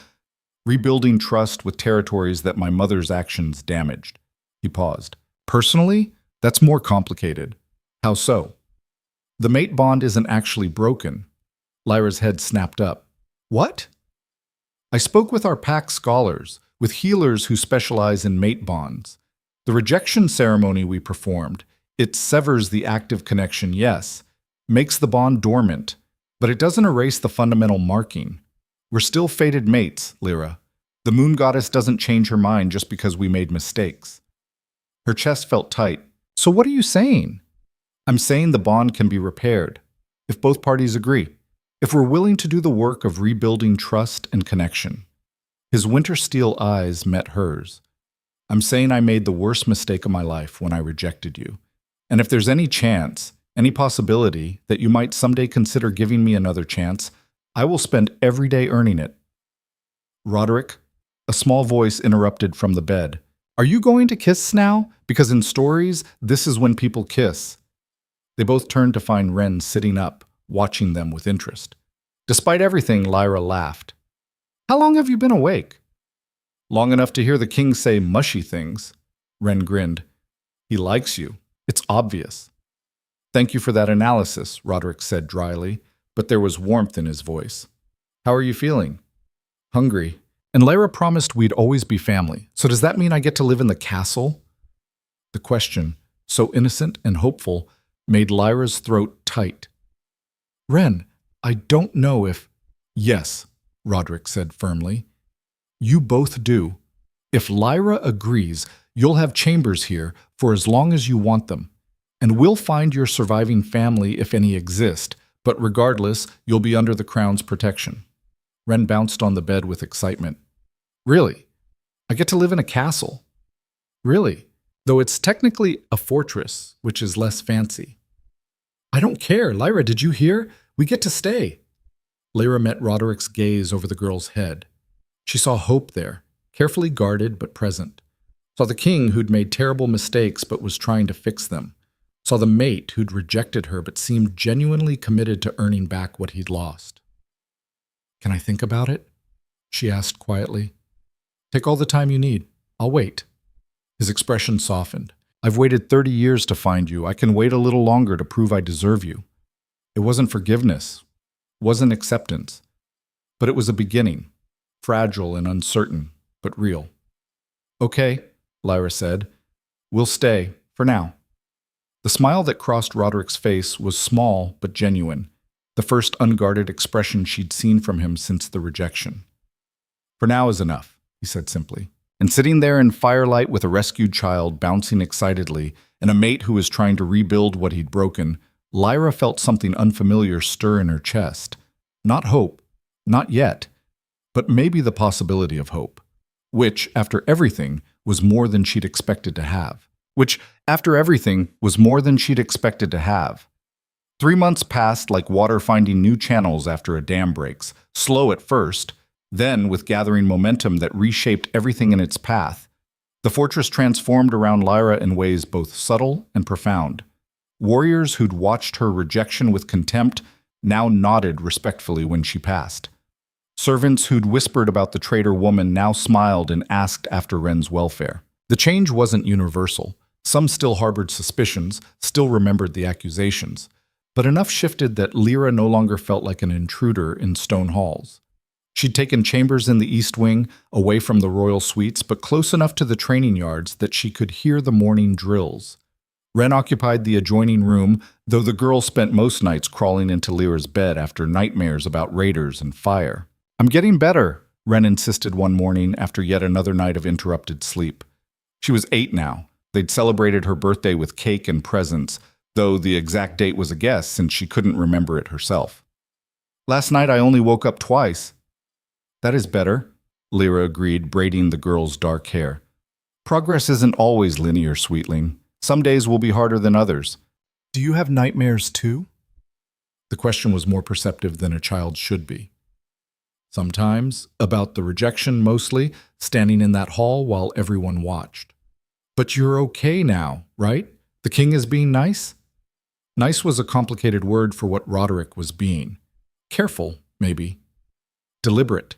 rebuilding trust with territories that my mother's actions damaged. He paused. Personally, that's more complicated. How so? The mate bond isn't actually broken. Lyra's head snapped up. What? I spoke with our pack scholars, with healers who specialize in mate bonds. The rejection ceremony we performed, it severs the active connection, yes, makes the bond dormant, but it doesn't erase the fundamental marking. We're still fated mates, Lyra. The moon goddess doesn't change her mind just because we made mistakes. Her chest felt tight. So what are you saying? I'm saying the bond can be repaired, if both parties agree, if we're willing to do the work of rebuilding trust and connection. His winter steel eyes met hers. I'm saying I made the worst mistake of my life when I rejected you. And if there's any chance, any possibility that you might someday consider giving me another chance, I will spend every day earning it. Roderick, a small voice interrupted from the bed. Are you going to kiss now? Because in stories, this is when people kiss. They both turned to find Wren sitting up, watching them with interest. Despite everything, Lyra laughed. How long have you been awake? Long enough to hear the king say mushy things. Wren grinned. He likes you. It's obvious. Thank you for that analysis, Roderick said dryly, but there was warmth in his voice. How are you feeling? Hungry. And Lyra promised we'd always be family. So does that mean I get to live in the castle? The question, so innocent and hopeful, made Lyra's throat tight. Wren, I don't know if... Yes, Roderick said firmly. You both do. If Lyra agrees, you'll have chambers here for as long as you want them. And we'll find your surviving family if any exist, but regardless, you'll be under the crown's protection. Wren bounced on the bed with excitement. Really? I get to live in a castle? Really? Though it's technically a fortress, which is less fancy. I don't care. Lyra, did you hear? We get to stay. Lyra met Roderick's gaze over the girl's head. She saw hope there, carefully guarded but present. Saw the king who'd made terrible mistakes but was trying to fix them. Saw the mate who'd rejected her but seemed genuinely committed to earning back what he'd lost. Can I think about it? She asked quietly. Take all the time you need. I'll wait. His expression softened. I've waited 30 years to find you. I can wait a little longer to prove I deserve you. It wasn't forgiveness, wasn't acceptance, but it was a beginning. Fragile and uncertain, but real. Okay, Lyra said. We'll stay, for now. The smile that crossed Roderick's face was small but genuine, the first unguarded expression she'd seen from him since the rejection. For now is enough, he said simply. And sitting there in firelight with a rescued child bouncing excitedly and a mate who was trying to rebuild what he'd broken, Lyra felt something unfamiliar stir in her chest. Not hope, not yet, but maybe the possibility of hope, which, after everything, was more than she'd expected to have. 3 months passed like water finding new channels after a dam breaks, slow at first, then with gathering momentum that reshaped everything in its path. The fortress transformed around Lyra in ways both subtle and profound. Warriors who'd watched her rejection with contempt now nodded respectfully when she passed. Servants who'd whispered about the traitor woman now smiled and asked after Ren's welfare. The change wasn't universal. Some still harbored suspicions, still remembered the accusations. But enough shifted that Lyra no longer felt like an intruder in stone halls. She'd taken chambers in the East Wing, away from the royal suites, but close enough to the training yards that she could hear the morning drills. Ren occupied the adjoining room, though the girl spent most nights crawling into Lyra's bed after nightmares about raiders and fire. "I'm getting better," Ren insisted one morning after yet another night of interrupted sleep. She was 8 now. They'd celebrated her birthday with cake and presents, though the exact date was a guess since she couldn't remember it herself. "Last night I only woke up twice." "That is better," Lyra agreed, braiding the girl's dark hair. "Progress isn't always linear, sweetling. Some days will be harder than others." "Do you have nightmares too?" The question was more perceptive than a child should be. "Sometimes, about the rejection mostly, standing in that hall while everyone watched." "But you're okay now, right? The king is being nice?" Nice was a complicated word for what Roderick was being. Careful, maybe. Deliberate.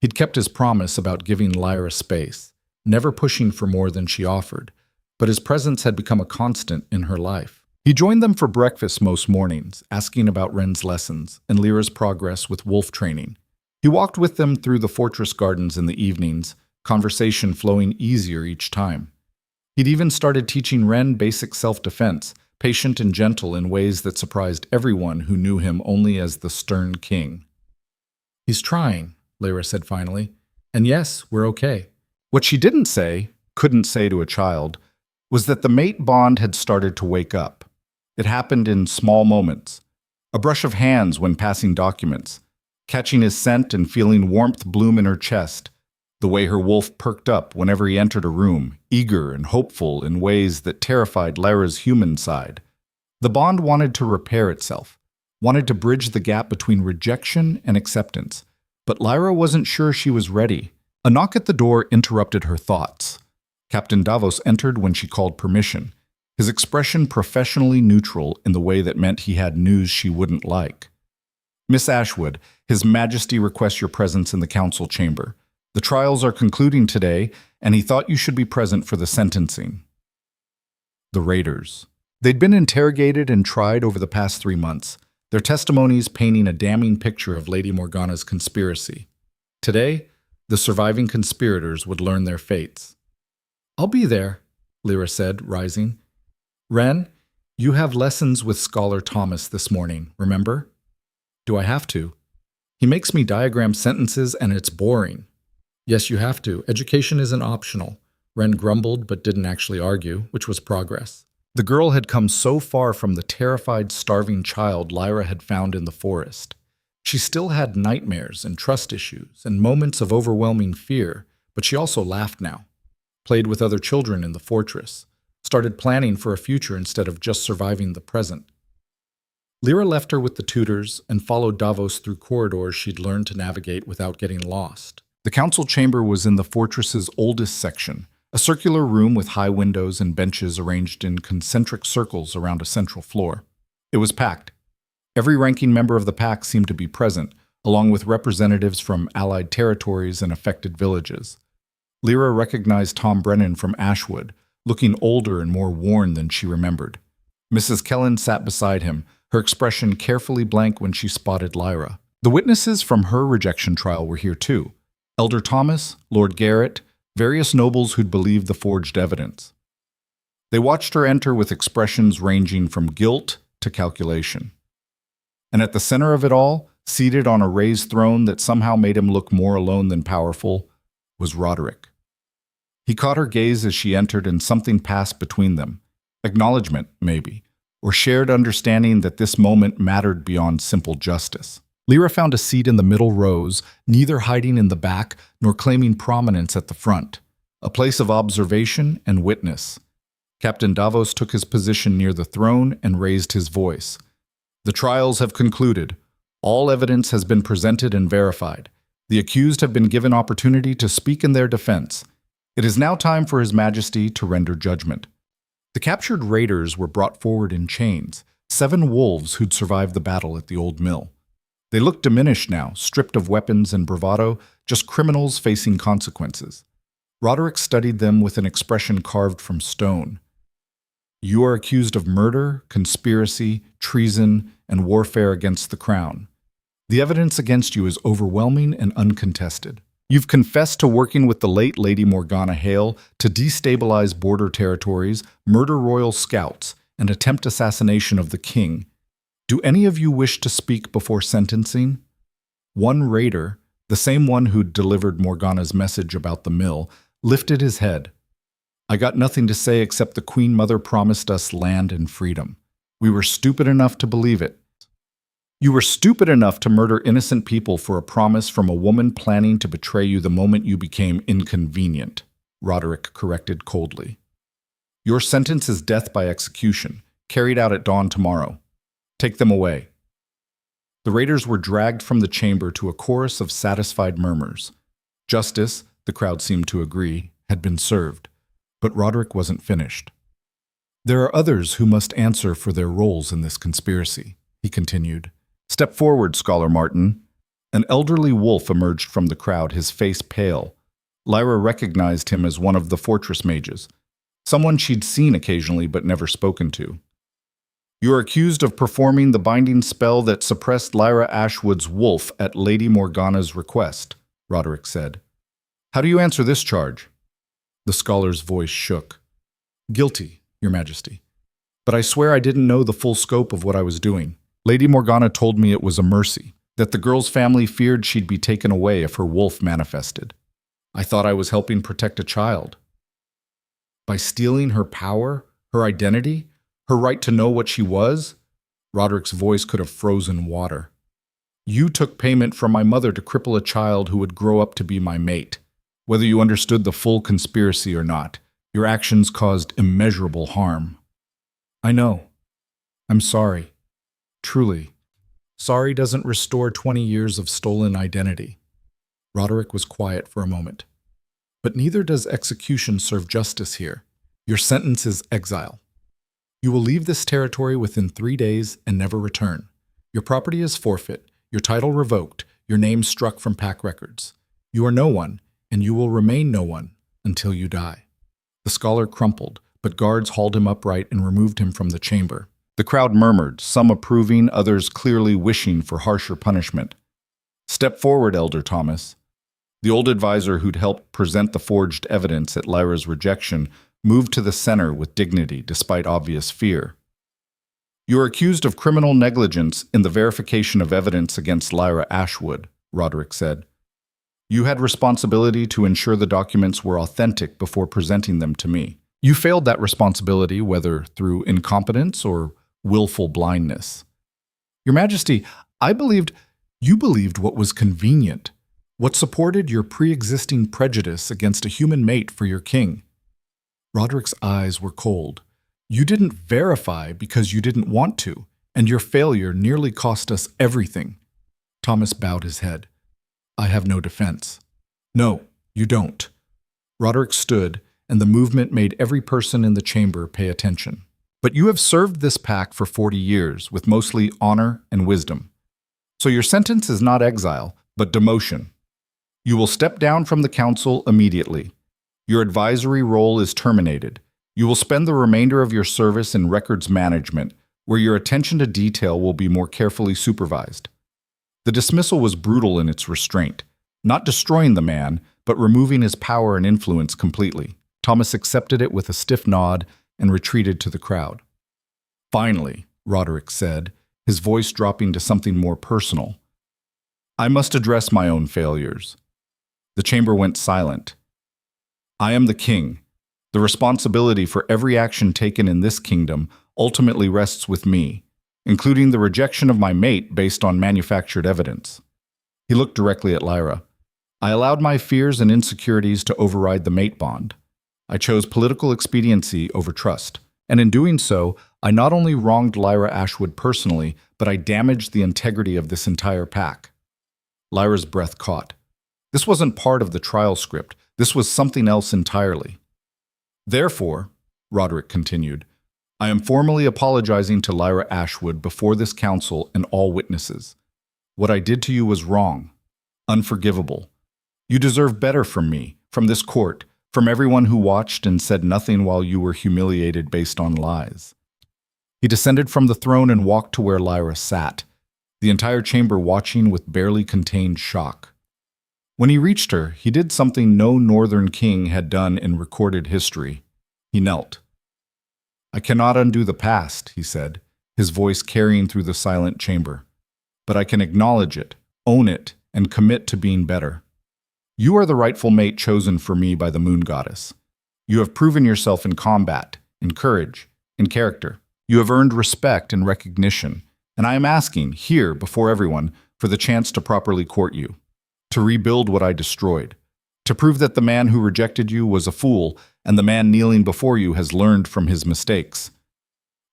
He'd kept his promise about giving Lyra space, never pushing for more than she offered, but his presence had become a constant in her life. He joined them for breakfast most mornings, asking about Ren's lessons and Lyra's progress with wolf training. He walked with them through the fortress gardens in the evenings, conversation flowing easier each time. He'd even started teaching Ren basic self-defense, patient and gentle in ways that surprised everyone who knew him only as the stern king. "He's trying," Lyra said finally. "And yes, we're okay." What she didn't say, couldn't say to a child, was that the mate bond had started to wake up. It happened in small moments. A brush of hands when passing documents, catching his scent and feeling warmth bloom in her chest, the way her wolf perked up whenever he entered a room, eager and hopeful in ways that terrified Lyra's human side. The bond wanted to repair itself, wanted to bridge the gap between rejection and acceptance. But Lyra wasn't sure she was ready. A knock at the door interrupted her thoughts. Captain Davos entered when she called permission, his expression professionally neutral in the way that meant he had news she wouldn't like. "Miss Ashwood, His Majesty requests your presence in the council chamber. The trials are concluding today, and he thought you should be present for the sentencing." The raiders. They'd been interrogated and tried over the past 3 months, their testimonies painting a damning picture of Lady Morgana's conspiracy. Today, the surviving conspirators would learn their fates. "I'll be there," Lyra said, rising. "Ren, you have lessons with Scholar Thomas this morning, remember?" "Do I have to?" "He makes me diagram sentences and it's boring." "Yes, you have to. Education isn't optional." Ren grumbled but didn't actually argue, which was progress. The girl had come so far from the terrified, starving child Lyra had found in the forest. She still had nightmares and trust issues and moments of overwhelming fear, but she also laughed now, played with other children in the fortress, started planning for a future instead of just surviving the present. Lyra left her with the tutors and followed Davos through corridors she'd learned to navigate without getting lost. The council chamber was in the fortress's oldest section, a circular room with high windows and benches arranged in concentric circles around a central floor. It was packed. Every ranking member of the pack seemed to be present, along with representatives from allied territories and affected villages. Lyra recognized Tom Brennan from Ashwood, looking older and more worn than she remembered. Mrs. Kellen sat beside him, her expression carefully blank when she spotted Lyra. The witnesses from her rejection trial were here too. Elder Thomas, Lord Garrett, various nobles who'd believed the forged evidence. They watched her enter with expressions ranging from guilt to calculation. And at the center of it all, seated on a raised throne that somehow made him look more alone than powerful, was Roderick. He caught her gaze as she entered and something passed between them. Acknowledgement, maybe, or shared understanding that this moment mattered beyond simple justice. Lyra found a seat in the middle rows, neither hiding in the back nor claiming prominence at the front, a place of observation and witness. Captain Davos took his position near the throne and raised his voice. The trials have concluded. All evidence has been presented and verified. The accused have been given opportunity to speak in their defense. It is now time for His Majesty to render judgment. The captured raiders were brought forward in chains, 7 wolves who'd survived the battle at the old mill. They looked diminished now, stripped of weapons and bravado, just criminals facing consequences. Roderick studied them with an expression carved from stone. You are accused of murder, conspiracy, treason, and warfare against the crown. The evidence against you is overwhelming and uncontested. You've confessed to working with the late Lady Morgana Hale to destabilize border territories, murder royal scouts, and attempt assassination of the king. Do any of you wish to speak before sentencing? One raider, the same one who'd delivered Morgana's message about the mill, lifted his head. I got nothing to say except the Queen Mother promised us land and freedom. We were stupid enough to believe it. You were stupid enough to murder innocent people for a promise from a woman planning to betray you the moment you became inconvenient, Roderick corrected coldly. Your sentence is death by execution, carried out at dawn tomorrow. Take them away. The raiders were dragged from the chamber to a chorus of satisfied murmurs. Justice, the crowd seemed to agree, had been served, but Roderick wasn't finished. There are others who must answer for their roles in this conspiracy, he continued. Step forward, Scholar Martin. An elderly wolf emerged from the crowd, his face pale. Lyra recognized him as one of the fortress mages, someone she'd seen occasionally but never spoken to. You are accused of performing the binding spell that suppressed Lyra Ashwood's wolf at Lady Morgana's request, Roderick said. How do you answer this charge? The scholar's voice shook. Guilty, Your Majesty. But I swear I didn't know the full scope of what I was doing. Lady Morgana told me it was a mercy, that the girl's family feared she'd be taken away if her wolf manifested. I thought I was helping protect a child. By stealing her power, her identity, her right to know what she was, Roderick's voice could have frozen water. You took payment from my mother to cripple a child who would grow up to be my mate. Whether you understood the full conspiracy or not, your actions caused immeasurable harm. I know. I'm sorry. Truly, sorry doesn't restore 20 years of stolen identity. Roderick was quiet for a moment. But neither does execution serve justice here. Your sentence is exile. You will leave this territory within 3 days and never return. Your property is forfeit, your title revoked, your name struck from pack records. You are no one, and you will remain no one until you die. The scholar crumpled, but guards hauled him upright and removed him from the chamber. The crowd murmured, some approving, others clearly wishing for harsher punishment. Step forward, Elder Thomas. The old advisor who'd helped present the forged evidence at Lyra's rejection moved to the center with dignity despite obvious fear. You are accused of criminal negligence in the verification of evidence against Lyra Ashwood, Roderick said. You had responsibility to ensure the documents were authentic before presenting them to me. You failed that responsibility, whether through incompetence or willful blindness. Your Majesty, you believed what was convenient, what supported your pre-existing prejudice against a human mate for your king. Roderick's eyes were cold. You didn't verify because you didn't want to, and your failure nearly cost us everything. Thomas bowed his head. I have no defense. No, you don't. Roderick stood, and the movement made every person in the chamber pay attention. But you have served this pack for 40 years with mostly honor and wisdom. So your sentence is not exile, but demotion. You will step down from the council immediately. Your advisory role is terminated. You will spend the remainder of your service in records management, where your attention to detail will be more carefully supervised. The dismissal was brutal in its restraint, not destroying the man, but removing his power and influence completely. Thomas accepted it with a stiff nod and retreated to the crowd. Finally, Roderick said, his voice dropping to something more personal, I must address my own failures. The chamber went silent. I am the king. The responsibility for every action taken in this kingdom ultimately rests with me, including the rejection of my mate based on manufactured evidence. He looked directly at Lyra. I allowed my fears and insecurities to override the mate bond. I chose political expediency over trust, And in doing so, I not only wronged Lyra Ashwood personally, but I damaged the integrity of this entire pack. Lyra's breath caught. This wasn't part of the trial script. This was something else entirely. Therefore, Roderick continued, I am formally apologizing to Lyra Ashwood before this council and all witnesses. What I did to you was wrong, unforgivable. You deserve better from me, from this court, from everyone who watched and said nothing while you were humiliated based on lies. He descended from the throne and walked to where Lyra sat, the entire chamber watching with barely contained shock. When he reached her, he did something no northern king had done in recorded history. He knelt. I cannot undo the past, he said, his voice carrying through the silent chamber. But I can acknowledge it, own it, and commit to being better. You are the rightful mate chosen for me by the moon goddess. You have proven yourself in combat, in courage, in character. You have earned respect and recognition, and I am asking, here, before everyone, for the chance to properly court you, to rebuild what I destroyed, to prove that the man who rejected you was a fool, and the man kneeling before you has learned from his mistakes.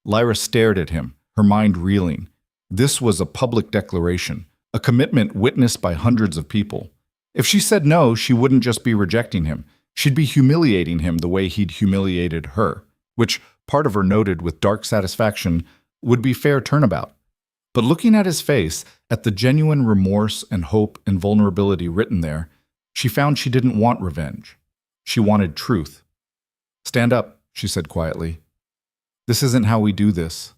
Lyra stared at him, her mind reeling. This was a public declaration, a commitment witnessed by hundreds of people. If she said no, she wouldn't just be rejecting him. She'd be humiliating him the way he'd humiliated her, which, part of her noted with dark satisfaction, would be fair turnabout. But looking at his face, at the genuine remorse and hope and vulnerability written there, she found she didn't want revenge. She wanted truth. Stand up, she said quietly. This isn't how we do this.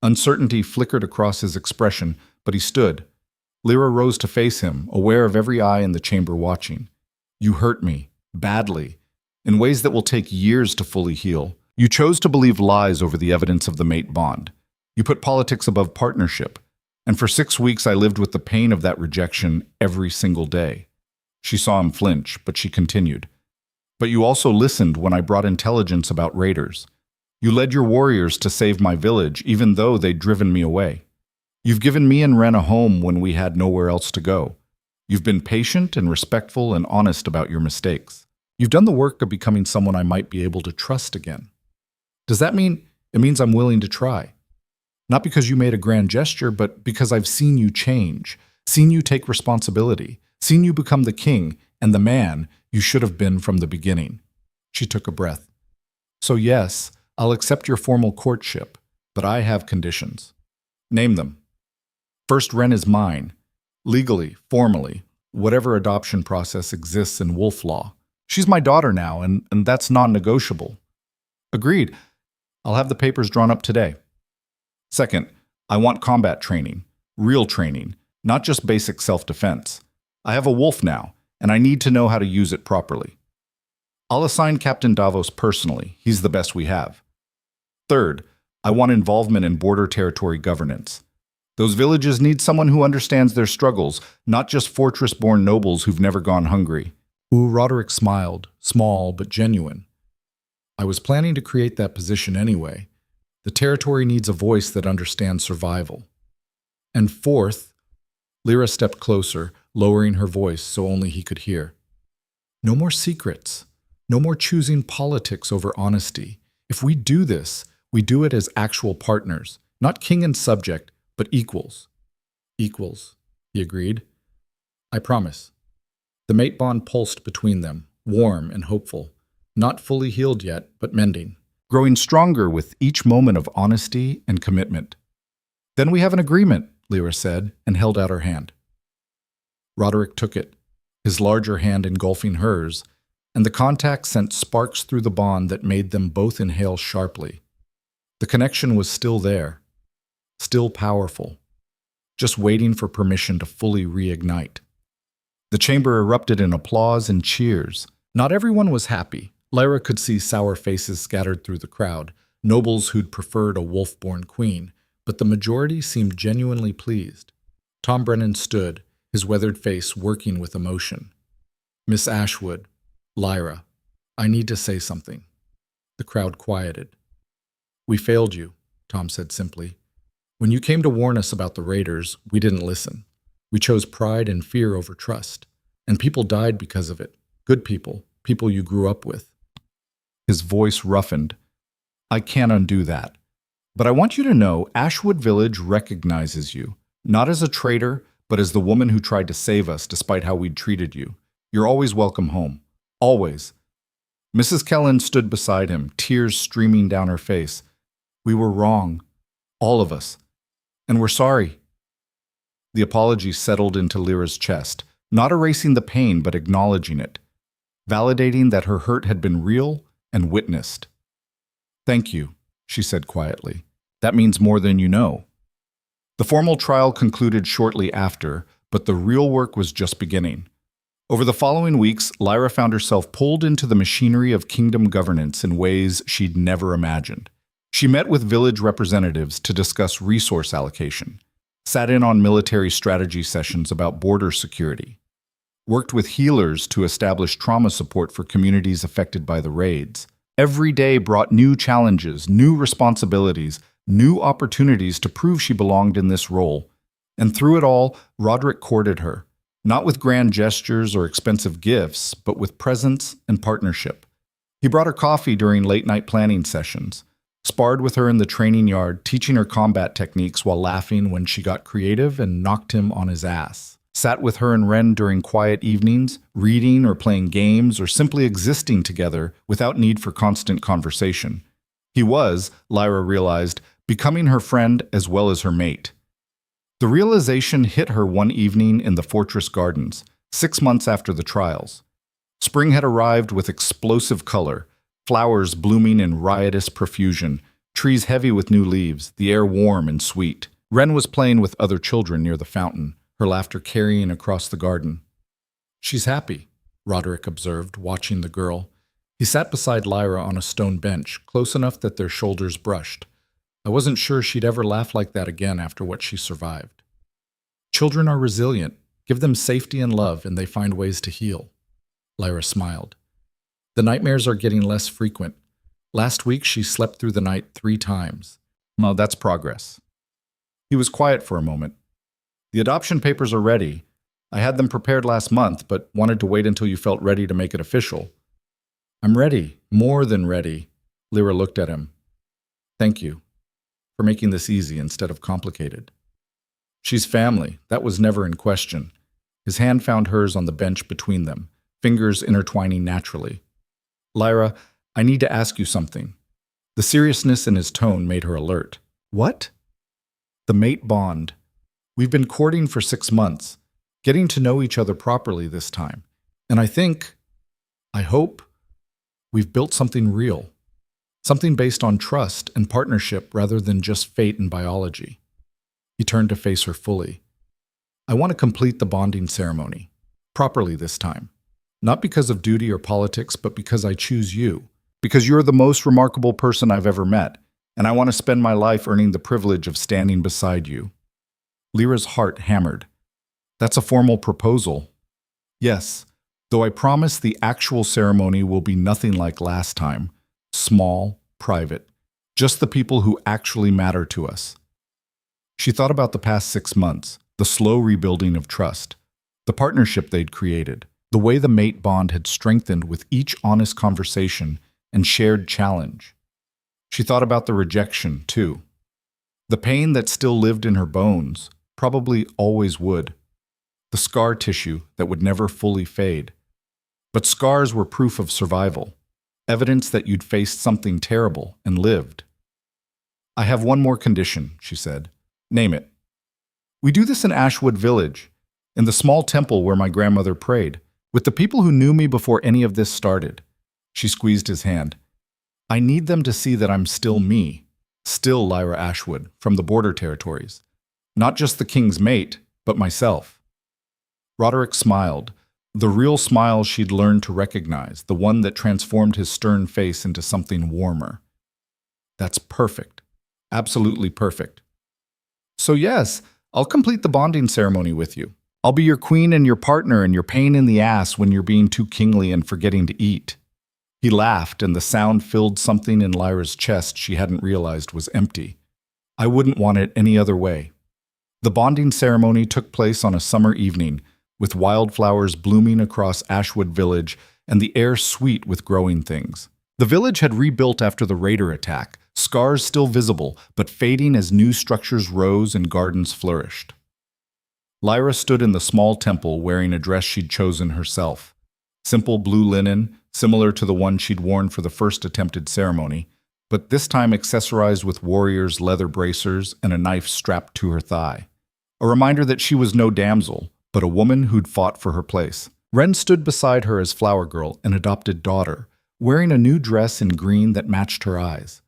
Uncertainty flickered across his expression, but he stood. Lyra rose to face him, aware of every eye in the chamber watching. You hurt me, badly, in ways that will take years to fully heal. You chose to believe lies over the evidence of the mate bond. You put politics above partnership. And for 6 weeks I lived with the pain of that rejection every single day. She saw him flinch, but she continued. But you also listened when I brought intelligence about raiders. You led your warriors to save my village, even though they'd driven me away. You've given me and Ren a home when we had nowhere else to go. You've been patient and respectful and honest about your mistakes. You've done the work of becoming someone I might be able to trust again. Does that mean it means I'm willing to try? Not because you made a grand gesture, but because I've seen you change, seen you take responsibility, seen you become the king and the man you should have been from the beginning. She took a breath. So yes, I'll accept your formal courtship, but I have conditions. Name them. First, Ren is mine. Legally, formally, whatever adoption process exists in wolf law. She's my daughter now, and that's non-negotiable. Agreed. I'll have the papers drawn up today. Second, I want combat training, real training, not just basic self-defense. I have a wolf now, and I need to know how to use it properly. I'll assign Captain Davos personally. He's the best we have. Third, I want involvement in border territory governance. Those villages need someone who understands their struggles, not just fortress-born nobles who've never gone hungry. Ooh, Roderick smiled, small but genuine. I was planning to create that position anyway. The territory needs a voice that understands survival. And fourth, Lyra stepped closer, lowering her voice so only he could hear. No more secrets. No more choosing politics over honesty. If we do this, we do it as actual partners, not king and subject, but equals. Equals, he agreed. I promise. The mate bond pulsed between them, warm and hopeful, not fully healed yet, but mending, growing stronger with each moment of honesty and commitment. Then we have an agreement, Lyra said, and held out her hand. Roderick took it, his larger hand engulfing hers, and the contact sent sparks through the bond that made them both inhale sharply. The connection was still there, still powerful, just waiting for permission to fully reignite. The chamber erupted in applause and cheers. Not everyone was happy. Lyra could see sour faces scattered through the crowd, nobles who'd preferred a wolf-born queen, but the majority seemed genuinely pleased. Tom Brennan stood, his weathered face working with emotion. Miss Ashwood, Lyra, I need to say something. The crowd quieted. We failed you, Tom said simply. When you came to warn us about the raiders, we didn't listen. We chose pride and fear over trust, and people died because of it. Good people, people you grew up with. His voice roughened. I can't undo that. But I want you to know Ashwood Village recognizes you, not as a traitor, but as the woman who tried to save us despite how we'd treated you. You're always welcome home. Always. Mrs. Kellen stood beside him, tears streaming down her face. We were wrong. All of us. And we're sorry. The apology settled into Lyra's chest, not erasing the pain but acknowledging it, validating that her hurt had been real and witnessed. Thank you, she said quietly. That means more than you know. The formal trial concluded shortly after, but the real work was just beginning. Over the following weeks, Lyra found herself pulled into the machinery of kingdom governance in ways she'd never imagined. She met with village representatives to discuss resource allocation, sat in on military strategy sessions about border security, worked with healers to establish trauma support for communities affected by the raids. Every day brought new challenges, new responsibilities, new opportunities to prove she belonged in this role. And through it all, Roderick courted her, not with grand gestures or expensive gifts, but with presence and partnership. He brought her coffee during late-night planning sessions, sparred with her in the training yard, teaching her combat techniques while laughing when she got creative and knocked him on his ass. Sat with her and Ren during quiet evenings, reading or playing games or simply existing together without need for constant conversation. He was, Lyra realized, becoming her friend as well as her mate. The realization hit her one evening in the fortress gardens, 6 months after the trials. Spring had arrived with explosive color, flowers blooming in riotous profusion, trees heavy with new leaves, the air warm and sweet. Ren was playing with other children near the fountain, her laughter carrying across the garden. She's happy, Roderick observed, watching the girl. He sat beside Lyra on a stone bench, close enough that their shoulders brushed. I wasn't sure she'd ever laugh like that again after what she survived. Children are resilient. Give them safety and love, and they find ways to heal. Lyra smiled. The nightmares are getting less frequent. Last week, she slept through the night 3 times. Well, that's progress. He was quiet for a moment. The adoption papers are ready. I had them prepared last month, but wanted to wait until you felt ready to make it official. I'm ready, more than ready. Lyra looked at him. Thank you for making this easy instead of complicated. She's family. That was never in question. His hand found hers on the bench between them, fingers intertwining naturally. Lyra, I need to ask you something. The seriousness in his tone made her alert. What? The mate bond. We've been courting for 6 months, getting to know each other properly this time. And I hope, we've built something real. Something based on trust and partnership rather than just fate and biology. He turned to face her fully. I want to complete the bonding ceremony, properly this time. Not because of duty or politics, but because I choose you. Because you're the most remarkable person I've ever met, and I want to spend my life earning the privilege of standing beside you. Lyra's heart hammered. That's a formal proposal. Yes, though I promise the actual ceremony will be nothing like last time. Small, private, just the people who actually matter to us. She thought about the past 6 months, the slow rebuilding of trust, the partnership they'd created, the way the mate bond had strengthened with each honest conversation and shared challenge. She thought about the rejection, too. The pain that still lived in her bones, probably always would. The scar tissue that would never fully fade. But scars were proof of survival. Evidence that you'd faced something terrible and lived. I have one more condition, she said. Name it. We do this in Ashwood Village, in the small temple where my grandmother prayed, with the people who knew me before any of this started. She squeezed his hand. I need them to see that I'm still me, still Lyra Ashwood, from the border territories. Not just the king's mate, but myself. Roderick smiled. The real smile she'd learned to recognize, the one that transformed his stern face into something warmer. That's perfect. Absolutely perfect. So yes, I'll complete the bonding ceremony with you. I'll be your queen and your partner and your pain in the ass when you're being too kingly and forgetting to eat. He laughed, and the sound filled something in Lyra's chest she hadn't realized was empty. I wouldn't want it any other way. The bonding ceremony took place on a summer evening, with wildflowers blooming across Ashwood Village and the air sweet with growing things. The village had rebuilt after the raider attack, scars still visible, but fading as new structures rose and gardens flourished. Lyra stood in the small temple wearing a dress she'd chosen herself. Simple blue linen, similar to the one she'd worn for the first attempted ceremony, but this time accessorized with warriors' leather bracers and a knife strapped to her thigh. A reminder that she was no damsel, but a woman who'd fought for her place. Ren stood beside her as flower girl, an adopted daughter, wearing a new dress in green that matched her eyes.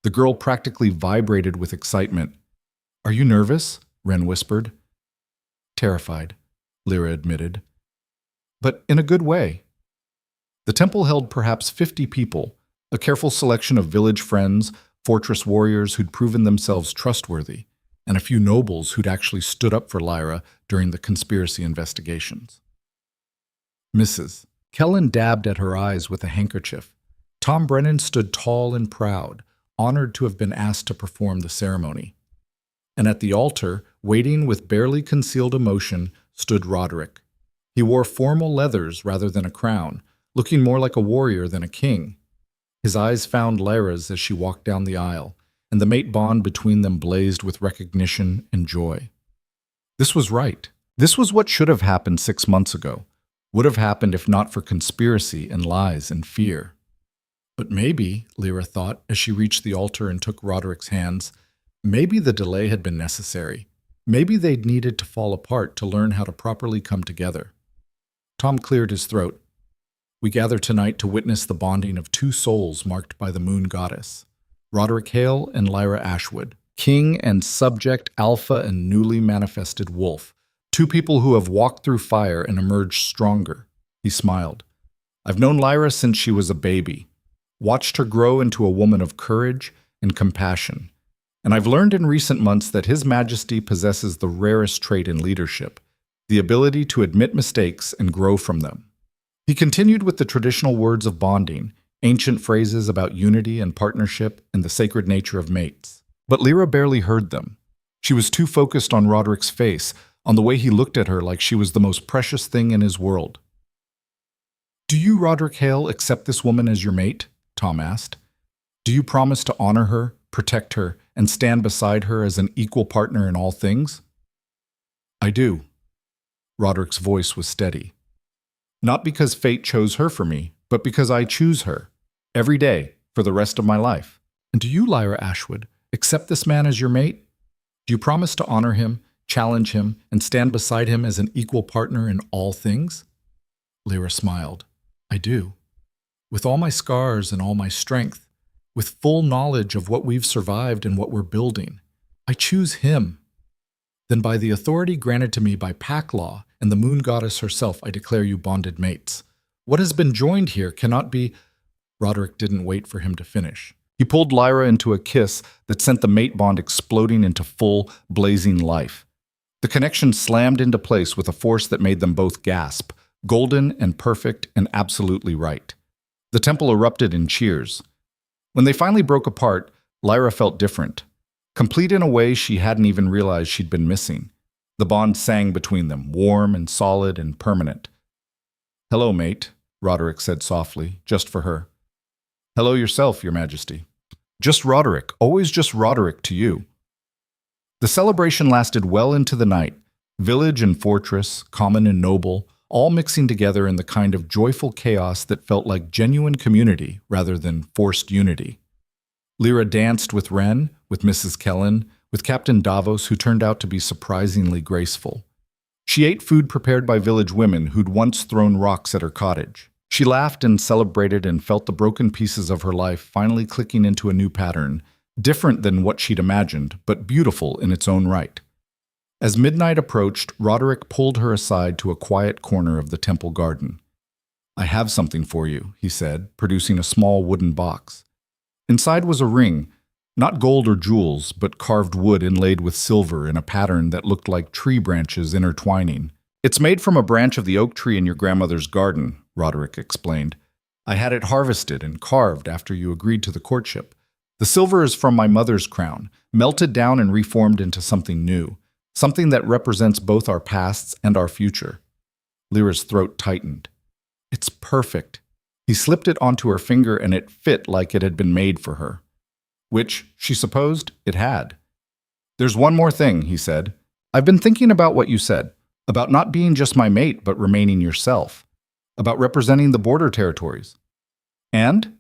The girl practically vibrated with excitement. "Are you nervous?" Ren whispered. "Terrified," Lyra admitted. "But in a good way." The temple held perhaps 50 people, a careful selection of village friends, fortress warriors who'd proven themselves trustworthy, and a few nobles who'd actually stood up for Lyra during the conspiracy investigations. Mrs. Kellen dabbed at her eyes with a handkerchief. Tom Brennan stood tall and proud, honored to have been asked to perform the ceremony. And at the altar, waiting with barely concealed emotion, stood Roderick. He wore formal leathers rather than a crown, looking more like a warrior than a king. His eyes found Lyra's as she walked down the aisle, and the mate bond between them blazed with recognition and joy. This was right. This was what should have happened 6 months ago. Would have happened if not for conspiracy and lies and fear. But maybe, Lyra thought as she reached the altar and took Roderick's hands, maybe the delay had been necessary. Maybe they'd needed to fall apart to learn how to properly come together. Tom cleared his throat. "We gather tonight to witness the bonding of two souls marked by the moon goddess, Roderick Hale and Lyra Ashwood, king and subject, alpha and newly manifested wolf, two people who have walked through fire and emerged stronger." He smiled. "I've known Lyra since she was a baby, watched her grow into a woman of courage and compassion, and I've learned in recent months that His Majesty possesses the rarest trait in leadership, the ability to admit mistakes and grow from them." He continued with the traditional words of bonding, ancient phrases about unity and partnership and the sacred nature of mates. But Lyra barely heard them. She was too focused on Roderick's face, on the way he looked at her like she was the most precious thing in his world. "Do you, Roderick Hale, accept this woman as your mate?" Tom asked. "Do you promise to honor her, protect her, and stand beside her as an equal partner in all things?" "I do." Roderick's voice was steady. "Not because fate chose her for me, but because I choose her, every day, for the rest of my life." "And do you, Lyra Ashwood, accept this man as your mate? Do you promise to honor him, challenge him, and stand beside him as an equal partner in all things?" Lyra smiled. "I do. With all my scars and all my strength, with full knowledge of what we've survived and what we're building, I choose him. Then by the authority granted to me by pack law and the moon goddess herself, I declare you bonded mates. What has been joined here cannot be—" Roderick didn't wait for him to finish. He pulled Lyra into a kiss that sent the mate bond exploding into full, blazing life. The connection slammed into place with a force that made them both gasp, golden and perfect and absolutely right. The temple erupted in cheers. When they finally broke apart, Lyra felt different, complete in a way she hadn't even realized she'd been missing. The bond sang between them, warm and solid and permanent. "Hello, mate," Roderick said softly, just for her. "Hello yourself, Your Majesty." "Just Roderick, always just Roderick to you." The celebration lasted well into the night, village and fortress, common and noble, all mixing together in the kind of joyful chaos that felt like genuine community rather than forced unity. Lyra danced with Ren, with Mrs. Kellen, with Captain Davos, who turned out to be surprisingly graceful. She ate food prepared by village women who'd once thrown rocks at her cottage. She laughed and celebrated and felt the broken pieces of her life finally clicking into a new pattern, different than what she'd imagined, but beautiful in its own right. As midnight approached, Roderick pulled her aside to a quiet corner of the temple garden. "I have something for you," he said, producing a small wooden box. Inside was a ring, not gold or jewels, but carved wood inlaid with silver in a pattern that looked like tree branches intertwining. "It's made from a branch of the oak tree in your grandmother's garden," Roderick explained. "I had it harvested and carved after you agreed to the courtship. The silver is from my mother's crown, melted down and reformed into something new. Something that represents both our pasts and our future." Lyra's throat tightened. "It's perfect." He slipped it onto her finger and it fit like it had been made for her, which, she supposed, it had. "There's one more thing," he said. "I've been thinking about what you said, about not being just my mate but remaining yourself, about representing the border territories. And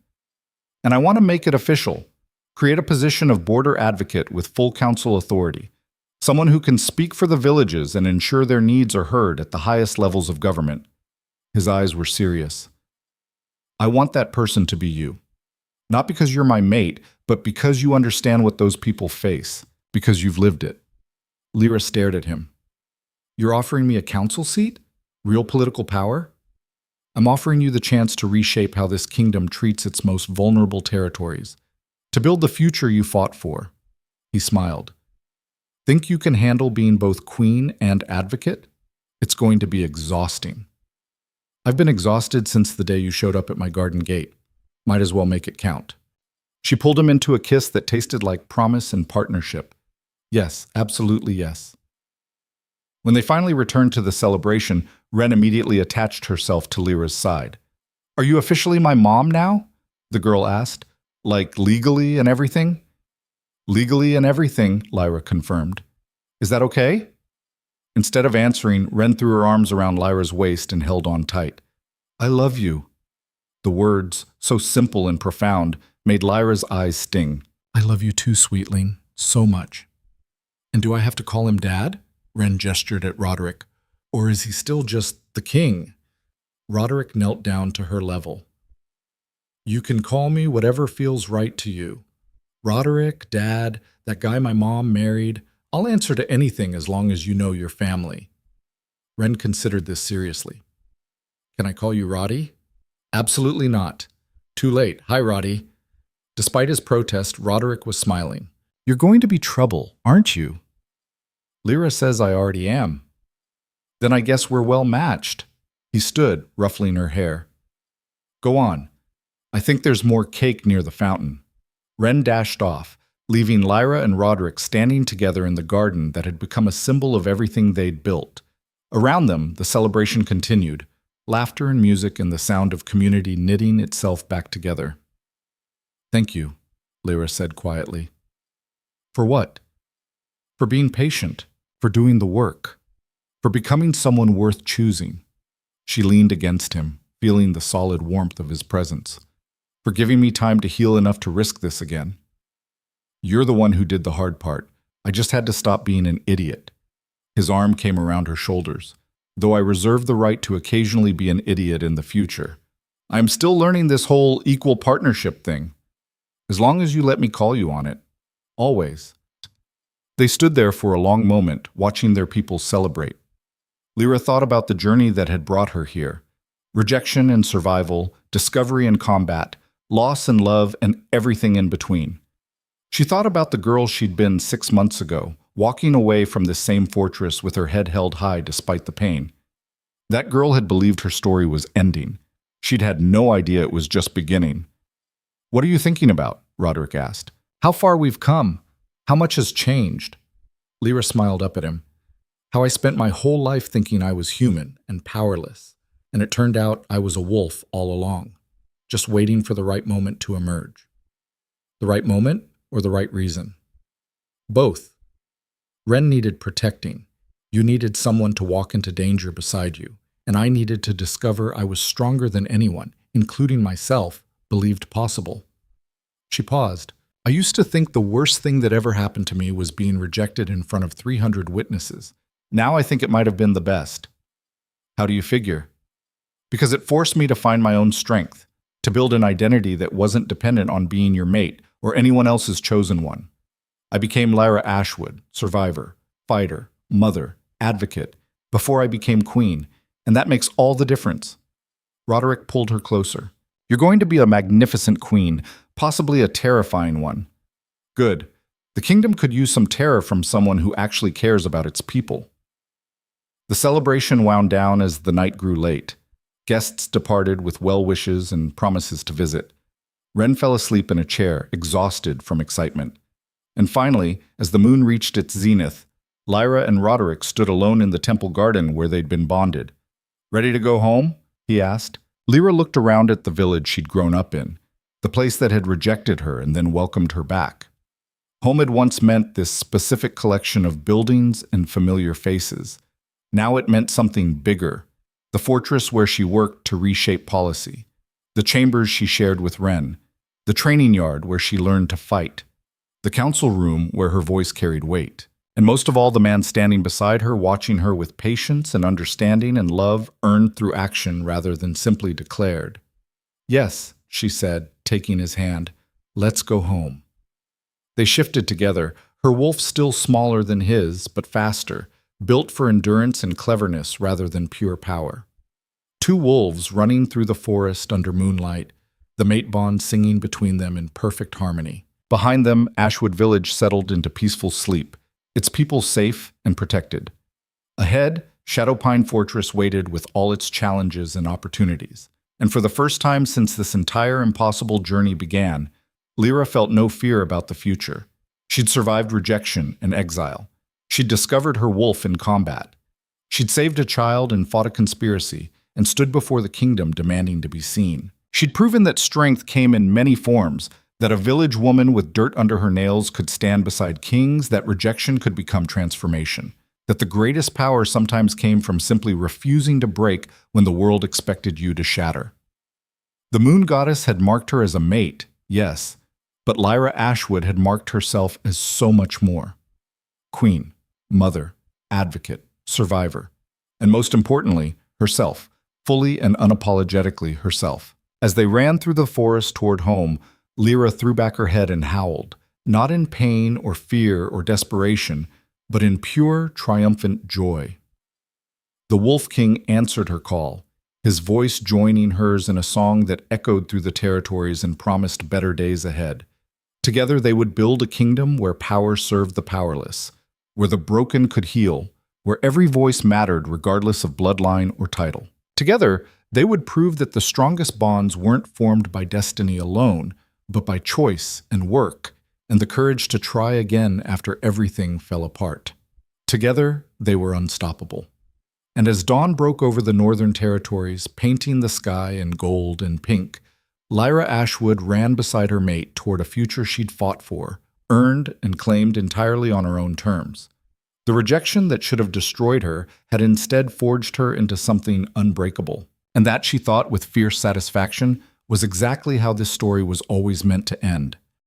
I want to make it official, create a position of border advocate with full council authority, someone who can speak for the villages and ensure their needs are heard at the highest levels of government." His eyes were serious. "I want that person to be you. Not because you're my mate, but because you understand what those people face, because you've lived it." Lyra stared at him. "You're offering me a council seat? Real political power?" "I'm offering you the chance to reshape how this kingdom treats its most vulnerable territories, to build the future you fought for." He smiled. "Think you can handle being both queen and advocate? It's going to be exhausting." "I've been exhausted since the day you showed up at my garden gate. Might as well make it count." She pulled him into a kiss that tasted like promise and partnership. "Yes, absolutely yes." When they finally returned to the celebration, Ren immediately attached herself to Lyra's side. "Are you officially my mom now?" the girl asked. "Like legally and everything?" "Legally and everything," Lyra confirmed. "Is that okay?" Instead of answering, Ren threw her arms around Lyra's waist and held on tight. "I love you." The words, so simple and profound, made Lyra's eyes sting. "I love you too, sweetling. So much." "And do I have to call him Dad?" Ren gestured at Roderick. "Or is he still just the king?" Roderick knelt down to her level. "You can call me whatever feels right to you. Roderick, Dad, that guy my mom married. I'll answer to anything as long as you know your family." Ren considered this seriously. "Can I call you Roddy?" "Absolutely not. Too late. Hi, Roddy." Despite his protest, Roderick was smiling. "You're going to be trouble, aren't you?" "Lyra says I already am." "Then I guess we're well matched." He stood, ruffling her hair. "Go on. I think there's more cake near the fountain." Ren dashed off, leaving Lyra and Roderick standing together in the garden that had become a symbol of everything they'd built. Around them, the celebration continued, laughter and music and the sound of community knitting itself back together. "Thank you," Lyra said quietly. "For what?" "For being patient, for doing the work, for becoming someone worth choosing." She leaned against him, feeling the solid warmth of his presence. "For giving me time to heal enough to risk this again. You're the one who did the hard part. I just had to stop being an idiot." His arm came around her shoulders. "Though I reserve the right to occasionally be an idiot in the future. I'm still learning this whole equal partnership thing. As long as you let me call you on it. Always." They stood there for a long moment, watching their people celebrate. Lyra thought about the journey that had brought her here. Rejection and survival, discovery and combat, loss and love, and everything in between. She thought about the girl she'd been 6 months ago, walking away from this same fortress with her head held high despite the pain. That girl had believed her story was ending. She'd had no idea it was just beginning. "What are you thinking about?" Roderick asked. "How far we've come. How much has changed?" Lyra smiled up at him. "How I spent my whole life thinking I was human and powerless, and it turned out I was a wolf all along, just waiting for the right moment to emerge." "The right moment or the right reason?" "Both. Ren needed protecting. You needed someone to walk into danger beside you, and I needed to discover I was stronger than anyone, including myself, believed possible." She paused. "I used to think the worst thing that ever happened to me was being rejected in front of 300 witnesses. Now I think it might have been the best." "How do you figure?" "Because it forced me to find my own strength, to build an identity that wasn't dependent on being your mate or anyone else's chosen one. I became Lyra Ashwood, survivor, fighter, mother, advocate, before I became queen, and that makes all the difference." Roderick pulled her closer. "You're going to be a magnificent queen, possibly a terrifying one." "Good. The kingdom could use some terror from someone who actually cares about its people." The celebration wound down as the night grew late. Guests departed with well wishes and promises to visit. Ren fell asleep in a chair, exhausted from excitement. And finally, as the moon reached its zenith, Lyra and Roderick stood alone in the temple garden where they'd been bonded. "Ready to go home?" he asked. Lyra looked around at the village she'd grown up in, the place that had rejected her and then welcomed her back. Home had once meant this specific collection of buildings and familiar faces. Now it meant something bigger, the fortress where she worked to reshape policy, the chambers she shared with Wren, the training yard where she learned to fight, the council room where her voice carried weight, and most of all the man standing beside her, watching her with patience and understanding and love earned through action rather than simply declared. "Yes," she said, taking his hand, "let's go home." They shifted together, her wolf still smaller than his, but faster, built for endurance and cleverness rather than pure power. Two wolves running through the forest under moonlight, the mate bond singing between them in perfect harmony. Behind them, Ashwood Village settled into peaceful sleep, its people safe and protected. Ahead, Shadowpine Fortress waited with all its challenges and opportunities. And for the first time since this entire impossible journey began, Lyra felt no fear about the future. She'd survived rejection and exile. She'd discovered her wolf in combat. She'd saved a child and fought a conspiracy, and stood before the kingdom demanding to be seen. She'd proven that strength came in many forms, that a village woman with dirt under her nails could stand beside kings, that rejection could become transformation, that the greatest power sometimes came from simply refusing to break when the world expected you to shatter. The moon goddess had marked her as a mate, yes, but Lyra Ashwood had marked herself as so much more. Queen, mother, advocate, survivor, and most importantly, herself, fully and unapologetically herself. As they ran through the forest toward home, Lyra threw back her head and howled, not in pain or fear or desperation, but in pure, triumphant joy. The Wolf King answered her call, his voice joining hers in a song that echoed through the territories and promised better days ahead. Together they would build a kingdom where power served the powerless, where the broken could heal, where every voice mattered regardless of bloodline or title. Together, they would prove that the strongest bonds weren't formed by destiny alone, but by choice and work, and the courage to try again after everything fell apart. Together, they were unstoppable. And as dawn broke over the northern territories, painting the sky in gold and pink, Lyra Ashwood ran beside her mate toward a future she'd fought for, earned and claimed entirely on her own terms. The rejection that should have destroyed her had instead forged her into something unbreakable. And that, she thought with fierce satisfaction, was exactly how this story was always meant to end.